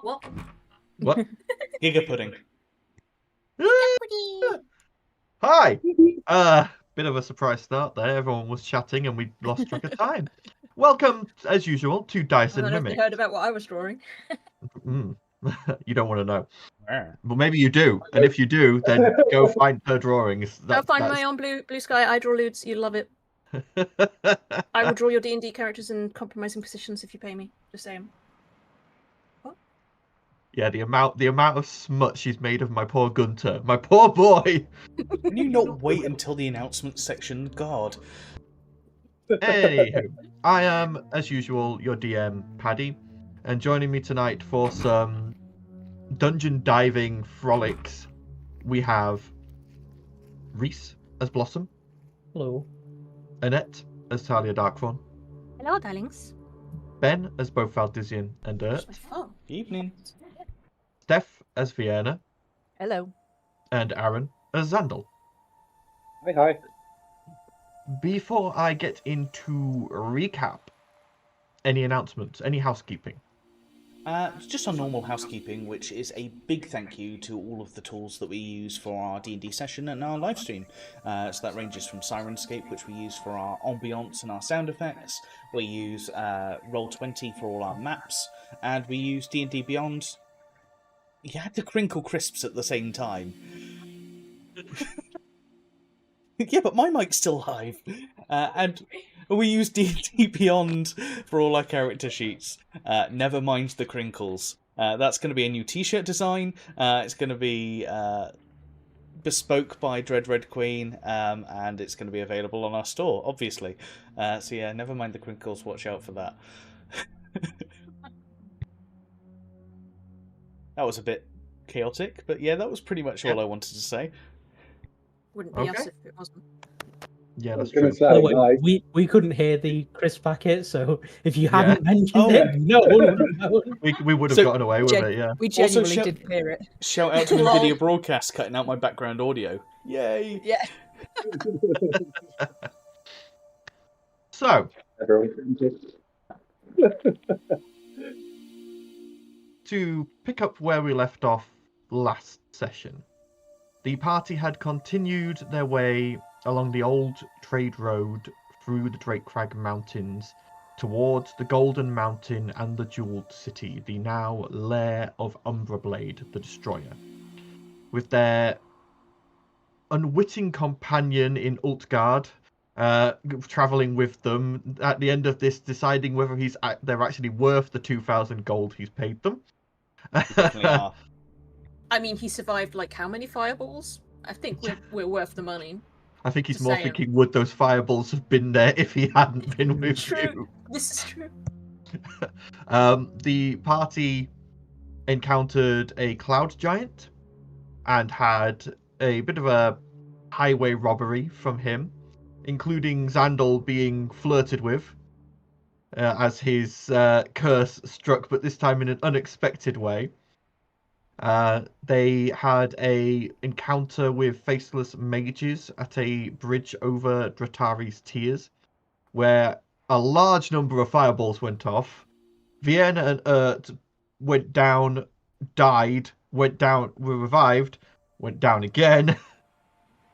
What? What? Giga pudding. Hi! Bit of a surprise start there. Everyone was chatting and we lost track of time. Welcome, as usual, to Dice I and don't know if they Mimic. heard about what I was drawing. You don't want to know. Well, maybe you do. And if you do, then go find her drawings. Go find my on Blue Sky. I draw lewds. You love it. I will draw your D&D characters in compromising positions if you pay me. Just saying. What? Yeah, the amount of smut she's made of my poor Gunter. My poor boy! Can you not wait until the announcement section? God. Anywho, I am, as usual, your DM, Paddy. And joining me tonight for some dungeon diving frolics, we have Reese as Blossom. Hello. Annette as Talia Darkthorn. Hello, darlings. Ben as both Valdizian and Dirt. Evening. Steph as Vienna. Hello. And Aaron as Zandal. Hi, hi. Before I get into recap, any announcements, any housekeeping? Just on normal housekeeping, which is a big thank you to all of the tools that we use for our D&D session and our live stream. So that ranges from Sirenscape, which we use for our ambiance and our sound effects. We use Roll20 for all our maps, and we use D&D Beyond. You had to crinkle crisps at the same time. Yeah, but my mic's still live. And we use D&D Beyond for all our character sheets. Never mind the crinkles. That's going to be a new t-shirt design. It's going to be bespoke by Dread Red Queen, and it's going to be available on our store, obviously. So yeah, never mind the crinkles. Watch out for that. That was a bit chaotic, but yeah, that was pretty much all I wanted to say. Wouldn't be us if it wasn't. Yeah, I that's was going true. to say, By the way, nice. we couldn't hear the crisp packet, so if you hadn't mentioned it, no one would know. We would have So, gotten away with it, yeah. We Also, genuinely did hear it. Shout out to NVIDIA Broadcast cutting out my background audio. Yay! Yeah. So, Everyone. to pick up where we left off last session, the party had continued their way along the old trade road through the Drake Crag Mountains towards the Golden Mountain and the Jeweled City, the now lair of Umbrablade, the Destroyer. With their unwitting companion in Ultgard travelling with them, at the end of this deciding whether they're actually worth the 2,000 gold he's paid them. Definitely are. I mean, he survived like how many fireballs? I think we're worth the money. I think he's Just more saying. thinking, would those fireballs have been there if he hadn't been with True. you? This is true. The party encountered a cloud giant and had a bit of a highway robbery from him, including Zandal being flirted with as his curse struck, but this time in an unexpected way. They had a encounter with faceless mages at a bridge over Dratari's Tears, where a large number of fireballs went off. Vienna and Urt went down, died, went down, were revived, went down again. And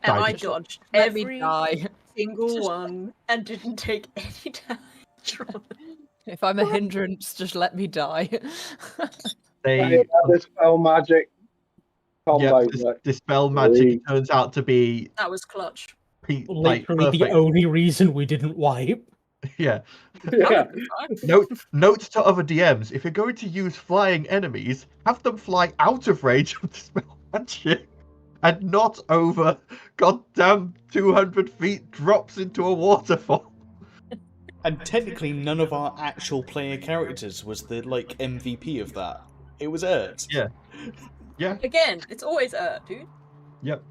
Died I again. dodged Let me every die. single one and didn't take any damage from it. If I'm a hindrance, just let me die. They This spell magic combo. dispel magic turns out to be That was clutch. Literally the perfect. only reason we didn't wipe. Yeah. Yeah. Note to other DMs: if you're going to use flying enemies, have them fly out of range of dispel magic, and not over goddamn 200 feet drops into a waterfall. And technically, none of our actual player characters was the MVP of that. It was Urt. Yeah. Again, it's always dude. Yep.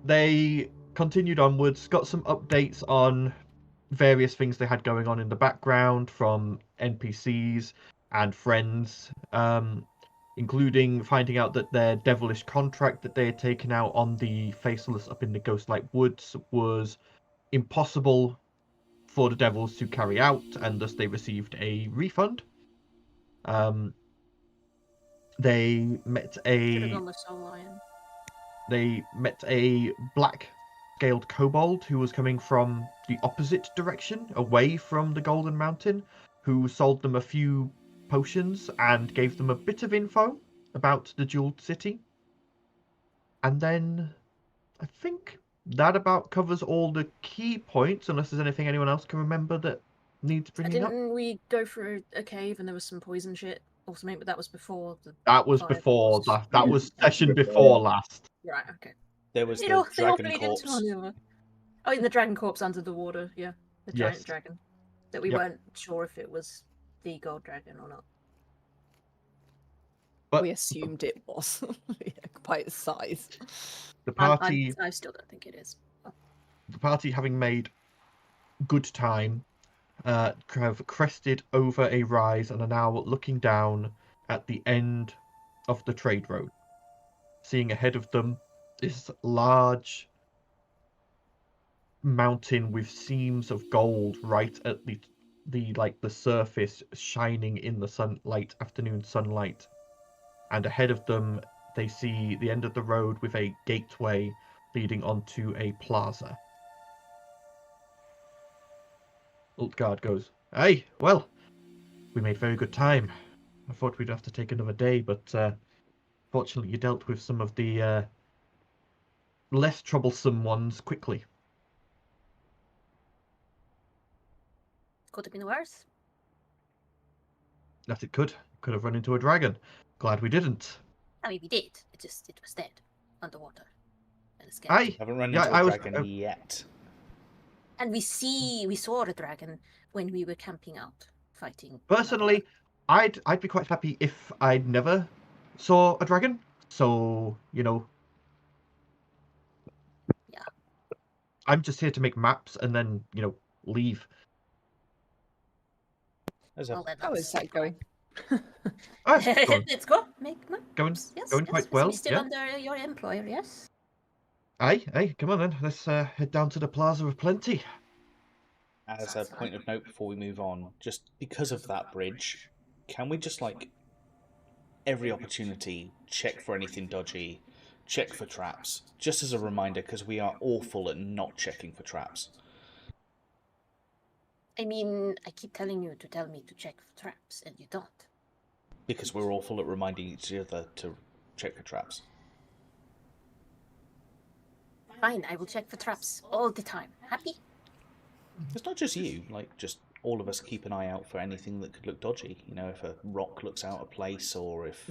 They continued onwards, got some updates on various things they had going on in the background from NPCs and friends, including finding out that their devilish contract that they had taken out on the Faceless up in the Ghostlight Woods was impossible for the devils to carry out, and thus they received a refund. they met Should have a gone with Soul Lion. black scaled kobold who was coming from the opposite direction, away from the Golden Mountain, who sold them a few potions and gave them a bit of info about the Jeweled City. And then I think that about covers all the key points, unless there's anything anyone else can remember that needs bringing up. Didn't we go through a cave and there was some poison shit or something, but that was before the That was fire before was- that. That Yeah. was session before last. Right, okay. There was They the all dragon bleed into corpse. one another. Oh, and the dragon corpse under the water, yeah. The giant Yes. dragon. That we Yep. weren't sure if it was the gold dragon or not. But We assumed it was yeah, by its size. the party, I still don't think it is. having made good time, have crested over a rise and are now looking down at the end of the trade road. Seeing ahead of them this large mountain with seams of gold right at the surface, shining in the afternoon sunlight. And ahead of them they see the end of the road with a gateway leading onto a plaza. Ultgard goes, "Hey, well, we made very good time. I thought we'd have to take another day, but fortunately you dealt with some of the less troublesome ones quickly." Could have been worse. That it could. Could have run into a dragon. Glad we didn't. I mean, we did. It was dead underwater and escaped. Aye. Haven't run Yeah, into I a was- dragon yet. And we saw a dragon when we were camping out, fighting. Personally, I'd be quite happy if I'd never saw a dragon. So, Yeah. I'm just here to make maps and then, leave. There's Well, a, then How is that going? Ah, it's going, Let's go. Make maps. going, Yes, going yes, quite yes, well. We're still Yeah. under your employer, yes. Aye, come on then. Let's head down to the Plaza of Plenty. as a point of note before we move on, just because of that bridge, can we just, every opportunity, check for anything dodgy, check for traps, just as a reminder, because we are awful at not checking for traps. I mean, I keep telling you to tell me to check for traps, and you don't. Because we're awful at reminding each other to check for traps. Fine, I will check for traps all the time. Happy? It's not just you, just all of us keep an eye out for anything that could look dodgy. If a rock looks out of place, or if,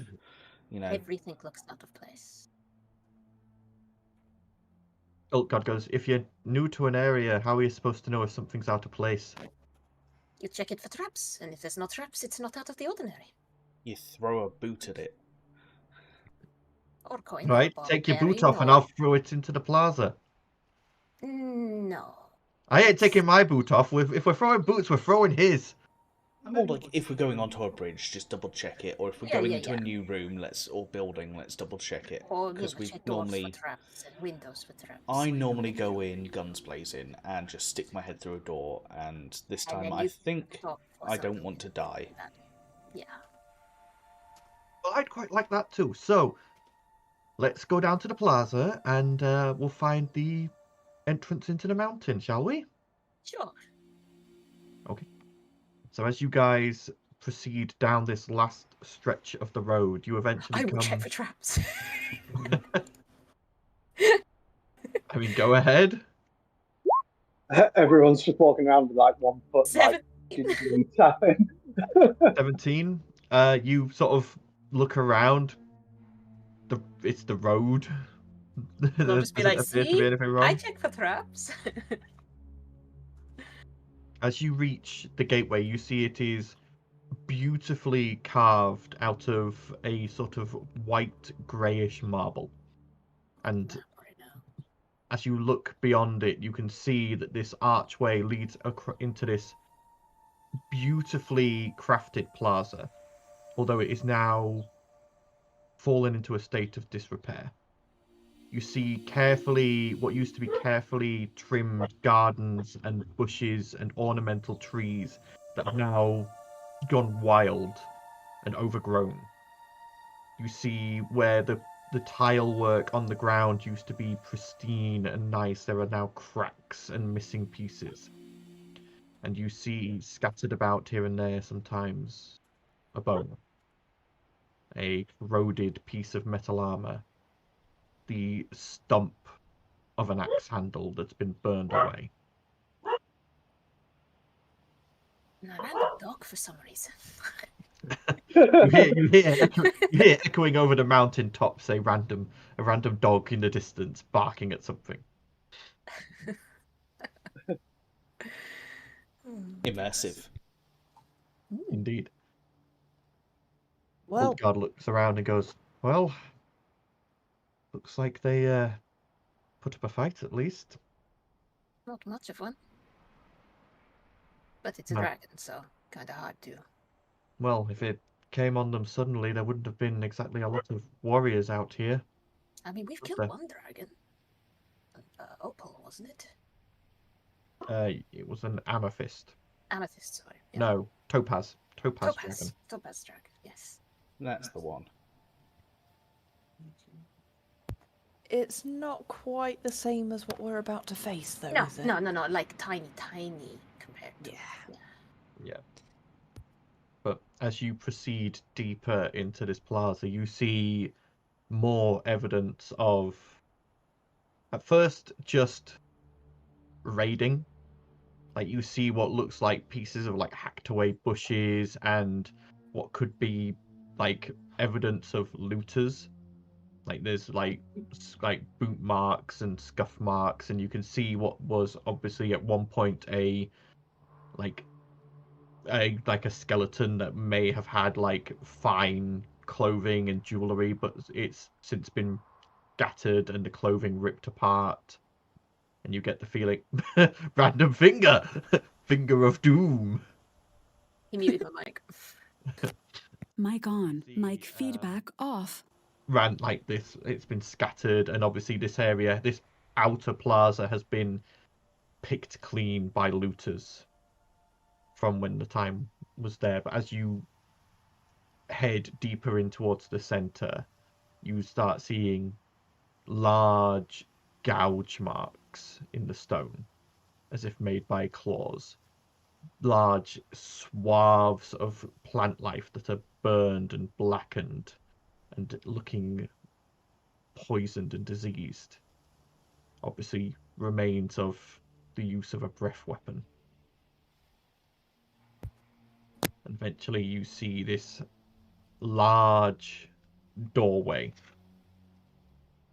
Everything looks out of place. Ultgard goes, "If you're new to an area, how are you supposed to know if something's out of place?" You check it for traps, and if there's no traps, it's not out of the ordinary. you throw a boot at it. Or coin. Right, or take your boot berry, off and or- I'll throw it into the plaza. No. I ain't taking my boot off. If we're throwing boots, we're throwing his. Or if we're going onto a bridge, just double check it. Or if we're Yeah, going yeah, into yeah. a new room, or building, let's double check it. Or Because we check doors normally, for traps and windows for traps. I normally go in guns blazing and just stick my head through a door. And this And time, then I you think Stop for I don't something want to die. like that. Yeah. Well, I'd quite like that too. So, let's go down to the plaza and we'll find the entrance into the mountain, shall we? Sure. So as you guys proceed down this last stretch of the road, you eventually I will come... check for traps. I mean, go ahead. Everyone's just walking around with 1 foot, Seven. tapping. 17. You sort of look around. It's the road. They'll just be Doesn't like, appear to "See? be anything wrong. I check for traps. As you reach the gateway, you see it is beautifully carved out of a sort of white greyish marble. And as you look beyond it, you can see that this archway leads into this beautifully crafted plaza, although it is now fallen into a state of disrepair. You see what used to be carefully trimmed gardens and bushes and ornamental trees that have now gone wild and overgrown. You see where the tile work on the ground used to be pristine and nice, there are now cracks and missing pieces. And you see scattered about here and there sometimes a bone, a corroded piece of metal armor, the stump of an axe handle that's been burned away. And a random dog for some reason. You hear echoing over the mountain tops a random dog in the distance barking at something. Immersive. Indeed. Well, Old looks around and goes, well, looks like they put up a fight at least. Not much of one. But it's a No. dragon, so kind of hard to. Well, if it came on them suddenly, there wouldn't have been exactly a lot of warriors out here. I mean, we've Would killed there? one dragon. Opal, wasn't it? It was an amethyst. Amethyst, sorry. Yeah. No, topaz. Topaz dragon. Topaz dragon, yes. That's the one. it's not quite the same as what we're about to face, though, No, is it? no, like tiny compared to. Yeah. Yeah. But as you proceed deeper into this plaza, you see more evidence of, at first, just raiding. Like, you see what looks like pieces of, like, hacked away bushes and what could be, like, evidence of looters. Like, there's, like boot marks and scuff marks, and you can see what was obviously at one point a skeleton that may have had, like, fine clothing and jewelry, but it's since been scattered and the clothing ripped apart. And you get the feeling, random finger of doom. He muted my mic. Mic on, The, mic feedback off. Ran like this, it's been scattered, and obviously this area, this outer plaza has been picked clean by looters from when the time was there. But as you head deeper in towards the center, you start seeing large gouge marks in the stone, as if made by claws. Large swaths of plant life that are burned and blackened and looking poisoned and diseased. Obviously, remains of the use of a breath weapon. And eventually you see this large doorway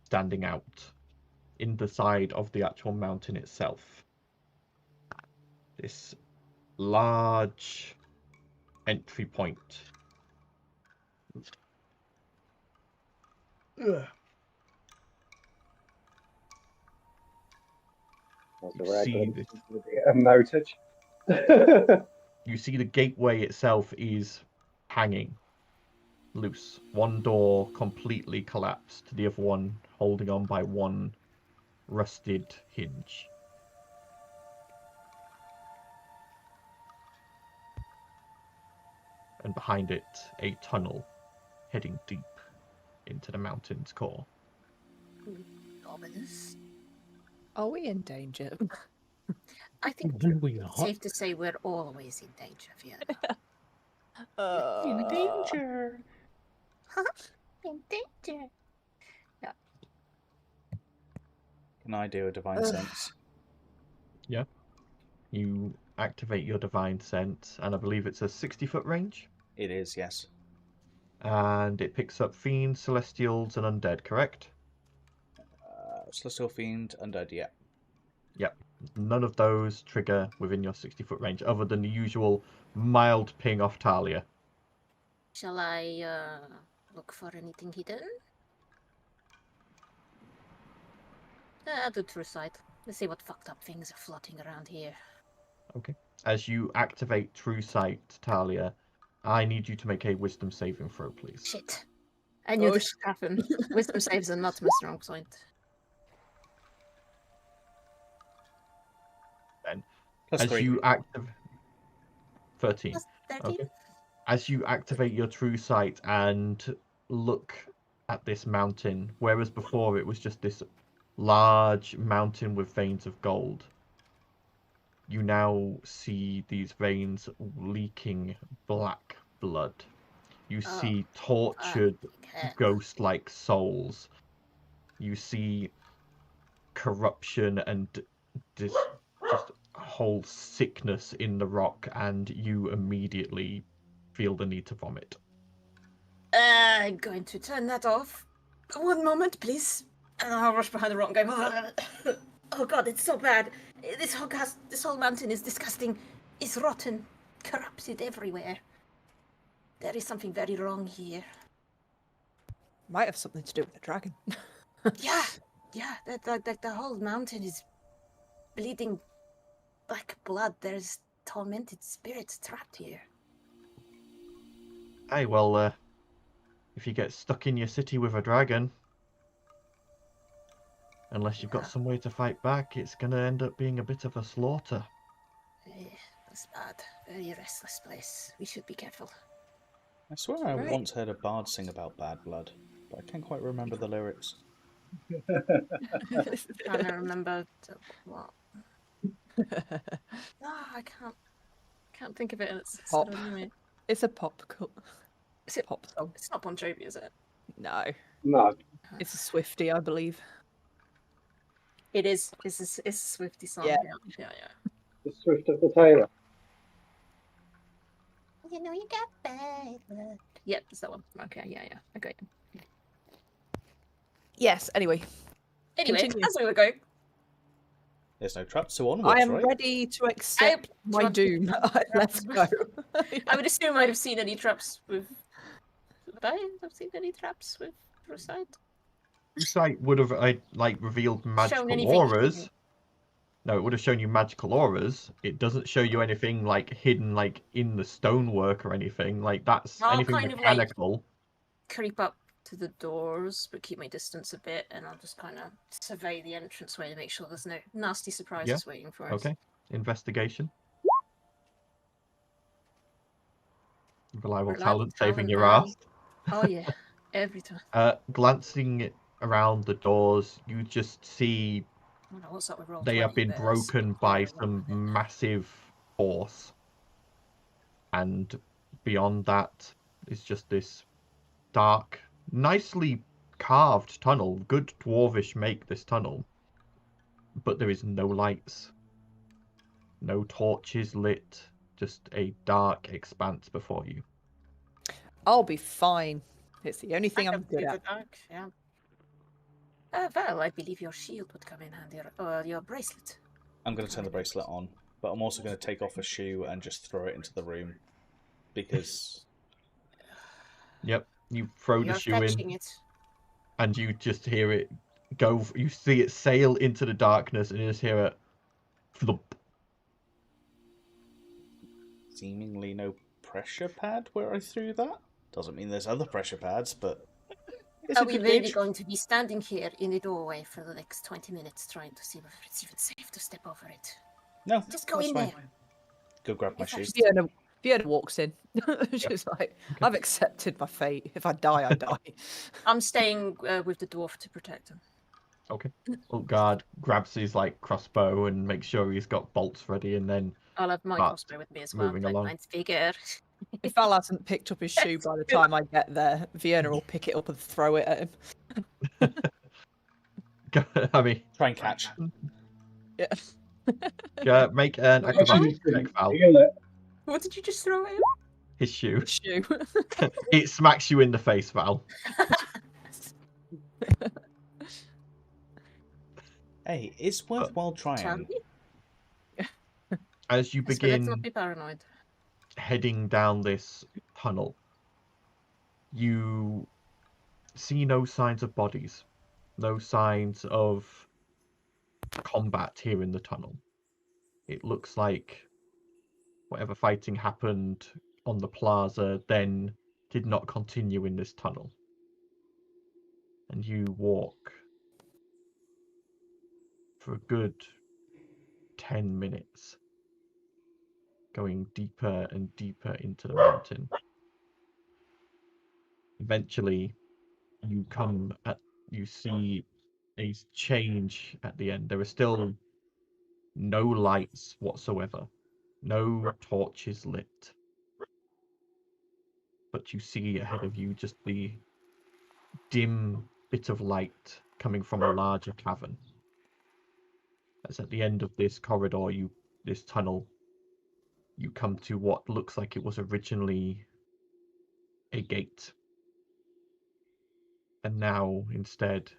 standing out in the side of the actual mountain itself. This large entry point. Ugh. That's You a rare see glimpse this. into the motage. You see the gateway itself is hanging loose. One door completely collapsed, the other one holding on by one rusted hinge. And behind it, a tunnel heading deep into the mountain's core. Ominous. Are we in danger? I think No, we're it's not. safe to say we're always in danger, Fiona. In danger. In danger. Can I do a divine sense? You activate your divine sense, and I believe it's a 60-foot range. It is, yes. And it picks up fiends, celestials, and undead, correct? Celestial Fiend, Undead, yeah. Yep. None of those trigger within your 60-foot range, other than the usual mild ping off Talia. Shall I look for anything hidden? I'll do true sight. Let's see what fucked up things are floating around here. Okay. As you activate True Sight, Talia, I need you to make a Wisdom saving throw, please. Shit. I knew this would happen. Wisdom saves are not my strong point. Plus As 3. you activate 13. Plus 13? Okay. As you activate your True Sight and look at this mountain, whereas before it was just this large mountain with veins of gold, you now see these veins leaking black blood. You see tortured ghost-like souls. You see corruption and just a whole sickness in the rock, and you immediately feel the need to vomit. I'm going to turn that off. One moment, please. And I'll rush behind the rock and go, oh god, it's so bad. This whole mountain is disgusting. It's rotten, corrupted everywhere. There is something very wrong here. Might have something to do with the dragon. Yeah, the whole mountain is bleeding black blood. There's tormented spirits trapped here. Hey, well, if you get stuck in your city with a dragon, unless you've got some way to fight back, it's going to end up being a bit of a slaughter. That's bad. Very restless place. We should be careful. I swear I once heard a bard sing about bad blood, but I can't quite remember the lyrics. Trying to remember what. No, I can't think of it. It's Pop. sort of annoying. It's a pop. Is it pop song? It's not Bon Jovi, is it? No, No. it's a Swiftie, I believe. It is. It's a Swiftie song. Yeah. Yeah. The Swift of the Tailor. You know you got bad blood. Yep, it's that one. Okay, yeah. Okay. Yes. Anyway, Anyway, Continue. as we were going, There's no traps, so onwards, I am right? ready to accept my doom. Let's go. I would assume I'd have seen any traps with. Would I have seen any traps with Rusite? Site would have revealed magical anything auras. hidden. No, it would have shown you magical auras. It doesn't show you anything hidden in the stonework or anything. That's I'll anything kind of, mechanical. Creep up to the doors, but keep my distance a bit, and I'll just kind of survey the entranceway to make sure there's no nasty surprises waiting for us. Okay. Investigation. Reliable talent saving your man. ass. Oh yeah, every time. Glancing around the doors, you just see Oh, no, what's up with roll they have 20 been there? broken by Yeah, some well, massive force. And beyond that is just this dark, nicely carved tunnel. Good dwarvish make, this tunnel. But there is no lights. No torches lit. Just a dark expanse before you. I'll be fine. It's the only thing I I'm can good do the at. dark, yeah. Well, I believe your shield would come in handy, or your bracelet. I'm going to turn the bracelet on, but I'm also going to take off a shoe and just throw it into the room. Because... Yep, you throw You're the shoe in, fetching it. and you just hear it go. You see it sail into the darkness, and you just hear it flump. seemingly no pressure pad where I threw that. Doesn't mean there's other pressure pads, but... Are we really going to be standing here in the doorway for the next 20 minutes trying to see whether it's even safe to step over it? No, Just go that's in fine. there. Go grab my It's shoes. Fiona walks in. She's like, I've accepted my fate. If I die, I die. I'm staying with the dwarf to protect him. Okay. Ulgard grabs his crossbow and makes sure he's got bolts ready, and then I'll have my But crossbow with me as well. moving Like along. mine's bigger. If Al hasn't picked up his shoe by the time I get there, Fiona will pick it up and throw it at him. I mean, Try and catch. Yeah. make an Actually, acrobatics you check, can Val. feel it. What did you just throw at him? His shoe. Shoe. It smacks you in the face, Val. Hey, it's worthwhile Shall trying. we? As you Let's begin not be paranoid. heading down this tunnel, you see no signs of bodies, no signs of combat here in the tunnel. It looks like whatever fighting happened on the plaza then did not continue in this tunnel. And you walk for a good 10 minutes, going deeper and deeper into the mountain. Eventually, you see a change at the end. There are still no lights whatsoever, no torches lit, but you see ahead of you just the dim bit of light coming from a larger cavern. As at the end of this corridor, this tunnel, you come to what looks like it was originally a gate. And now, instead,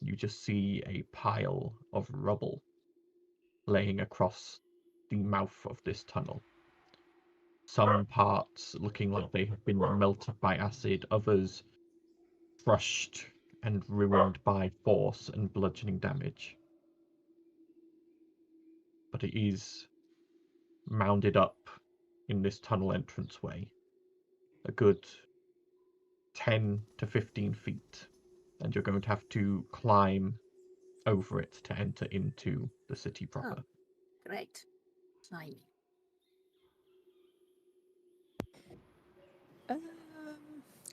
you just see a pile of rubble laying across the mouth of this tunnel. Some parts looking like they have been melted by acid, others crushed and ruined by force and bludgeoning damage. But it is mounded up in this tunnel entranceway, a good 10 to 15 feet, and you're going to have to climb over it to enter into the city proper. Great. Climbing.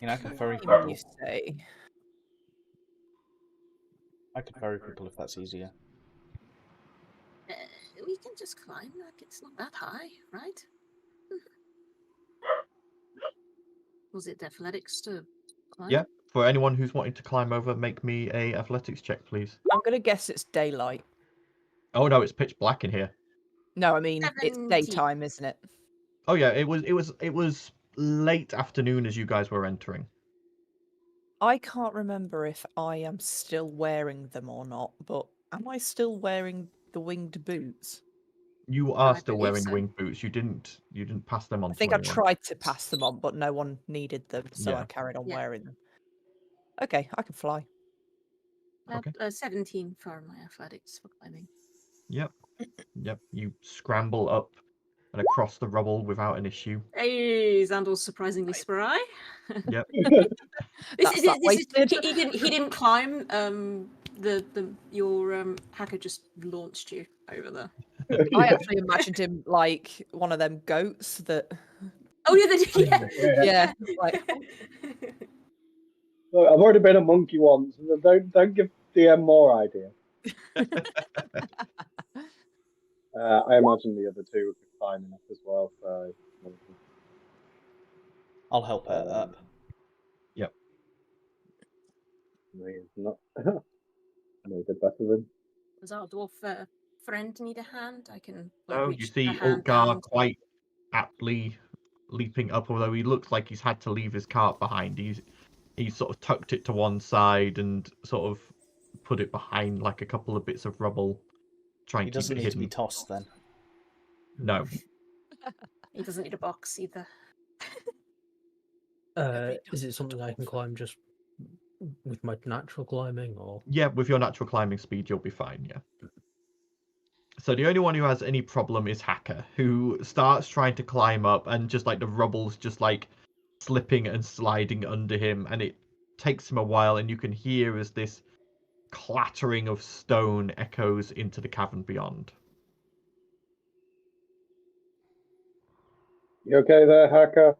I could ferry What people. you say? I could ferry people if that's easier. We can just climb, like it's not that high, right? Was it athletics to climb? Yeah, for anyone who's wanting to climb over, make me a athletics check, please. I'm gonna guess it's daylight. Oh no, it's pitch black in here. No, I mean it's 17. daytime, isn't it? Oh yeah, it was late afternoon as you guys were entering. I can't remember if I am still wearing them or not, but am I still wearing the winged boots? You are I still believe wearing so. wing boots. You didn't pass them on I think to I anyone. tried to pass them on, but no one needed them, so I Yeah. carried on Yeah. wearing them. Okay, I can fly. Okay. 17 for my athletics for climbing. Yep. You scramble up and across the rubble without an issue. Hey, Xandel's surprisingly spry. Yep. That's that wasted. He didn't climb. Your hacker just launched you over there. I actually imagined him like one of them goats that. Oh yeah, Yeah, like Look, I've already been a monkey once. So don't give DM more idea. I imagine the other two would be climbing up as well. So I'll help her up. Yep. not. No, did better than. Does our dwarf friend need a hand? I can. Oh, reach you see a hand Ulgar down. quite aptly leaping up, although he looks like he's had to leave his cart behind. He's sort of tucked it to one side and sort of put it behind like a couple of bits of rubble, trying He to keep doesn't it need to be hidden. tossed then. No. He doesn't need a box either. Is it something I can climb just with my natural climbing, or? Yeah, with your natural climbing speed, you'll be fine, yeah. So the only one who has any problem is Hacker, who starts trying to climb up and just like the rubble's just like slipping and sliding under him, and it takes him a while, and you can hear as this clattering of stone echoes into the cavern beyond. You okay there, hacker?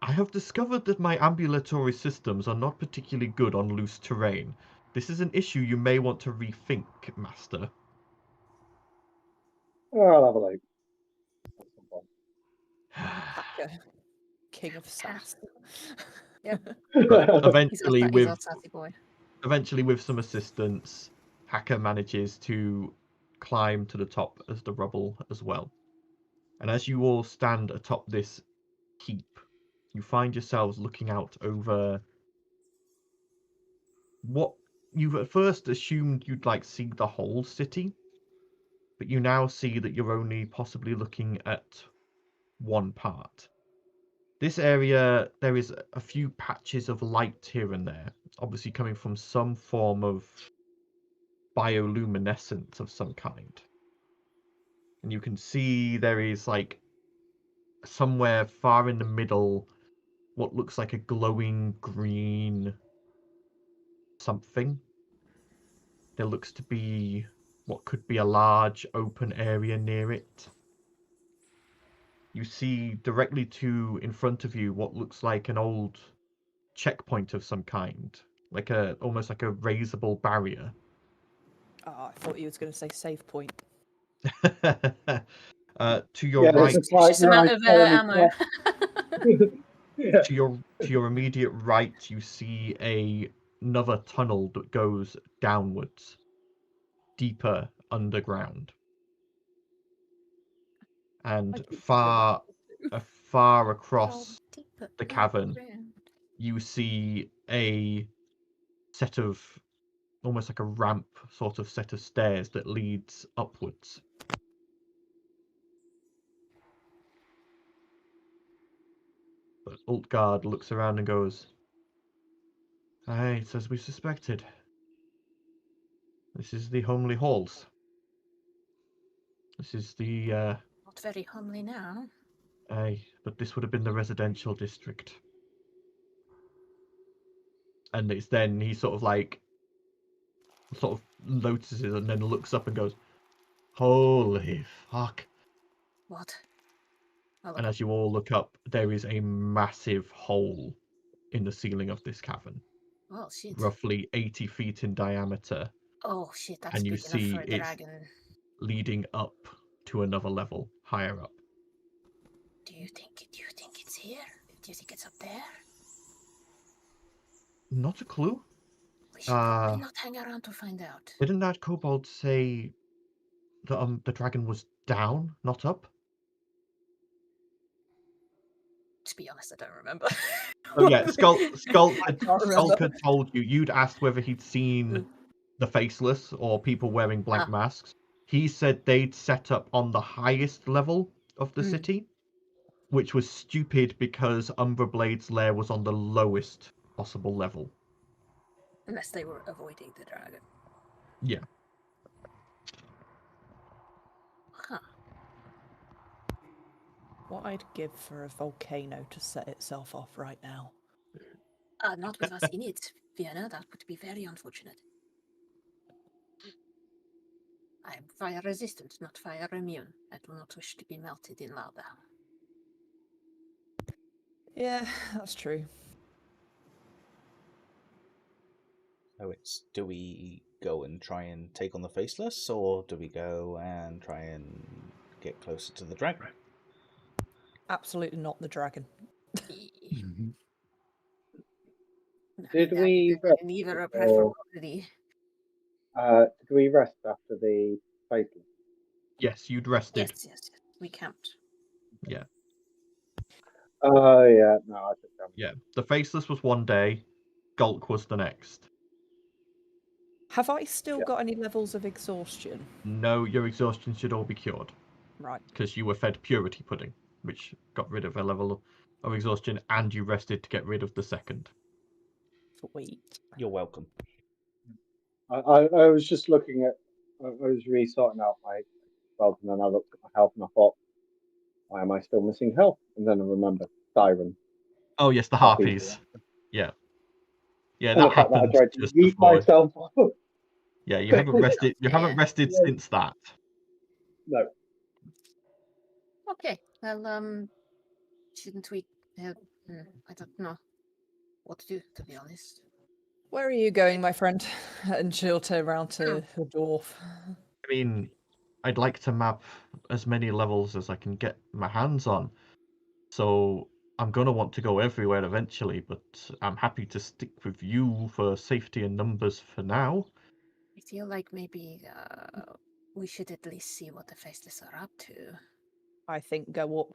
I have discovered that my ambulatory systems are not particularly good on loose terrain. This is an issue you may want to rethink, Master. Oh, I'll have a look. At some point. Hacker, king of sass. Yeah. But eventually, he's our sassy boy. Eventually, with some assistance, Hacker manages to climb to the top as the rubble as well. And as you all stand atop this heap, you find yourselves looking out over what you've at first assumed you'd like see the whole city, but you now see that you're only possibly looking at one part. This area, there is a few patches of light here and there, obviously coming from some form of bioluminescence of some kind. And you can see there is like somewhere far in the middle what looks like a glowing green something. There looks to be what could be a large open area near it. You see directly in front of you what looks like an old checkpoint of some kind, like almost like a raisable barrier. Oh, I thought you was going to say save point. To your Yeah, right, there's a Just amount of ammo. Yeah. to your immediate right, you see another tunnel that goes downwards, deeper underground, and far across the cavern, you see a set of almost like a ramp sort of set of stairs that leads upwards. But Ultgard looks around and goes, "Aye, it's as we suspected. This is the homely halls. This is the Not very homely now. aye, but this would have been the residential district." And it's then he sort of notices and then looks up and goes, "Holy fuck." What? And as you all look up, there is a massive hole in the ceiling of this cavern, Oh shit. roughly 80 feet in diameter, Oh shit, that's and you big see enough for a it's dragon. leading up to another level higher up. Do you think it's here? Do you think it's up there? Not a clue. We should probably not hang around to find out. Didn't that kobold say that the dragon was down, not up? To be honest, I don't remember. Oh yeah, Skull had can't remember. told you. You'd asked whether he'd seen the faceless or people wearing blank masks. He said they'd set up on the highest level of the city, which was stupid because Umberblade's lair was on the lowest possible level. Unless they were avoiding the dragon. Yeah. Huh. What I'd give for a volcano to set itself off right now. Not with us in it, Vienna. That would be very unfortunate. I am fire resistant, not fire immune. I do not wish to be melted in lava. Yeah, that's true. So do we go and try and take on the faceless, or do we go and try and get closer to the dragon? Absolutely not the dragon. Did we rest? Neither a preferability. Did we rest after the faceless? Yes, you'd rested. Yes. We camped. Yeah. Oh, yeah. No, I took damage. Yeah. The faceless was one day. Gulk was the next. Have I still got any levels of exhaustion? No, your exhaustion should all be cured. Right. Because you were fed purity pudding, which got rid of a level of exhaustion, and you rested to get rid of the second. Sweet. You're welcome. I was just looking at, I was resorting out my health, and then I looked at my health and I thought, why am I still missing health? And then I remembered Siren. Oh yes, the harpies. Yeah. Yeah, And that the fact that I happened tried to just eat before. myself. Yeah, you haven't rested. You haven't rested since that. No. Okay. Well, shouldn't we? I don't know what to do, to be honest. Where are you going, my friend? And she'll turn around to the dwarf. I mean, I'd like to map as many levels as I can get my hands on. So I'm going to want to go everywhere eventually, but I'm happy to stick with you for safety and numbers for now. I feel like maybe we should at least see what the faceless are up to. I think go up.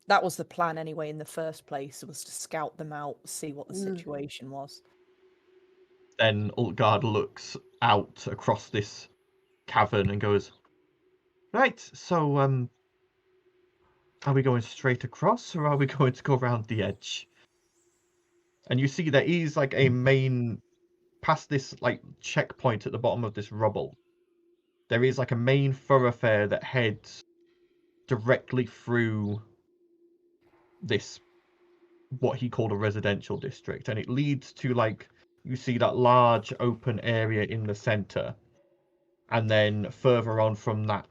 That was the plan anyway in the first place, was to scout them out, see what the situation was. Then Ultgard looks out across this cavern and goes, "Right, so are we going straight across or are we going to go around the edge?" And you see there is like a main, past this like checkpoint at the bottom of this rubble, there is like a main thoroughfare that heads directly through this, what he called a residential district, and it leads to, like, you see that large open area in the center, and then further on from that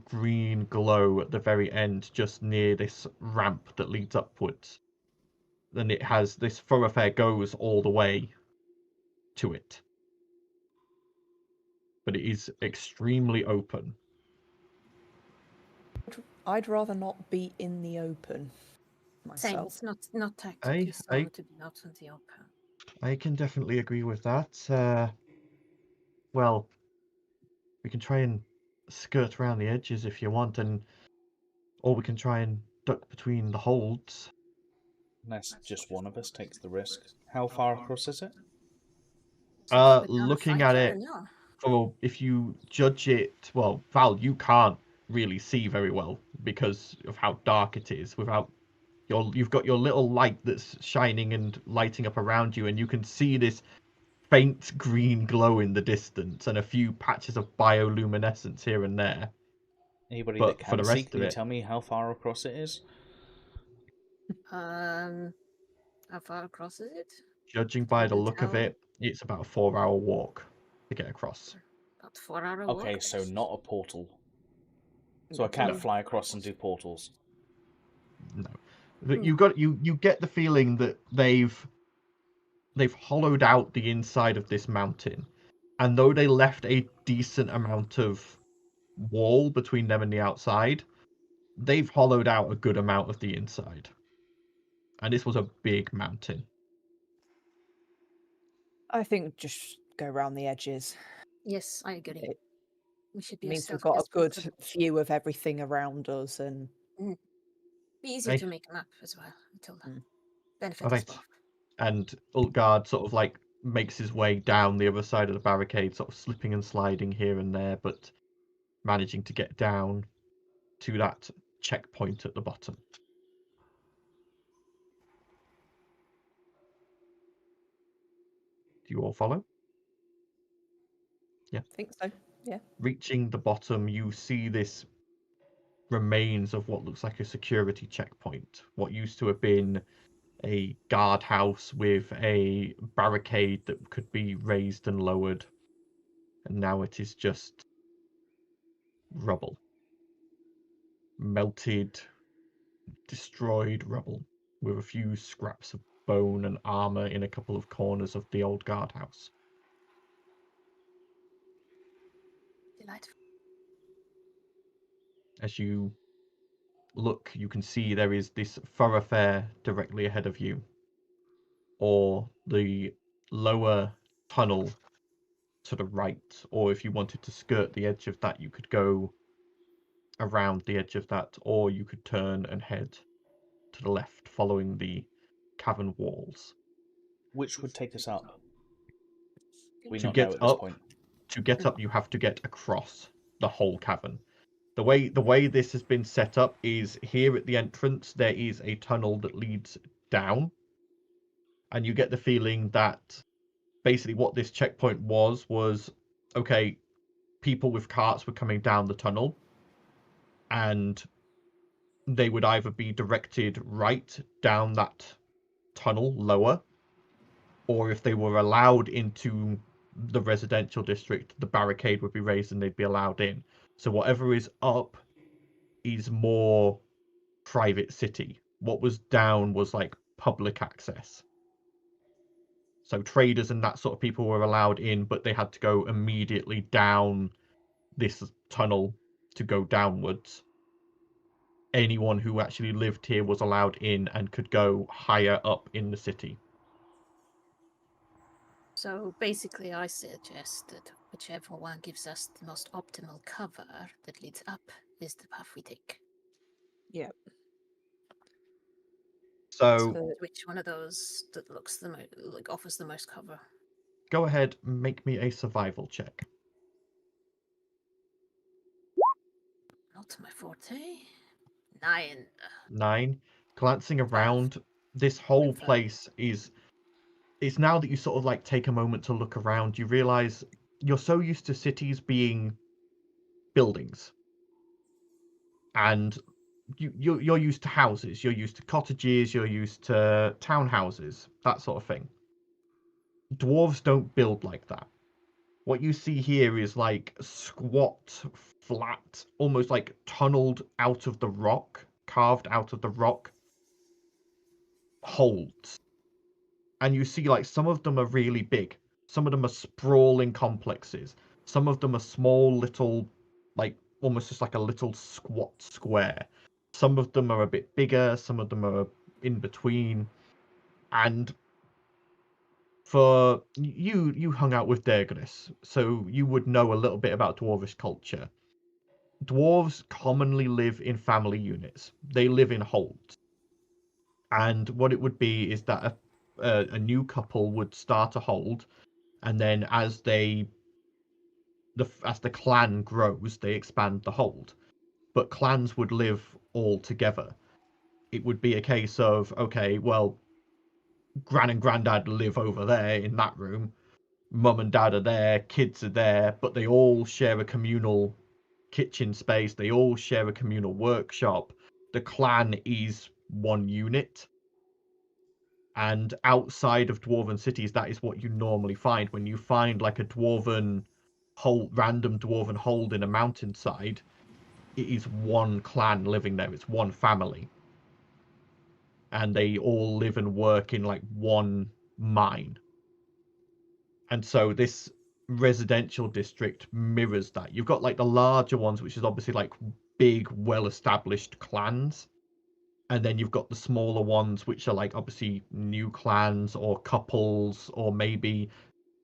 green glow at the very end, just near this ramp that leads upwards, and it has this thoroughfare goes all the way to it. But it is extremely open. I'd rather not be in the open Same. myself. It's not tactically I sound to be out in the open. I can definitely agree with that. Well, we can try and skirt around the edges if you want, or we can try and duck between the holds. Unless just one of us takes the risk. How far across is it? Looking at it, if you judge it, well, Val, you can't really see very well because of how dark it is. You've got your little light that's shining and lighting up around you, and you can see this faint green glow in the distance and a few patches of bioluminescence here and there. Anybody But that for can the see, rest can of you it, tell me how far across it is? How far across is it? judging by the Couldn't look of tell. it, it's about a 4-hour walk to get across. About 4 hour walk. Okay, so not a portal. So I can't No. fly across and do portals. No, but you get the feeling that they've hollowed out the inside of this mountain, and though they left a decent amount of wall between them and the outside, they've hollowed out a good amount of the inside. And this was a big mountain. I think just go around the edges. Yes, I agree. It We should be means as we've stealthy got a as good possible. view of everything around us, and Be easy Hey. to make a map as well until then. Mm. Benefit All us right. both. And Ultgard sort of like makes his way down the other side of the barricade, sort of slipping and sliding here and there, but managing to get down to that checkpoint at the bottom. Do you all follow? I think so. Yeah. Reaching the bottom, you see this remains of what looks like a security checkpoint. What used to have been a guardhouse with a barricade that could be raised and lowered. And now it is just rubble. Melted, destroyed rubble, with a few scraps of bone and armor in a couple of corners of the old guardhouse. Delightful. As you look, you can see there is this thoroughfare directly ahead of you, or the lower tunnel to the right, or if you wanted to skirt the edge of that, you could go around the edge of that, or you could turn and head to the left, following the cavern walls. Which would take us up? We To not know get at this up, point. you have to get across the whole cavern. The way this has been set up is here at the entrance there is a tunnel that leads down, and you get the feeling that basically what this checkpoint was okay, people with carts were coming down the tunnel, and they would either be directed right down that tunnel lower, or if they were allowed into the residential district, the barricade would be raised and they'd be allowed in. So whatever is up is more private city. What was down was like public access. So traders and that sort of people were allowed in, but they had to go immediately down this tunnel to go downwards. Anyone who actually lived here was allowed in and could go higher up in the city. So basically, I suggest that whichever one gives us the most optimal cover that leads up is the path we take. Yeah. So Which one of those that looks the most, offers the most cover? go ahead, make me a survival check. Not my forte. 9. 9. Glancing around, this whole place is... It's now that you sort of like take a moment to look around, you realize you're so used to cities being buildings. And you're used to houses, you're used to cottages, you're used to townhouses, that sort of thing. Dwarves don't build like that. What you see here is like squat, flat, almost like tunneled out of the rock, carved out of the rock, holds, and you see like some of them are really big, some of them are sprawling complexes, some of them are small little, like almost just like a little squat square. Some of them are a bit bigger, some of them are in between. And for you hung out with Dergris, so you would know a little bit about dwarvish culture. Dwarves commonly live in family units. They live in holds. And what it would be is that a new couple would start a hold, and then as the clan grows, they expand the hold. But clans would live all together. It would be a case of, okay, well, Gran and Grandad live over there in that room, Mum and Dad are there, kids are there, but they all share a communal kitchen space, they all share a communal workshop. The clan is one unit. And outside of dwarven cities, that is what you normally find. When you find like a random dwarven hold in a mountainside, it is one clan living there, it's one family. And they all live and work in like one mine. And so this residential district mirrors that. You've got like the larger ones, which is obviously like big, well-established clans. And then you've got the smaller ones, which are like obviously new clans or couples or maybe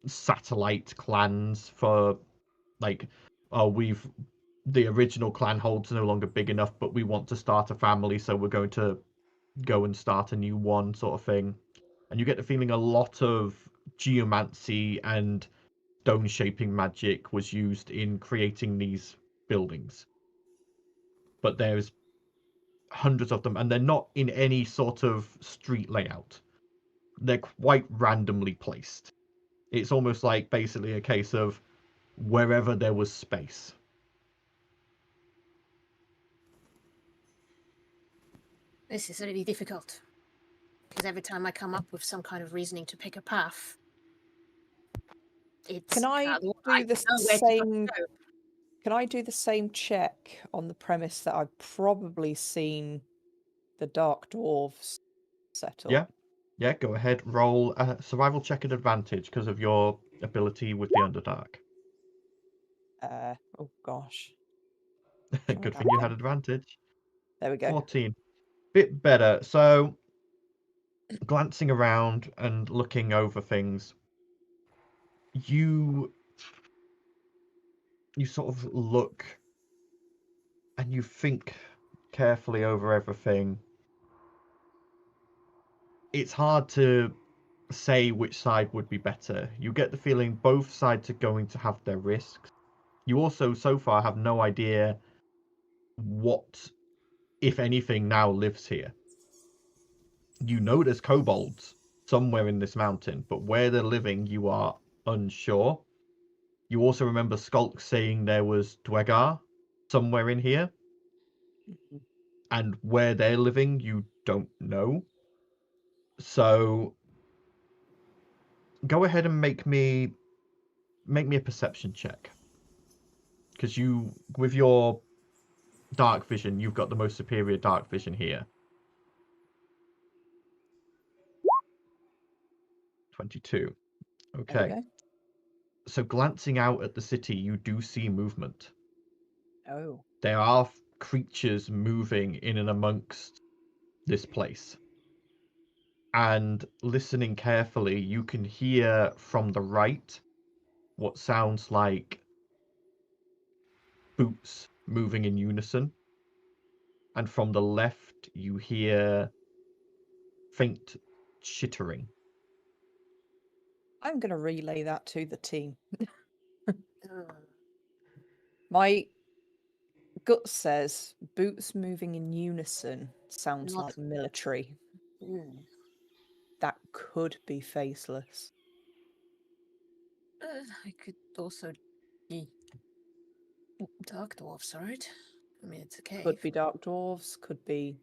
satellite clans for like, oh, the original clan hold's no longer big enough, but we want to start a family, so we're going to go and start a new one, sort of thing. And you get the feeling a lot of geomancy and stone shaping magic was used in creating these buildings. But there's hundreds of them, and they're not in any sort of street layout. They're quite randomly placed. It's almost like basically a case of wherever there was space. This is really difficult. Because every time I come up with some kind of reasoning to pick a path, it's... Can I do the same? Can I do the same check on the premise that I've probably seen the Dark Dwarves set up? Yeah, go ahead. Roll a survival check at advantage because of your ability with the Underdark. Oh gosh. Good thing you had advantage. There we go. 14. Bit better. So, glancing around and looking over things, you sort of look and you think carefully over everything. It's hard to say which side would be better. You get the feeling both sides are going to have their risks. You also, so far, have no idea what, if anything, now lives here. You know there's kobolds somewhere in this mountain, but where they're living, you are unsure. You also remember Skulk saying there was Dwegar somewhere in here. And where they're living, you don't know. So go ahead and make me a perception check. Because you, with your dark vision, you've got the most superior dark vision here. 22. Okay. So glancing out at the city, you do see movement. Oh. There are creatures moving in and amongst this place. And listening carefully, you can hear from the right what sounds like boots moving in unison. And from the left, you hear faint chittering. I'm going to relay that to the team. My gut says boots moving in unison sounds like military. That could be faceless. I could also be dark dwarfs, right? I mean, it's a cave. Could be dark dwarves, could be...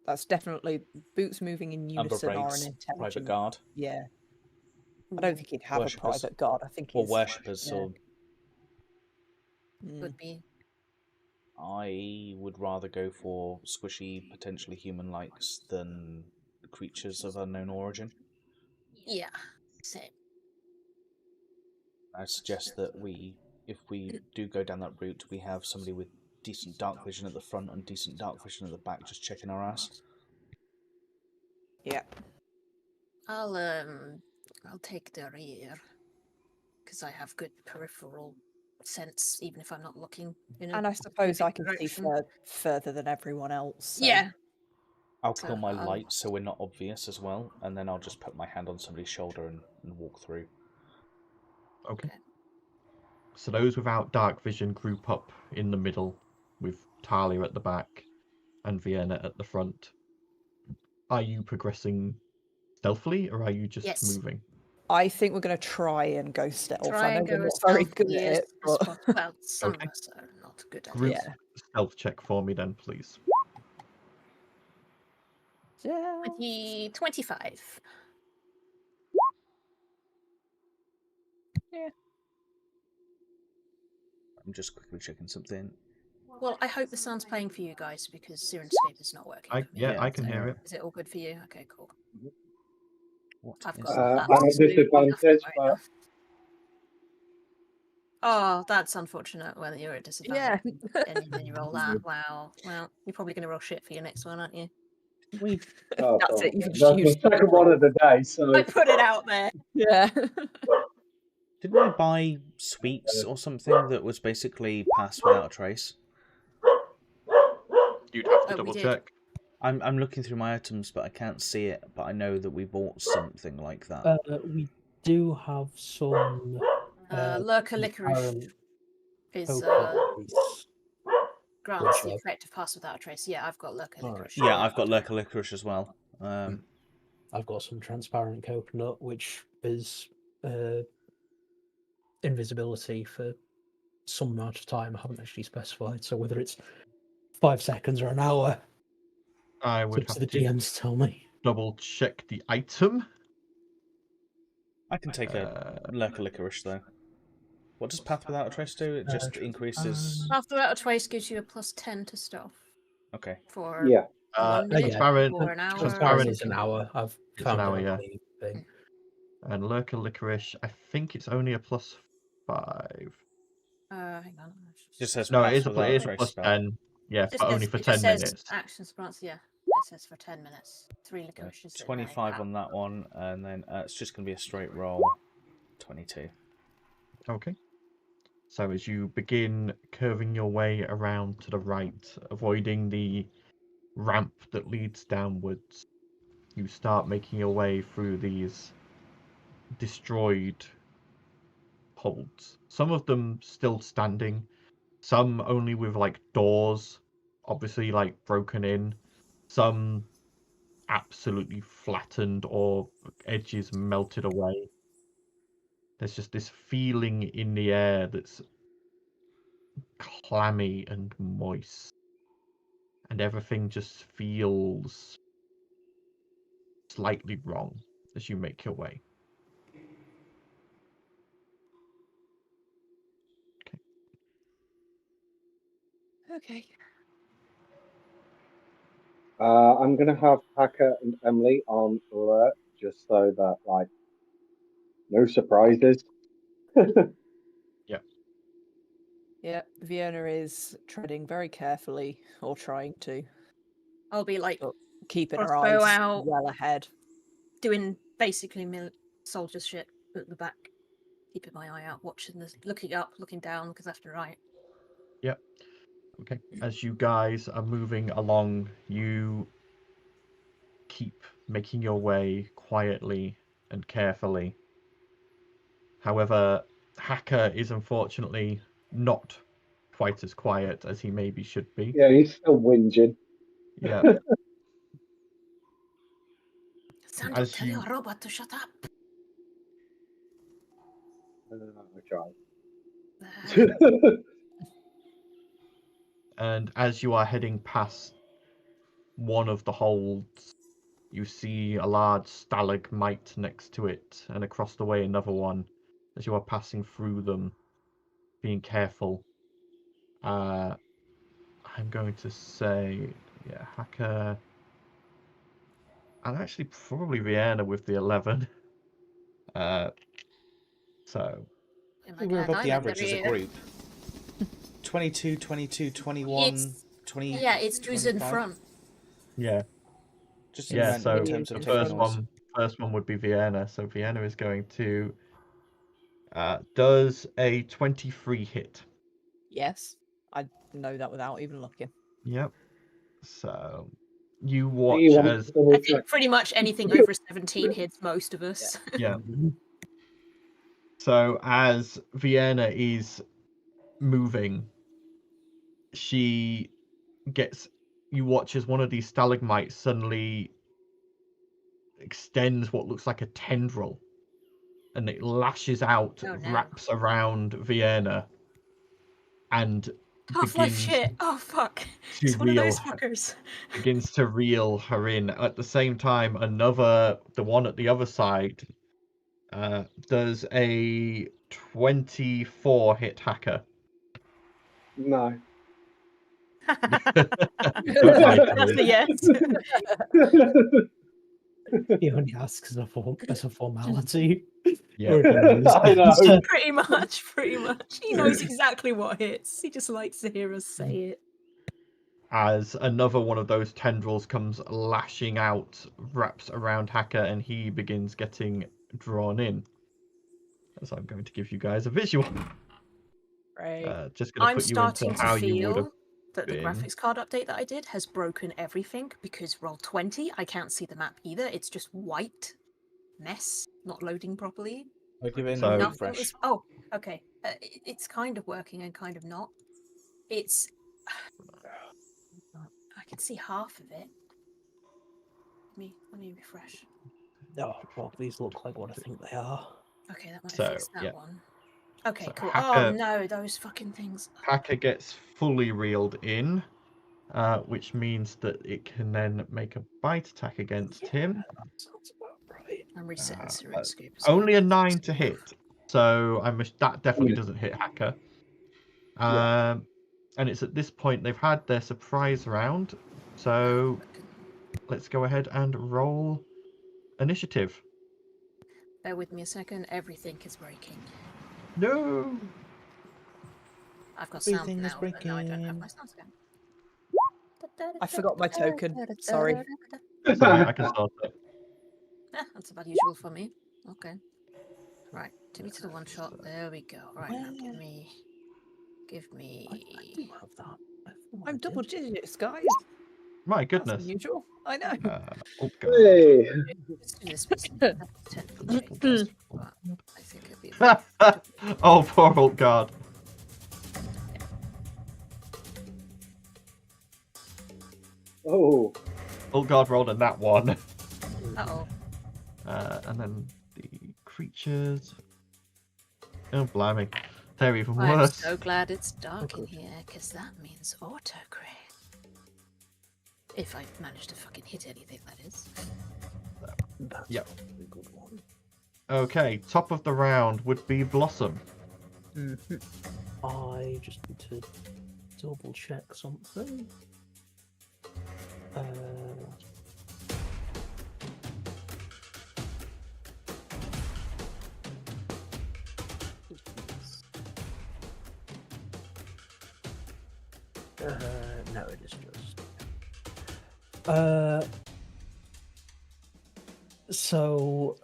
That's definitely... Boots moving in unison are an intelligent... private guard. Yeah. I don't think he'd have a private guard. I think he's... Or worshippers, yeah. or... Would be. I would rather go for squishy, potentially human-likes than creatures of unknown origin. Yeah, same. I suggest that if we do go down that route, we have somebody with decent dark vision at the front and decent dark vision at the back, just checking our ass. Yeah. I'll take the rear because I have good peripheral sense, even if I'm not looking. And I suppose I can see direction. further than everyone else. So. Yeah. I'll So kill my light so we're not obvious as well, and then I'll just put my hand on somebody's shoulder and walk through. Okay. So those without dark vision group up in the middle, with Talia at the back and Vienna at the front. Are you progressing stealthily, or are you just moving? I think we're going to try and go stealth. Try I know and we're go not as very good stealthily at it, as but... possible. Well, some Okay. of us are not good at Group it. stealth check for me then, please. Yeah. 25. Yeah. I'm just quickly checking something. Well, I hope the sound's playing for you guys because Sirenscape is not working. For me. Yeah, I can So, hear it. Is it all good for you? Okay, cool. What I've is got that? I'm at disadvantage, right but now. Oh, that's unfortunate when you're at disadvantage. Yeah. And then you roll that. Wow. Well, you're probably going to roll shit for your next one, aren't you? oh, That's cool. it, you've That's the used second one of the day. So I put it out there. Yeah. Didn't we buy sweets or something that was basically pass without a trace? You'd have to Oh, we double did. check. I'm looking through my items, but I can't see it. But I know that we bought something like that. We do have some Lurker Licorice transparent is cocoa-based grants the which, effect of pass without a trace. Yeah, I've got Lurker Alright. Licorice. Yeah, I've got Lurker Licorice as well. I've got some transparent coconut, which is invisibility for some amount of time. I haven't actually specified, so whether it's 5 seconds or an hour, I it's would up to have the to DMs to tell me. double check the item. I can take a Lurker Licorice though. What does Path Without a Trace do? It just increases. Pass without a trace gives you a +10 to stealth Okay. for yeah, 1 minute transparent. or an hour. Transparent or is an hour. I've It's found an hour, it yeah. on the thing. And Lurker Licorice, I think it's only a +5. Hang on. Just says No, Path it is a Without a Trace plus spell. 10. Yeah, Just but only says- for it 10 just says minutes. Actions grants, yeah. It says for 10 minutes. 3 licorices. 25 on that one, and then it's just going to be a straight roll. 22. Okay. So as you begin curving your way around to the right, avoiding the ramp that leads downwards, you start making your way through these destroyed holds. Some of them still standing, some only with like doors, obviously like broken in, some absolutely flattened or edges melted away. There's just this feeling in the air that's clammy and moist, and everything just feels slightly wrong as you make your way. Okay. I'm gonna have Hacker and Emily on alert just so that like no surprises. Yeah, Vienna is treading very carefully, or trying to. I'll be like but keeping her crossbow eyes out. well ahead. Doing basically soldier shit at the back. Keeping my eye out, watching this, looking up, looking down, because left and right. Yep. Okay. As you guys are moving along, you keep making your way quietly and carefully. However, Hacker is unfortunately not quite as quiet as he maybe should be. Yeah, he's still whinging. Yeah. Sandra, As tell you- your robot to shut up. I tried. And as you are heading past one of the holds, you see a large stalagmite next to it, and across the way another one. As you are passing through them, being careful, I'm going to say, yeah, Hacker. And actually, probably Vienna with the 11. So. Oh my We're God, above I'm the in average as a rear. group. 22, 22, 21, It's 20. yeah, it's Drew's in 25. front. Yeah. Just in, Yeah. in So terms of the taking noise. first one would be Vienna. So Vienna is going to. Does a 23 hit? Yes, I know that without even looking. Yep. So you Do watch you want as to double I think check? pretty much anything over 17 hits most of us. yeah. So as Vienna is moving, she gets. You watch as one of these stalagmites suddenly extends what looks like a tendril, and it lashes out, Oh, no. wraps around Vienna, and Half-Life begins shit. Oh fuck. to It's one of reel those fuckers. begins to reel her in. At the same time, the one at the other side, does a 24 hit Hacker. No. That's a yes. He only asks as a formality. Yeah. Or he knows. I know. Pretty much. He knows exactly what hits. He just likes to hear us say it. As another one of those tendrils comes lashing out, wraps around Hacker, and he begins getting drawn in. So I'm going to give you guys a visual. Right. Just going to I'm put you into starting to how you would have feel that the been. graphics card update that I did has broken everything, because Roll20, I can't see the map either. It's just white mess, not loading properly. I'll give it So- a Nothing refresh. is. Oh, okay. It's kind of working and kind of not. It's. I can see half of it. Let me refresh. Oh, well, these look like what I think they are. Okay, that might So, fix that yeah. one. Okay, So cool. Hacker- Oh no, those fucking things. Hacker gets fully reeled in, which means that it can then make a bite attack against him. That sounds about right. I'm resetting Uh, Serenscape. Only a 9 to hit, so that definitely doesn't hit Hacker. And it's at this point they've had their surprise round, so let's go ahead and roll initiative. Bear with me a second. Everything is breaking. No. I've got sound Everything is now, but no, I don't have breaking. my sound again. I forgot my token. Sorry. Sorry, I can start it. That's about usual for me. Okay. Right, take me to the one shot. There we go. Right, now give me. I do have that. I thought I I'm did. double digits, guys. My That's goodness. unusual. I know. Oh god. Hey. Let's do this. I think it'd be. Oh, poor old guard. Oh. Old guard rolled a nat 1. Uh-oh. And then the creatures. Oh, blimey. They're even I'm worse. so glad it's dark in here, because that means auto-crit. If I manage to fucking hit anything, that is. That's Yep. a good one. Okay, top of the round would be Blossom. I just need to double check something. No, it is just. So.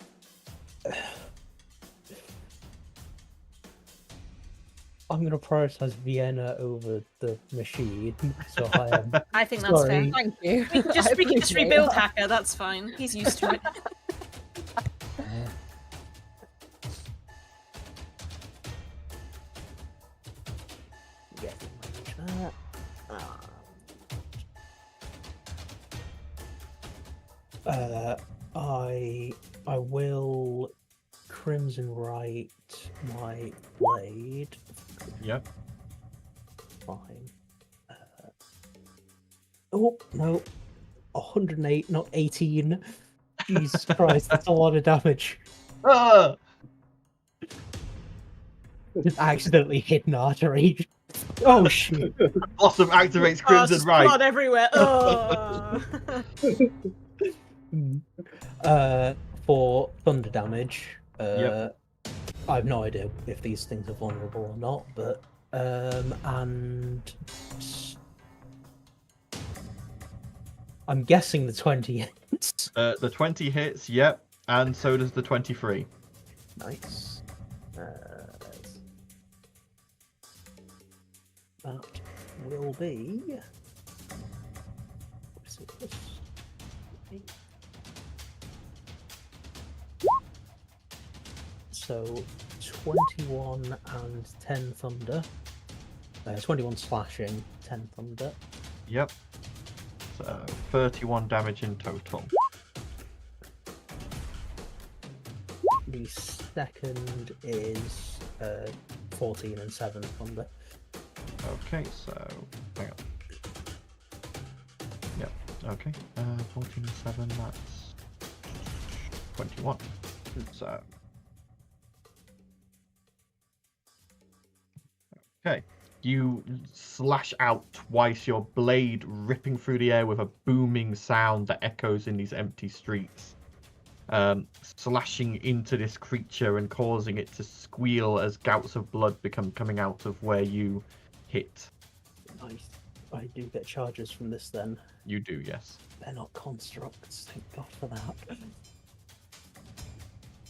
I'm going to prioritize Vienna over the machine. So I am. I think that's Sorry. fair. Thank you. We can I just appreciate rebuild that. Hacker, that's fine. He's used to it. Yeah, manage that. I will Crimson Right my blade. Yep. Fine. Oh no, 108, not 18. Jesus Christ, that's a lot of damage. Ah! Just accidentally hit an artery. Oh shit! Blossom activates Oh, Crimson just Right. blood everywhere. Oh. For thunder damage, Yep. I have no idea if these things are vulnerable or not, but and I'm guessing the 20 hits. The 20 hits, yep, and so does the 23. Nice. That will be. What is it? So 21 and 10 thunder. 21 slashing, 10 thunder. Yep. So 31 damage in total. The second is 14 and 7 thunder. Okay, so hang on. Yep. Okay. 14 and 7. That's 21. So. Okay. You slash out twice, your blade ripping through the air with a booming sound that echoes in these empty streets, slashing into this creature and causing it to squeal as gouts of blood become coming out of where you hit. Nice. I do get charges from this then. You do, yes. They're not constructs, thank God for that.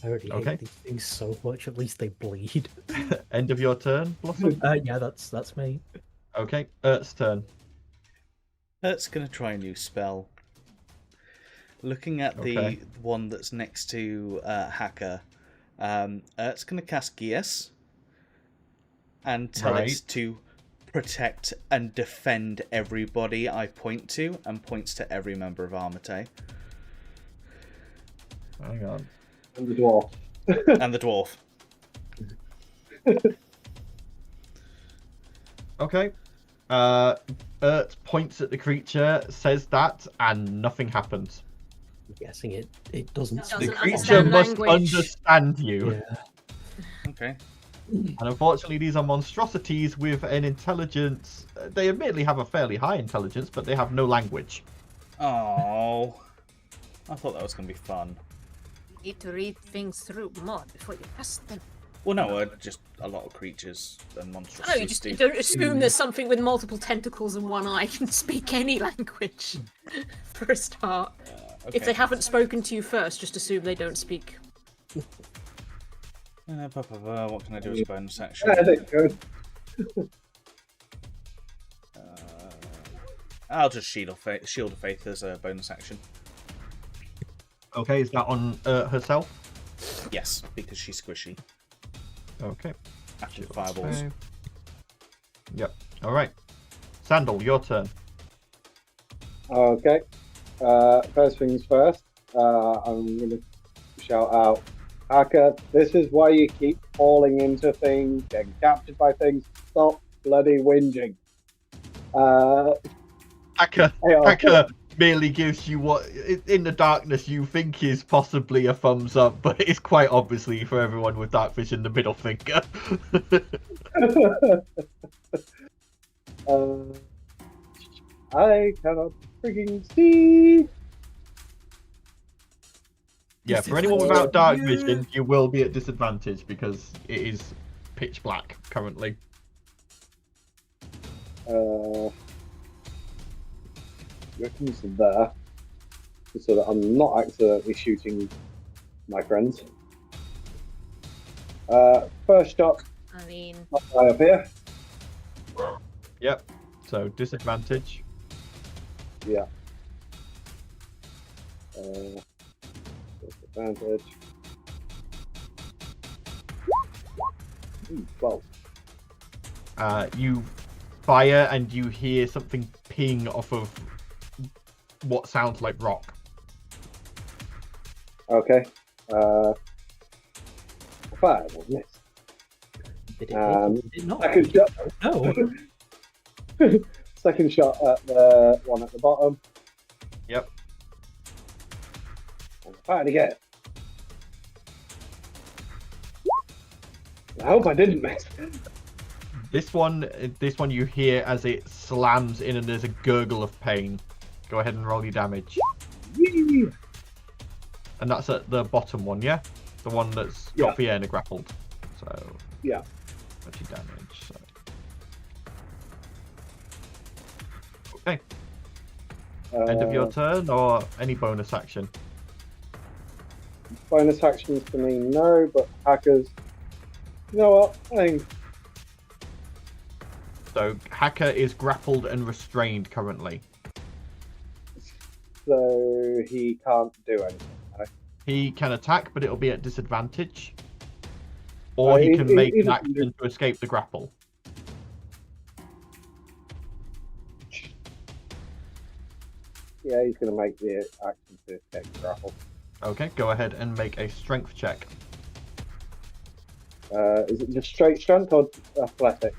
I already Okay. hate these things so much, at least they bleed. End of your turn, Blossom? Yeah, that's me. Okay, Ert's turn. Ert's going to try a new spell. Looking at the Okay. one that's next to Hacker, Ert's going to cast Geas and tell it Right. to protect and defend everybody I point to, and points to every member of Armatae. Hang on. And the dwarf. And the dwarf. Okay. Ert points at the creature, says that, and nothing happens. I'm guessing it doesn't Doesn't The speak. creature understand must language. understand you. Yeah. Okay. And unfortunately, these are monstrosities with an intelligence. They admittedly have a fairly high intelligence, but they have no language. Oh, I thought that was going to be fun. You need to read things through more before you cast them. Well, no, just a lot of creatures and No, monstrosities. you just don't assume there's something with multiple tentacles and one eye can speak any language for a start. Okay. If they haven't spoken to you first, just assume they don't speak. What can I do as a bonus action? Yeah, that's good. I'll just Shield of Faith as a bonus action. Okay, is that on herself? Yes, because she's squishy. Okay. After the fireballs. Okay. Yep. All right. Sandal, your turn. Okay. First things first. I'm going to shout out, Hacker, this is why you keep falling into things, getting captured by things. Stop bloody whinging. Hacker Hey, merely gives you what, in the darkness, you think is possibly a thumbs up, but it's quite obviously, for everyone with dark vision, the middle finger. I cannot freaking see. Yeah, for anyone without dark vision, you will be at disadvantage because it is pitch black currently. Weapons are there, so that I'm not accidentally shooting my friends. First shot, I mean, not right up here. Yep. So disadvantage. Yeah. Disadvantage. 12. You fire and you hear something ping off of what sounds like rock. Okay. Five, wasn't it? Did it hit? Did it not? Second shot. No. Second shot at the one at the bottom. Yep. And fire it again. I hope I didn't miss. This one you hear as it slams in and there's a gurgle of pain. Go ahead and roll your damage. Whee! And that's at the bottom one, yeah? The one that's got Vienna grappled. So Yeah. 20 damage. So. Okay. End of your turn or any bonus action? Bonus actions for me, no, but hackers. You know what? I think So Hacker is grappled and restrained currently. so. He can't do anything. No? He can attack, but it'll be at disadvantage. Or he can make an action to escape the grapple. Yeah, he's going to make the action to escape the grapple. Okay, go ahead and make a strength check. Is it just straight strength or athletics?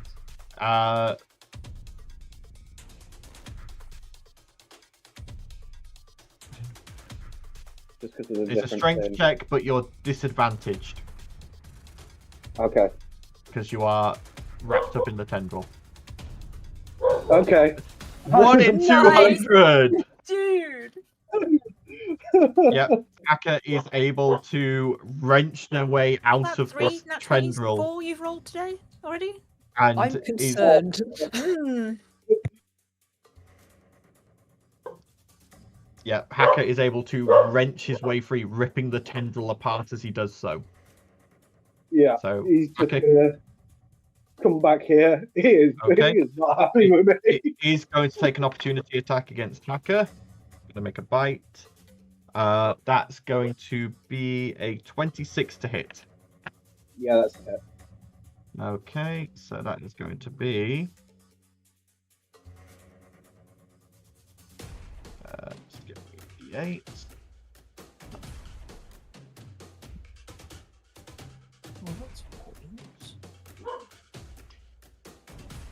Just because of the It's a strength check, but you're disadvantaged Okay. because you are wrapped up in the tendril. Okay. 1 in 200! Dude! Yep. Hacker is able to wrench their way out That of three, this nat 20s, tendril 4 you've rolled today already? and I'm is concerned. yeah, Hacker is able to wrench his way free, ripping the tendril apart as he does so. Yeah. So He's just okay. going to come back here. He is not happy with me. It is going to take an opportunity attack against Hacker. Going to make a bite. That's going to be a 26 to hit. Yeah, that's it. Okay, so that is going to be. Let's get the 8.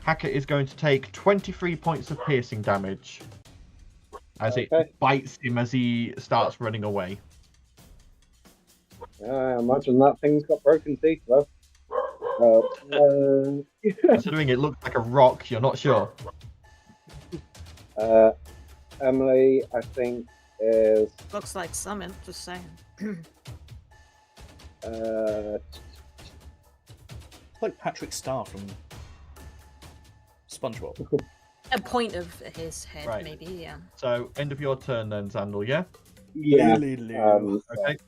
Hacker is going to take 23 points of piercing damage as it bites him as he starts running away. I imagine that thing's got broken teeth, though. Considering it looks like a rock, you're not sure. Emily, I think, is... Looks like summon, just saying. Like Patrick Star from SpongeBob. A point of his head, Right. maybe, yeah. So, end of your turn then, Xandal, yeah? Yeah. Okay.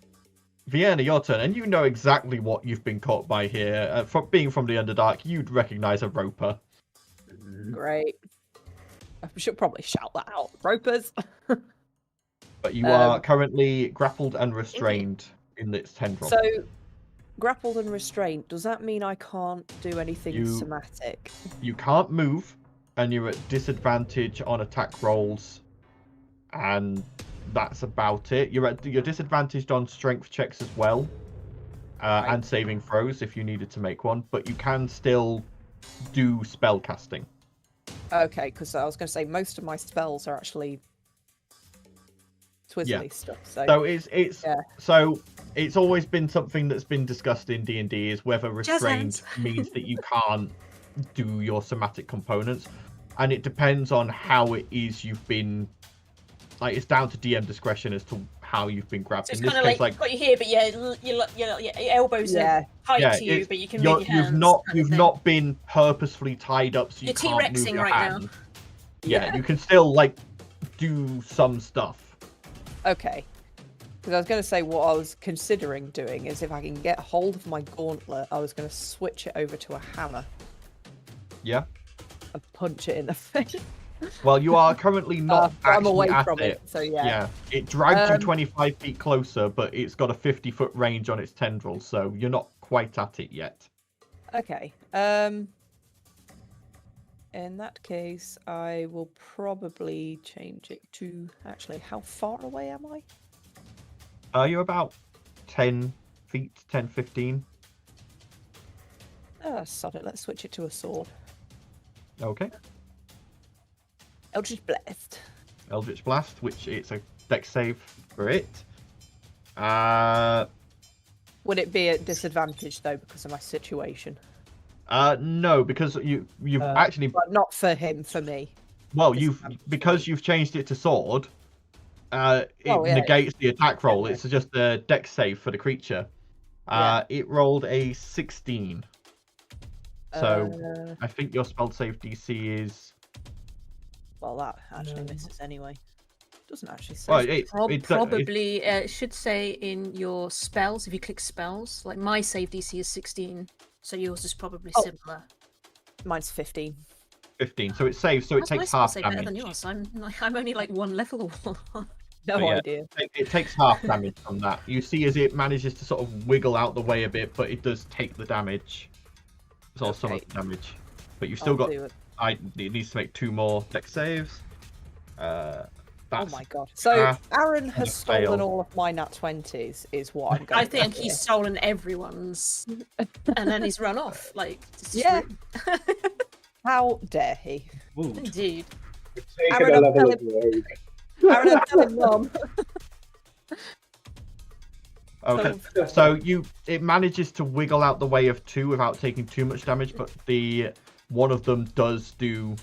Vienna, your turn, and you know exactly what you've been caught by here. Being from the Underdark, you'd recognise a roper. Great. I should probably shout that out. Ropers. But you are currently grappled and restrained in its tendril. So, grappled and restrained, does that mean I can't do anything somatic? You can't move, and you're at disadvantage on attack rolls, and that's about it. You're disadvantaged on strength checks as well, and saving throws if you needed to make one, but you can still do spell casting. Okay, because I was going to say most of my spells are actually twizzly stuff. So it's always been something that's been discussed in D&D is whether restrained means that you can't do your somatic components, and it depends on how it is you've been. Like, it's down to DM discretion as to how you've been grabbed. So it's kind of like got you here, but your elbows are tied to you, but you can move your hands. You've not been purposefully tied up, so you can't move your hand. Now. Yeah, you can still like do some stuff. Okay. Because I was going to say what I was considering doing is if I can get hold of my gauntlet, I was going to switch it over to a hammer. Yeah. And punch it in the face. Well, you are currently not actually I'm away at from it, so yeah. Yeah, it dragged you 25 feet closer, but it's got a 50-foot range on its tendrils, so you're not quite at it yet. Okay. In that case, I will probably change it to... Actually, how far away am I? You're about 10 feet, 10, 15. Oh, sod it. Let's switch it to a sword. Okay. Eldritch Blast. Eldritch Blast, which it's a dex save for it. Would it be at disadvantage, though, because of my situation? No, because you've actually... But not for him, for me. Well, because you've changed it to sword, negates the attack roll. It's just a dex save for the creature. It rolled a 16. So I think your spell save DC is... Well, that actually misses anyway. Doesn't actually say. Well, Probably it should say in your spells, if you click spells, like my save DC is 16, so yours is probably similar. Mine's 15. 15, so it saves, so it takes half damage. Better than yours. I'm only like one level. No idea. It takes half damage from that. You see as it manages to sort of wiggle out the way a bit, but it does take the damage. It's all some of the damage. But you've still got... It needs to make 2 more dex saves. Oh my god. So Aaron has stolen all of my nat 20s, is what I'm going I think he's stolen everyone's, and then he's run off. Like, yeah. How dare he? Woot. Indeed. Taking a level of rogue. Aaron, I'm telling Mum. Okay, so it manages to wiggle out the way of 2 without taking too much damage, but one of them does do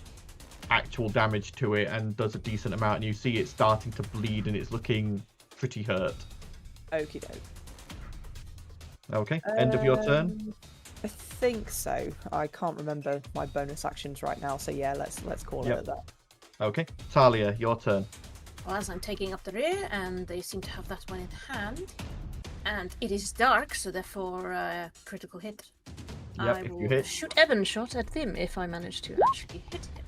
actual damage to it and does a decent amount, and you see it starting to bleed and it's looking pretty hurt. Okie doke. Okay, end of your turn. I think so. I can't remember my bonus actions right now, so yeah, let's call it at that. Okay, Talia, your turn. Well, as I'm taking up the rear, and they seem to have that one in hand, and it is dark, so therefore critical hit. Yep, I if will you hit. shoot Evan shot at them if I manage to actually hit him,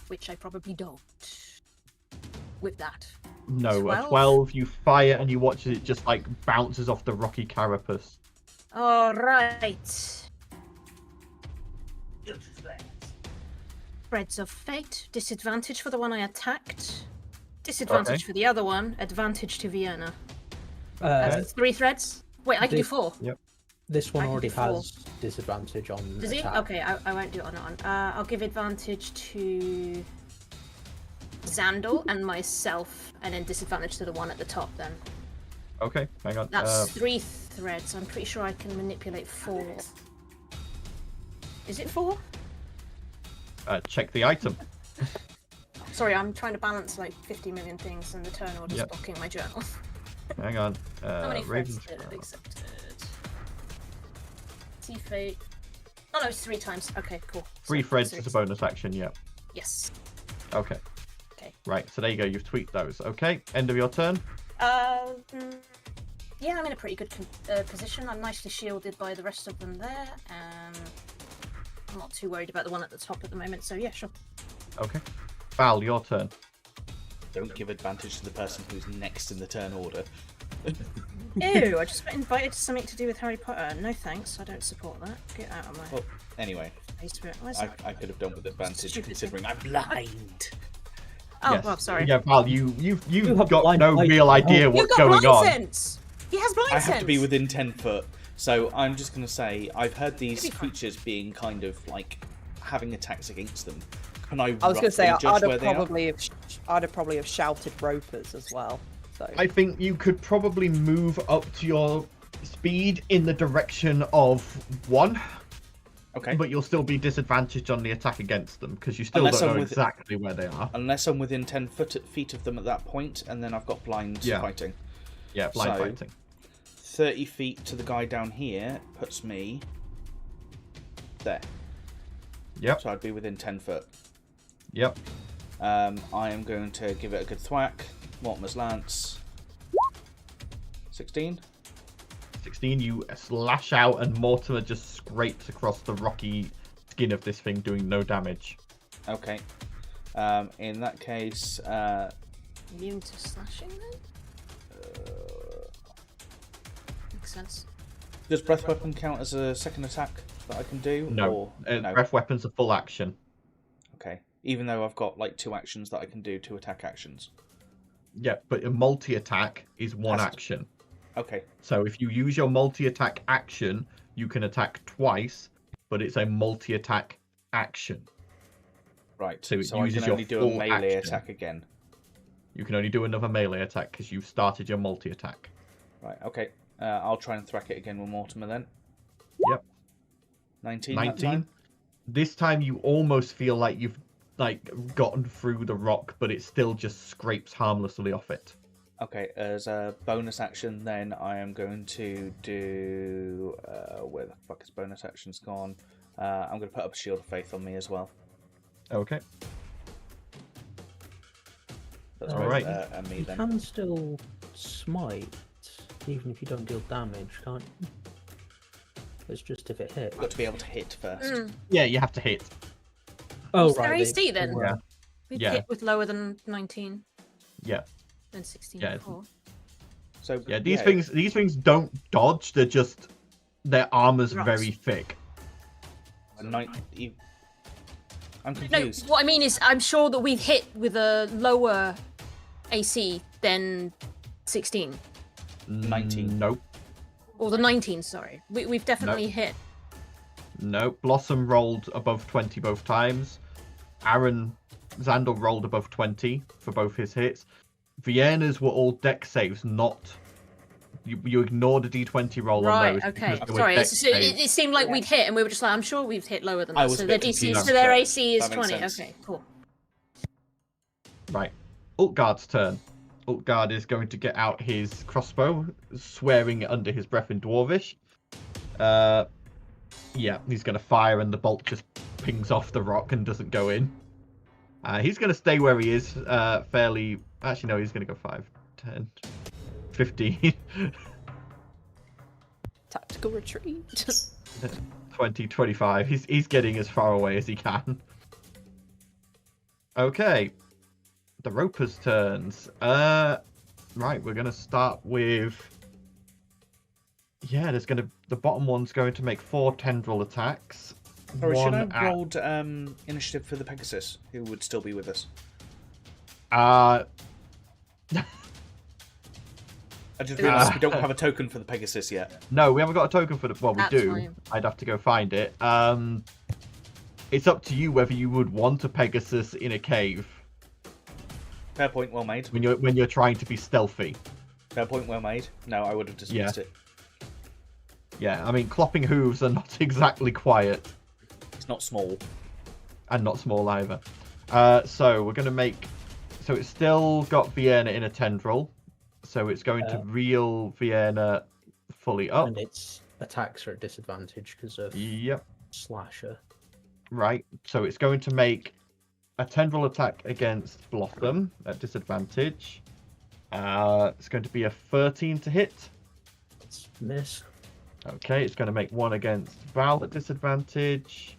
which I probably don't. With that. No, 12? a 12. You fire and you watch as it just like bounces off the rocky carapace. All right. Threads of Fate. Disadvantage for the one I attacked. Disadvantage for the other one. Advantage to Vienna. 3 threads? Wait, I can do 4. Yep. This one I can already do 4. has disadvantage on Does he? attack. Okay, I won't do it on that one. I'll give advantage to Xandor and myself, and then disadvantage to the one at the top then. Okay, hang on. That's 3 threads. I'm pretty sure I can manipulate 4. Is it 4? Check the item. Sorry, I'm trying to balance like 50 million things, and the turn order's blocking my journal. Hang on. How many threads did it accepted? See fate. Oh no, it's 3 times. Okay, cool. 3 threads is a bonus action, yeah. Yes. Okay. Okay. Right, so there you go. You've tweaked those. Okay, end of your turn. Yeah, I'm in a pretty good position. I'm nicely shielded by the rest of them there. I'm not too worried about the one at the top at the moment, so yeah, sure. Okay. Val, your turn. Don't give advantage to the person who's next in the turn order. Ew, I just got invited to something to do with Harry Potter. No thanks, I don't support that. Get out of my Well, anyway, face for it. I could have done with advantage Stupid considering I'm blind. Oh, Yes. well, sorry. Yeah, Val, you've have got blind no sight. real idea You've what's got going blind on. sense! He has blind I sense! have to be within 10 foot, so I'm just going to say I've heard these It'll be fine. creatures being kind of like having attacks against them. Can I I was going to say, roughly I'd judge where have they are? probably have shouted ropers as well. So I think you could probably move up to your speed in the direction of 1. Okay. But you'll still be disadvantaged on the attack against them because you still Unless don't I'm know with- exactly where they are. Unless I'm within 10 feet of them at that point, and then I've got blind fighting. Yeah, blind So- fighting. 30 feet to the guy down here puts me there. Yep. So I'd be within 10 foot. Yep. I am going to give it a good thwack. Mortimer's Lance. 16. 16, you slash out and Mortimer just scrapes across the rocky skin of this thing, doing no damage. Okay. In that case, Immune to slashing then? Makes sense. does Breath Weapon count as a second attack that I can do? No. Or, no. Breath weapon's a full action. Okay. Even though I've got like 2 actions that I can do, 2 attack actions. Yeah, but a multi-attack is 1 Has to- action. Okay. So if you use your multi-attack action, you can attack twice, but it's a multi-attack action. Right. So it So I uses can your only do a full melee action. attack again. You can only do another melee attack because you've started your multi-attack. Right. Okay. I'll try and thwack it again with Mortimer then. Yep. 19. that 19. time? This time you almost feel like you've like gotten through the rock, but it still just scrapes harmlessly off it. Okay, as a bonus action, then I am going to do. Where the fuck is bonus actions gone? I'm going to put up a shield of faith on me as well. Okay. That's All both, right. And me You then. can still smite, even if you don't deal damage, can't you? It's just if it hits. I've got to be able to hit first. Yeah, you have to hit. Oh, What's their right. AC then? Yeah. We've Yeah. hit with lower than 19 Yeah. and 16 Yeah. before. So Yeah, these things don't dodge. They're just their armor's Rocks. very thick. I'm No, confused. what I mean is, I'm sure that we've hit with a lower AC than 16. 19. Nope. Or the 19, sorry. We've definitely hit. Nope. Blossom rolled above 20 both times. Xandal rolled above 20 for both his hits. Vienna's were all deck saves, not. You ignored the d20 roll on Right, those. okay. because they were Sorry, deck it seemed like we'd hit, and we were just like, I'm sure we've hit lower than I that. was So a their bit DC, confused, so their but AC is that makes 20. sense. Okay, cool. Right. Ultgard's turn. Ultgard is going to get out his crossbow, swearing it under his breath in Dwarvish. Yeah, he's going to fire and the bolt just pings off the rock and doesn't go in. He's going to stay where he is, fairly... Actually, no, he's going to go 5, 10, 15, Tactical retreat. 20, 25. He's getting as far away as he can. Okay. The Roper's turns. Right, we're going to start with... Yeah, the bottom one's going to make 4 tendril attacks. Or should I One have rolled initiative for the Pegasus, who would still be with us? Uh, I just realised we don't have a token for the Pegasus yet. no, we haven't got a token for the... Well, we That's do. fine. I'd have to go find it. It's up to you whether you would want a Pegasus in a cave Fair point, well made. when you're trying to be stealthy. Fair point, well made. No, I would have dismissed it. Yeah, I mean, clopping hooves are not exactly quiet, It's not small. and not small either. So we're going to make... So it's still got Vienna in a tendril. So it's going to reel Vienna fully up. And its attacks are at disadvantage because of Yep. slasher. Right. So it's going to make a tendril attack against Blossom at disadvantage. It's going to be a 13 to hit. It's miss. Okay, it's going to make one against Val at disadvantage.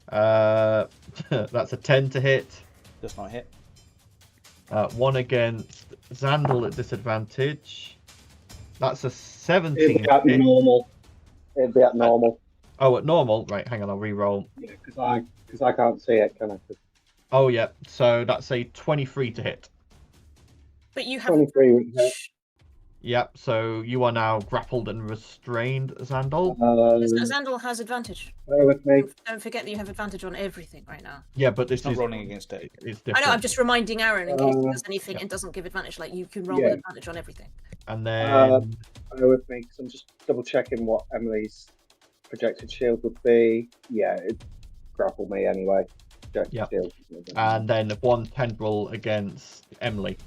That's a 10 to hit. Does not hit. One against Xandal at disadvantage. That's a It'd 17 be at to hit. normal. It'd be at normal. Oh, at normal. Right, hang on, I'll re-roll. Yeah, because I can't see it, can I? Oh, yeah. So that's a 23 to hit. But you have 23 would hit. Yep, so you are now grappled and restrained, Xandal. Xandal has advantage. Bear with me. Don't forget that you have advantage on everything right now. Yeah, but this It's not is rolling against it. it's I different. know, I'm just reminding Aaron in case he Uh, does anything and doesn't give advantage. Like, you can roll Yeah. with advantage on everything. And then Bear with me, because I'm just double checking what Emily's projected shield would be. Yeah, it'd grapple me anyway. Projected Yep. shield. and then one tendril against Emily.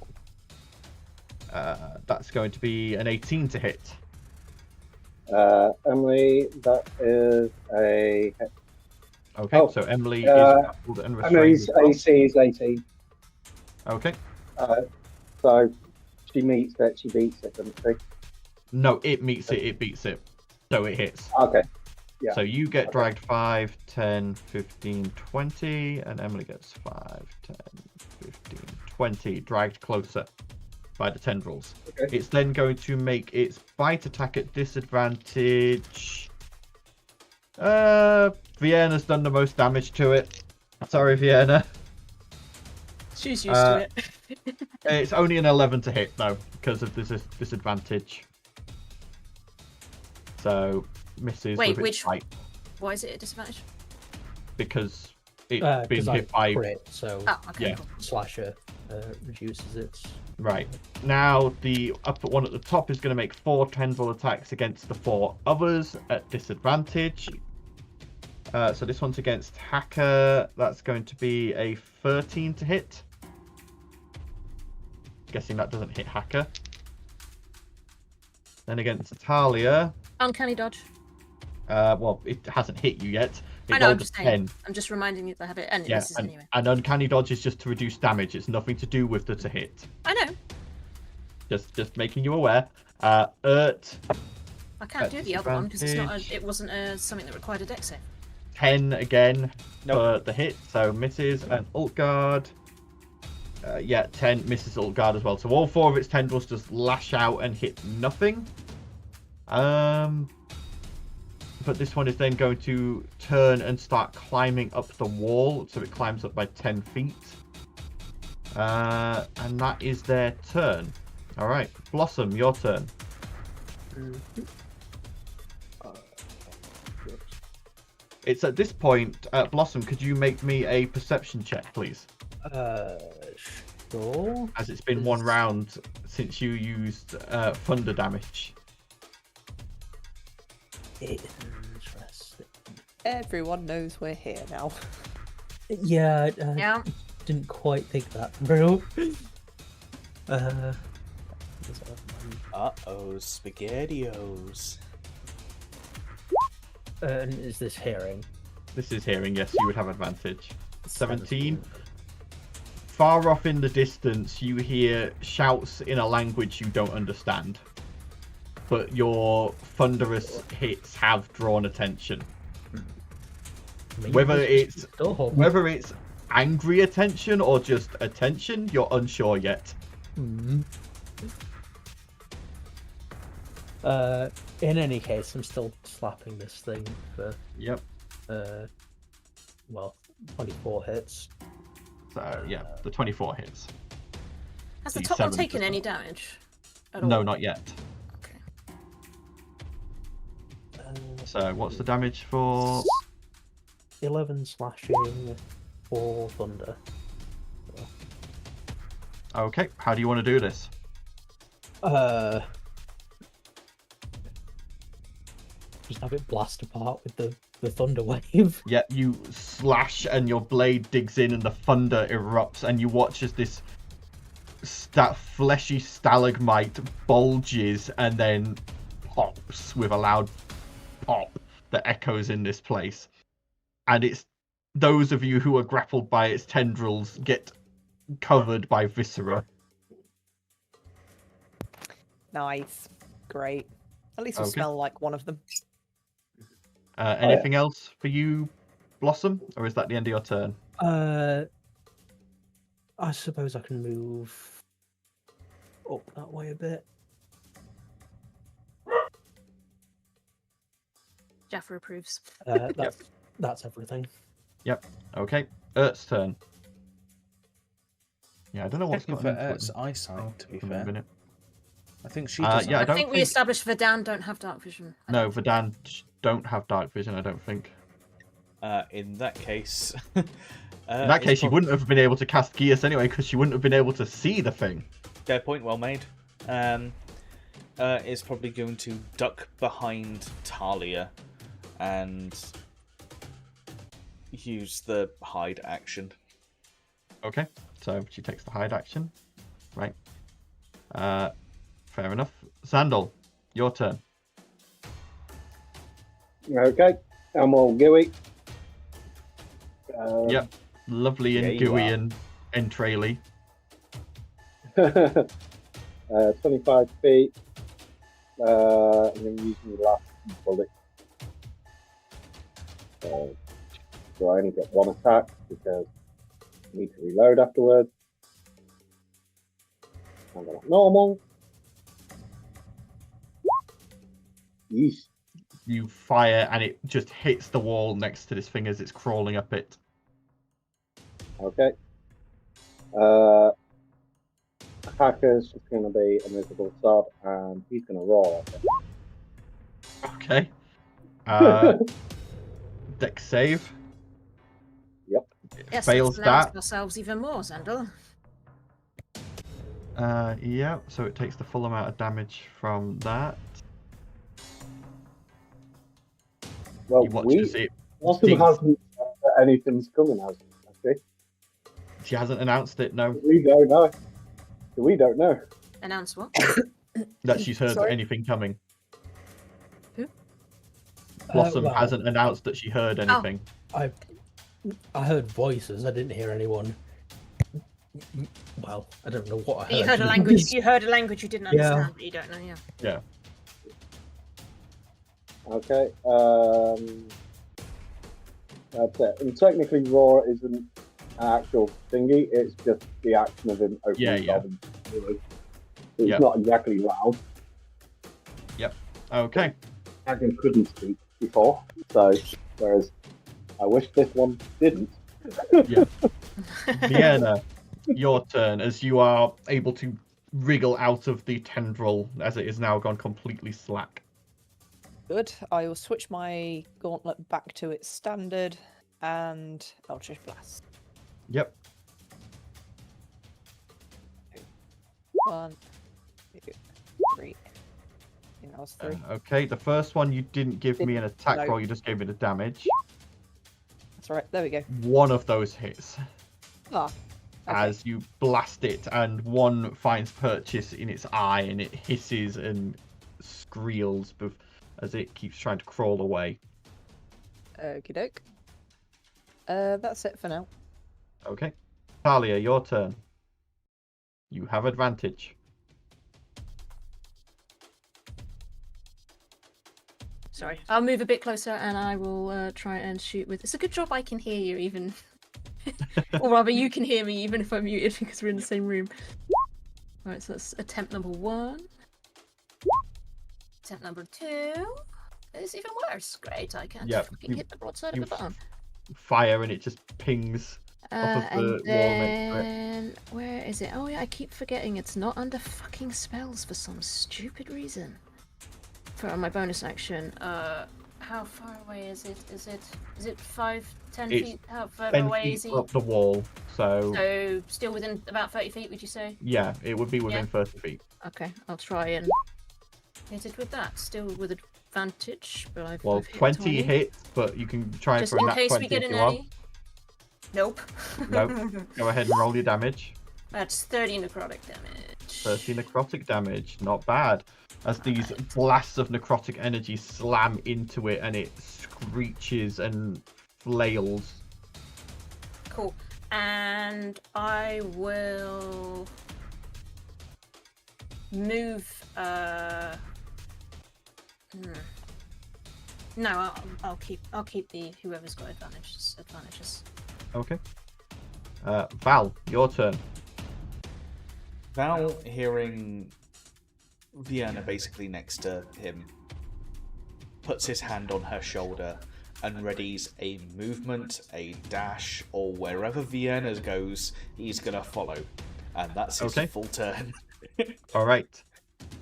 That's going to be an 18 to hit. Emily, that is a. Okay, Oh, so Emily is uh, grappled and restrained. Emily's as well. AC is 18. Okay. So she meets it, she beats it, doesn't she? No, it meets it, it beats it. So it hits. Okay. Yeah. So you get dragged 5, 10, 15, 20, and Emily gets 5, 10, 15, 20, dragged closer by the tendrils. Okay. It's then going to make its bite attack at disadvantage. Vienna's done the most damage to it. Sorry, Vienna. She's used to it. It's only an 11 to hit, though, because of this disadvantage. So, misses Wait, with its which- bite, Why is it a disadvantage? because it's been Because I hit by... crit, so Oh, okay, Yeah. cool. slasher reduces its. Right. Now, the upper one at the top is going to make 4 tendril attacks against the 4 others at disadvantage. So this one's against Hacker. That's going to be a 13 to hit. Guessing that doesn't hit Hacker. Then against Talia. Uncanny dodge. Well, it hasn't hit you yet. It I know, I'm rolled a just 10. saying. I'm just reminding you that I have it. And Yeah, this is anyway. and uncanny dodge is just to reduce damage. It's nothing to do with the to hit. I know. Just making you aware. Ert. I can't do the other one because it's not. Advantage. It wasn't something that required a dex save. 10 again Nope. for the hit, so misses. And ult guard. Yeah, 10 misses ult guard as well. So all 4 of its tendrils just lash out and hit nothing. But this one is then going to turn and start climbing up the wall. So it climbs up by 10 feet. And that is their turn. All right, Blossom, your turn. It's at this point, Blossom, could you make me a perception check, please? Sure. As it's been one round since you used thunder damage. Interesting. Everyone knows we're here now. Yeah, Yeah. didn't quite think that through. Uh-oh, SpaghettiOs. And is this hearing? This is hearing, yes, you would have advantage. 17. Far off in the distance, you hear shouts in a language you don't understand. But your thunderous hits have drawn attention. Maybe Whether this it's is the door. whether it's angry attention or just attention, you're unsure yet. In any case, I'm still slapping this thing for Yep. well, 24 hits. So yeah, the 24 hits. Has the The top one 7 taken does any not. damage? At all? No, not yet. Okay. So what's the damage for? 11 slashing for thunder. Okay, how do you want to do this? Just have it blast apart with the thunder wave. Yeah, you slash and your blade digs in and the thunder erupts and you watch as this fleshy stalagmite bulges and then pops with a loud pop that echoes in this place. And it's those of you who are grappled by its tendrils get covered by viscera. Nice. Great. At least we Okay. smell like one of them. Anything else for you, Blossom? Or is that the end of your turn? I suppose I can move up that way a bit. Jaffa approves. That's everything. Okay, Ert's turn. Yeah, I don't know what's Checking got for Ert's eyesight, to be Come on, a fair. minute. I think she Yeah, doesn't. I I don't think we think- established Verdan don't have dark vision. No, Verdan don't have dark vision, I don't think. In that case... In that case, she wouldn't have been able to cast Geas anyway, because she wouldn't have been able to see the thing. Fair point, well made. Is probably going to duck behind Talia and use the hide action. Okay, so she takes the hide action. Right. Fair enough. Sandal, your turn. Okay, I'm all gooey. Yep. Lovely and yeah, you gooey are. and entraily. 25 feet. I'm going to use my last bullet. So I only get one attack because I need to reload afterwards. I'm going normal. Yeesh. You fire and it just hits the wall next to this thing as it's crawling up it. Okay. Hacker's just going to be a miserable sod and he's going to roll at it. Okay. Dex save. Yep. It Yes, fails let's announce that. ourselves even more, Sandal. Yeah, so it takes the full amount of damage from that. Well, He watches it Blossom Digs. hasn't said that anything's coming, has she? She hasn't announced it, no. We don't know. We don't know. Announce what? That she's heard Sorry? anything coming. Who? Blossom Well, hasn't announced that she heard anything. I heard voices. I didn't hear anyone. Well, I don't know what I heard. You heard a language. You heard a language you didn't Yeah. understand, but you don't know. Yeah. Yeah. Okay. That's it. And technically, roar isn't an actual thingy. It's just the action of him opening Yeah, the yeah. goblin. It's Yeah. not exactly loud. Okay. Dragon couldn't speak before, so whereas I wish this one didn't. Vienna, your turn as you are able to wriggle out of the tendril as it is now gone completely slack. Good. I will switch my gauntlet back to its standard and Eldritch Blast. Yep. 1, 2, 3. I think that was 3. Okay, the first one you didn't give me an attack No. roll, you just gave me the damage. That's right. There we go. One of those hits Ah. Okay. as you blast it, and one finds purchase in its eye and it hisses and squeals as it keeps trying to crawl away. Okie doke. That's it for now. Okay. Talia, your turn. You have advantage. Sorry. I'll move a bit closer and I will try and shoot with. It's a good job I can hear you even, or rather, you can hear me even if I'm muted because we're in the same room. Right, so that's attempt number 1. Attempt number 2. It's even worse. Great, I can't Yeah, fucking hit the broadside of you a button. Fire and it just pings. Off of the And wall next to it. then where is it? Oh yeah, I keep forgetting it's not under fucking spells for some stupid reason. For my bonus action, how far away is it? Is it 5, 10 It's feet? How far 10 away is feet he? up the wall, so So still within about 30 feet, would you say? yeah, it would be within Yeah. 30 feet. Okay, I'll try and hit it with that. Still with advantage, but I've Well, I've hit 20 hits, but you can try Just for a in nat case 20 we get if an you want. early. Nope. Nope. Go ahead and roll your damage. That's 30 necrotic damage. 30 necrotic damage, not bad. As these blasts of necrotic energy slam into it and it screeches and flails. Cool. And I will move. No, I'll keep the whoever's got advantages. Okay. Val, your turn. Val, hearing Vienna basically next to him, puts his hand on her shoulder and readies a movement, a dash, or wherever Vienna goes, he's gonna follow. And that's his Okay. full turn. All right.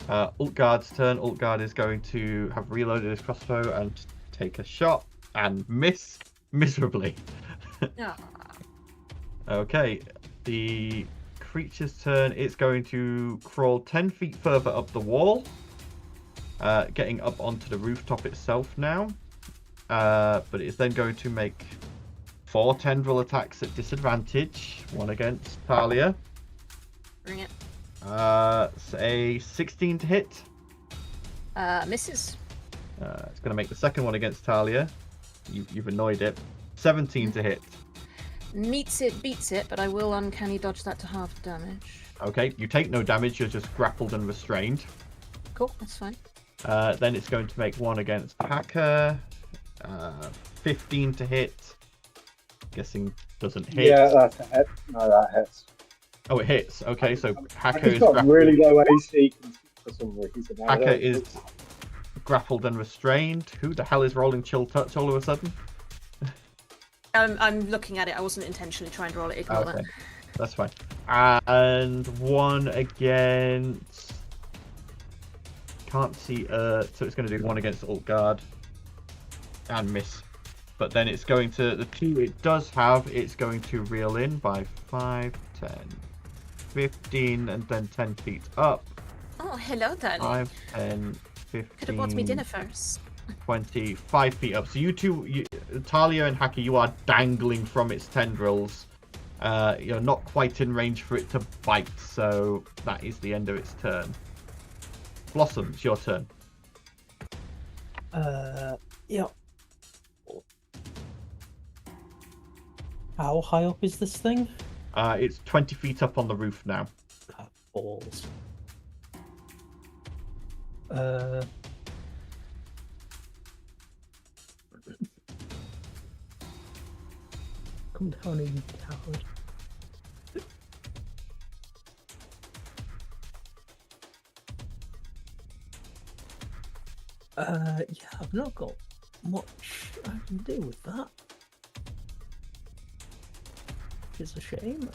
Ultgard's turn. Ultgard is going to have reloaded his crossbow and take a shot and miss miserably. Yeah. Okay. The creature's turn. It's going to crawl 10 feet further up the wall, getting up onto the rooftop itself now. But it's then going to make 4 tendril attacks at disadvantage. One against Talia. Bring it. It's a 16 to hit. Misses. It's going to make the second one against Talia. You've annoyed it. 17 to hit. Meets it, beats it, but I will uncanny dodge that to half damage. Okay, you take no damage. You're just grappled and restrained. Cool, that's fine. Then it's going to make one against Hacker. 15 to hit. Guessing doesn't hit. Yeah, that's a hit. No, that hits. Oh, it hits. Okay, so Hacker He's is got grappled. really low AC for some reason. I Hacker don't- is grappled and restrained. Who the hell is rolling chill touch all of a sudden? I'm looking at it. I wasn't intentionally trying to roll it. Ignore Okay, that. that's fine. And one against. Can't see. So it's going to do one against Ultgard and miss. But then it's going to the 2 it does have. It's going to reel in by 5, 10, 15, and then 10 feet up. Oh, hello, darling. 5, 10, 15. Could have bought me dinner first. 20, 5 feet up. So you two, Talia and Hacker, you are dangling from its tendrils. You're not quite in range for it to bite, so that is the end of its turn. Blossom, it's your turn. Yeah. How high up is this thing? It's 20 feet up on the roof now. Balls. Come down, you coward. Yeah, I've not got much I can do with that. It's a shame.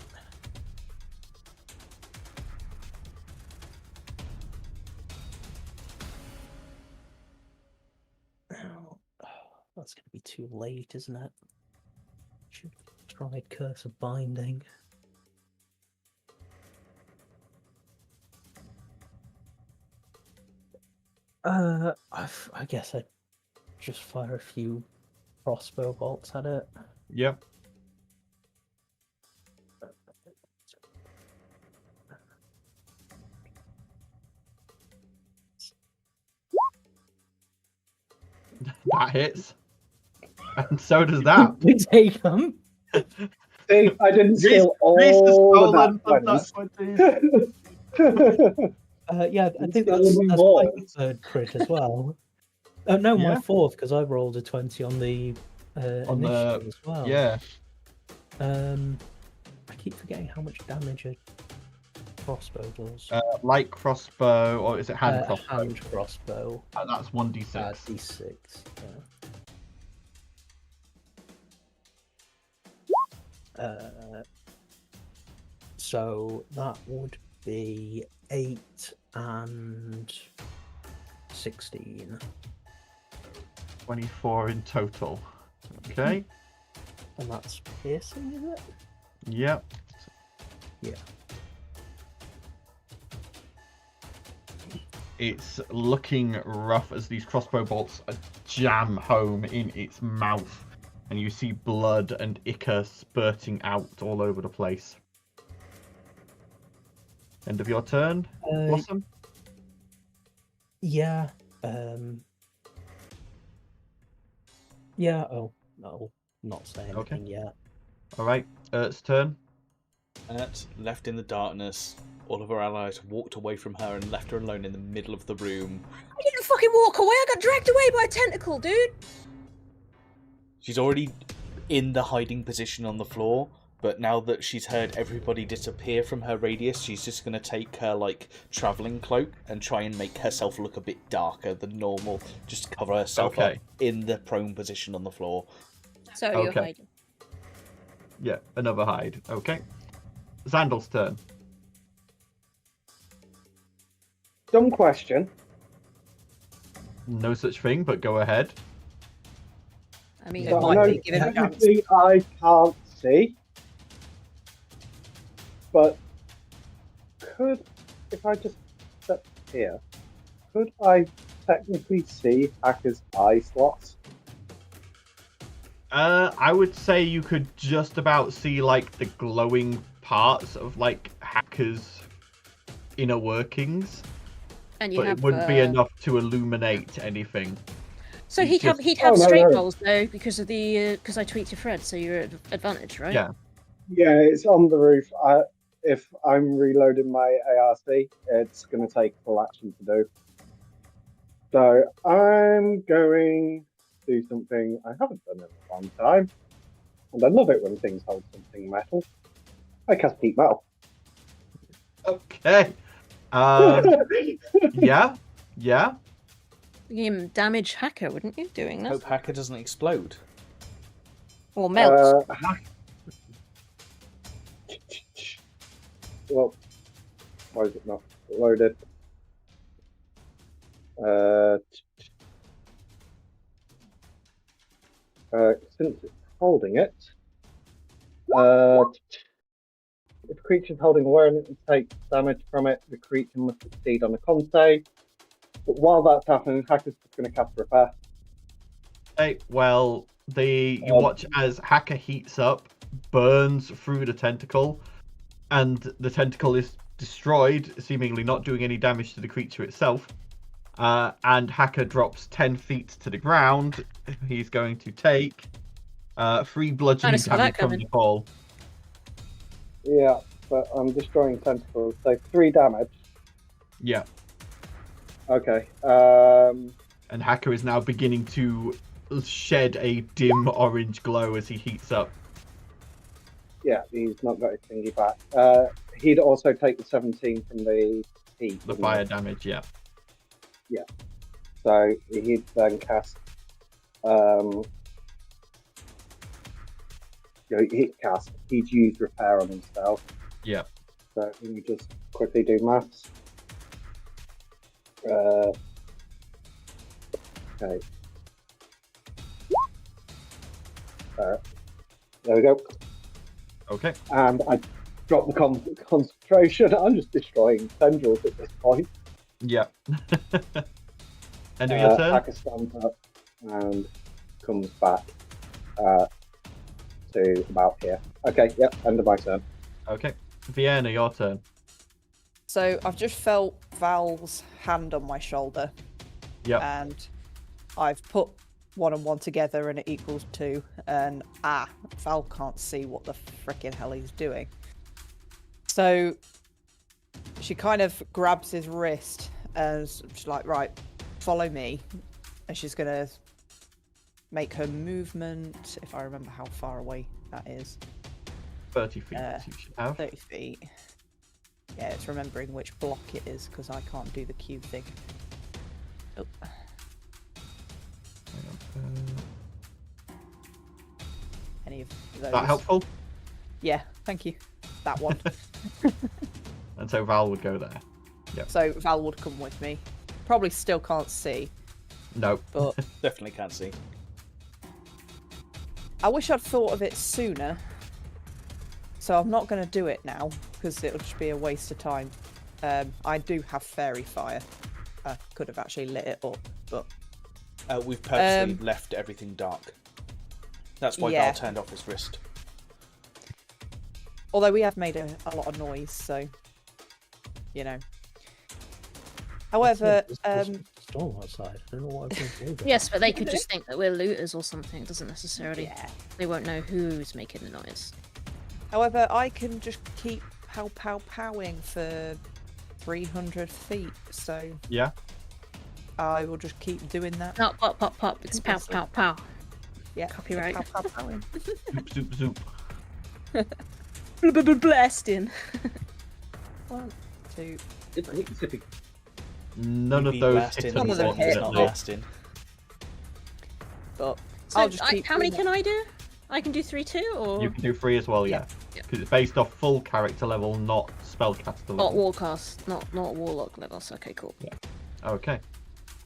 Oh, that's going to be too late, isn't it? Should try Curse of Binding. I guess I'd just fire a few crossbow bolts at it. Yep. That hits. And so does that. We take them. See, I didn't steal Reese has all stolen that from money. that 20. Yeah, I think Still that's more. my third crit as well. No, my Yeah. fourth, because I rolled a 20 on the initiative as well. Yeah. I keep forgetting how much damage a crossbow does. Light crossbow, or is it hand crossbow? Hand crossbow. That's 1d6. D6. Yeah. So that would be 8 and 16. 24 in total. Okay. And that's piercing, is it? Yep. Yeah. It's looking rough as these crossbow bolts jam home in its mouth, and you see blood and ichor spurting out all over the place. End of your turn, Blossom? Yeah. Yeah. Oh no, not saying anything yet. All right, Ert's turn. Ert, left in the darkness, all of her allies walked away from her and left her alone in the middle of the room. I didn't fucking walk away. I got dragged away by a tentacle, dude. She's already in the hiding position on the floor, but now that she's heard everybody disappear from her radius, she's just going to take her, like, travelling cloak and try and make herself look a bit darker than normal. Just cover herself up in the prone position on the floor. So you're hiding. Yeah, another hide. Okay. Zandal's turn. Dumb question. No such thing, but go ahead. I mean, So it I might know be given a chance. technically I can't see, but could, if I just step here, could I technically see Hacker's eye slots? I would say you could just about see, like, the glowing parts of, like, Hacker's inner workings, And you but have, it wouldn't be enough to illuminate anything. So He's he'd have Oh, no, straight no. rolls though because of the because I tweaked your Fred, so you're at advantage, right? Yeah. Yeah, it's on the roof. If I'm reloading my ARC, it's going to take full action to do. So I'm going to do something I haven't done in a long time, and I love it when things hold something metal. I cast Heat Metal. Okay. Yeah. You damage Hacker, wouldn't you, doing that? Hope Hacker doesn't explode. Or melt. Well, why is it not loaded? Since it's holding it, if a creature's holding awareness and takes damage from it, the creature must succeed on a con save. But while that's happening, Hacker's just going to cast Repair. Okay, well, you watch as Hacker heats up, burns through the tentacle, and the tentacle is destroyed, seemingly not doing any damage to the creature itself. And Hacker drops 10 feet to the ground. He's going to take 3 bludgeoning damage from the fall. Yeah, but I'm destroying tentacles, so 3 damage. Yeah. Okay. And Hacker is now beginning to shed a dim orange glow as he heats up. Yeah, he's not got his thingy back. He'd also take the 17 from the heat. The fire damage, yeah. Yeah. So he'd then cast. He'd use repair on himself. Yeah. So let me just quickly do maths. Okay. There we go. Okay. And I drop the concentration. I'm just destroying tendrils at this point. Yeah. End of your turn? Hacker stands up and comes back to about here. Okay, yep, end of my turn. Okay. Vienna, your turn. So I've just felt Val's hand on my shoulder. Yep. And I've put 1 and 1 together and it equals 2. And Val can't see what the frickin' hell he's doing. So she kind of grabs his wrist and she's like, right, follow me. And she's gonna make her movement, if I remember how far away that is. 30 feet you should have. 30 feet. Yeah, it's remembering which block it is because I can't do the cube thing. Oh. Any of those? That helpful? Yeah, thank you. That one. And so Val would go there. Yep. So Val would come with me. Probably still can't see. No. But Definitely can't see. I wish I'd thought of it sooner. So I'm not going to do it now because it'll just be a waste of time. I do have fairy fire. I could have actually lit it up, but We've purposely left everything dark. That's why yeah. Val turned off his wrist. although we have made a lot of noise, so you know. However, storm outside. I don't know what I'm going to do. Yes, but they could just think that we're looters or something. It doesn't necessarily. yeah. They won't know who's making the noise. However, I can just keep powing for 300 feet, so Yeah. I will just keep doing that. Not pop, pop, pop. It's pow, pow, pow. Yeah, Copyright. powing. Zoop, zoop, zoop. Blasting. 1, 2. None of You'd be those blasting, hit, None of them he's hit. not unfortunately. blasting. But So I'll just keep how many doing can I do? I can do 3 too, or You can do 3 as well, yeah. Yeah. Because it's based off full character level, not spellcaster level. not warcast, not warlock levels. Okay, cool. Okay.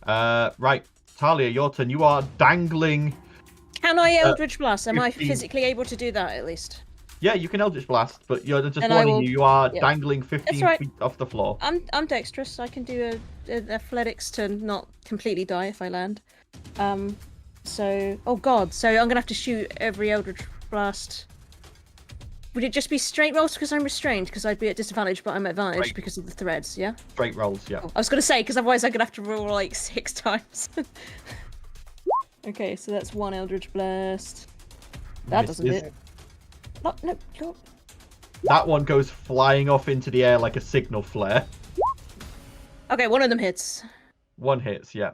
Right, Talia, your turn. You are dangling. Can I Eldritch Blast? Am I 15. physically able to do that at least? Yeah, you can Eldritch Blast, but you're just Then I warning will- you. You are yeah. dangling 15 right. feet off the floor. I'm dexterous. I can do a athletics to not completely die if I land. So oh god. So I'm gonna have to shoot every Eldritch Blast. Would it just be straight rolls because I'm restrained? Because I'd be at disadvantage, but I'm at advantage Right. because of the threads. Yeah. Straight rolls, yeah. I was gonna say because otherwise I'm gonna have to roll like 6 times. Okay, so that's 1 Eldritch Blast. That doesn't Misses. hit. No. That one goes flying off into the air like a signal flare. Okay, one of them hits. 1 hits, yeah.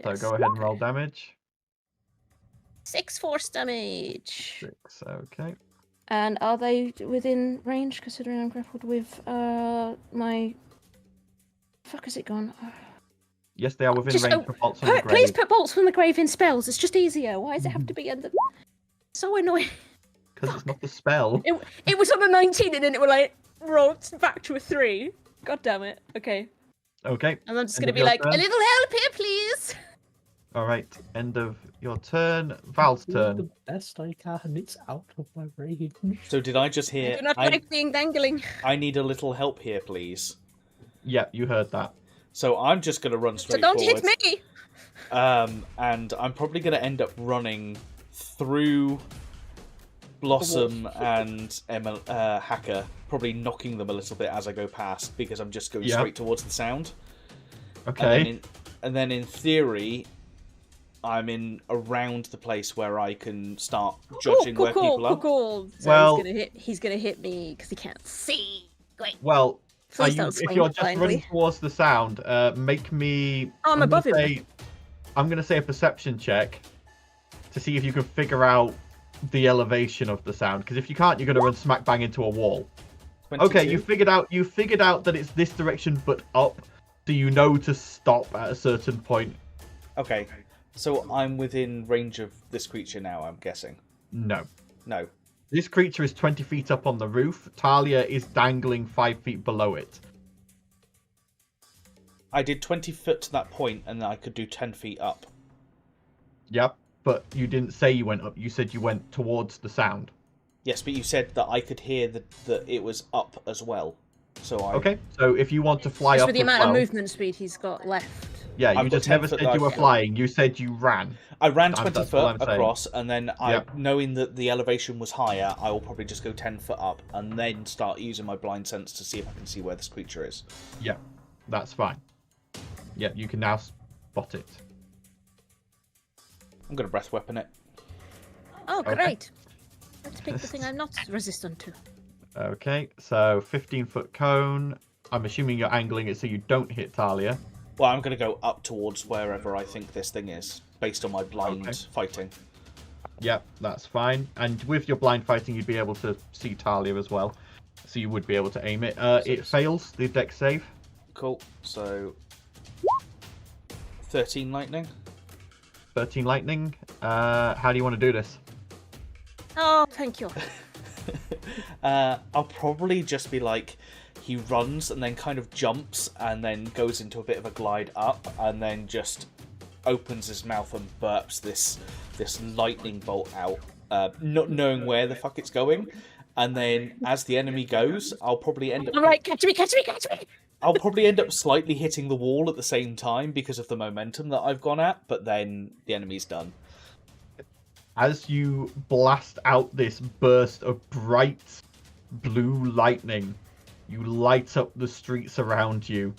So Yes. go ahead and roll damage. 6 force damage. 6, okay. And are they within range, considering I'm grappled with my... Fuck, is it gone? Yes, they are within Just range for bolts from the please grave. put bolts from the grave in spells. It's just easier. Why does it have to be under... So annoying. Because it's not the spell. It was on a 19 and then it was like rolled back to a 3. God damn it. Okay. Okay. And I'm just End going to of be your like, turn. a little help here, please. Alright, end of your turn. Val's Do turn. the best I can. It's out of my range. So did I just I hear, do not I like being dangling. need a little help here, please? Yeah, you heard that. So I'm just going to run So straight don't forward. hit me. And I'm probably going to end up running through Blossom and Hacker, probably knocking them a little bit as I go past, because I'm just going straight towards the sound. Okay. And then in theory, I'm in around the place where I can start judging where people are. Cool. So Well- he's gonna hit me because he can't see. Great. Well, Please if don't swing you're just blindly. running towards the sound, make me. I'm above him. I'm going to say a perception check to see if you can figure out the elevation of the sound. Because if you can't, you're going to run smack bang into a wall. 22. Okay, you figured out that it's this direction but up, so you know to stop at a certain point. Okay, so I'm within range of this creature now, I'm guessing. No. No. This creature is 20 feet up on the roof. Talia is dangling 5 feet below it. I did 20 foot to that point, and I could do 10 feet up. Yep, but you didn't say you went up. You said you went towards the sound. Yes, but you said that I could hear that it was up as well. So Okay, so if you want to fly Just up with the as amount of well- movement speed he's got left. Yeah, you I've got just 10 never foot said you were dive. flying. You said you ran. I ran That's 20 all foot I'm saying. across, and then Yep. knowing that the elevation was higher, I will probably just go 10 foot up, and then start using my blind sense to see if I can see where this creature is. Yeah, that's fine. Yeah, you can now spot it. I'm going to breath weapon it. Oh, Okay. great. Let's pick the thing I'm not resistant to. Okay, so 15-foot cone. I'm assuming you're angling it so you don't hit Talia. Well, I'm going to go up towards wherever I think this thing is, based on my blind fighting. Yep, that's fine. And with your blind fighting, you'd be able to see Talia as well. So you would be able to aim it. It fails the dex save. Cool. So 13 lightning. 13 lightning. How do you want to do this? Oh, thank you. I'll probably just be like, he runs and then kind of jumps and then goes into a bit of a glide up and then just opens his mouth and burps this lightning bolt out, not knowing where the fuck it's going. And then as the enemy goes, I'll probably end up. I'm like, catch me, catch me, catch me! I'll probably end up slightly hitting the wall at the same time because of the momentum that I've gone at, but then the enemy's done. As you blast out this burst of bright blue lightning, you light up the streets around you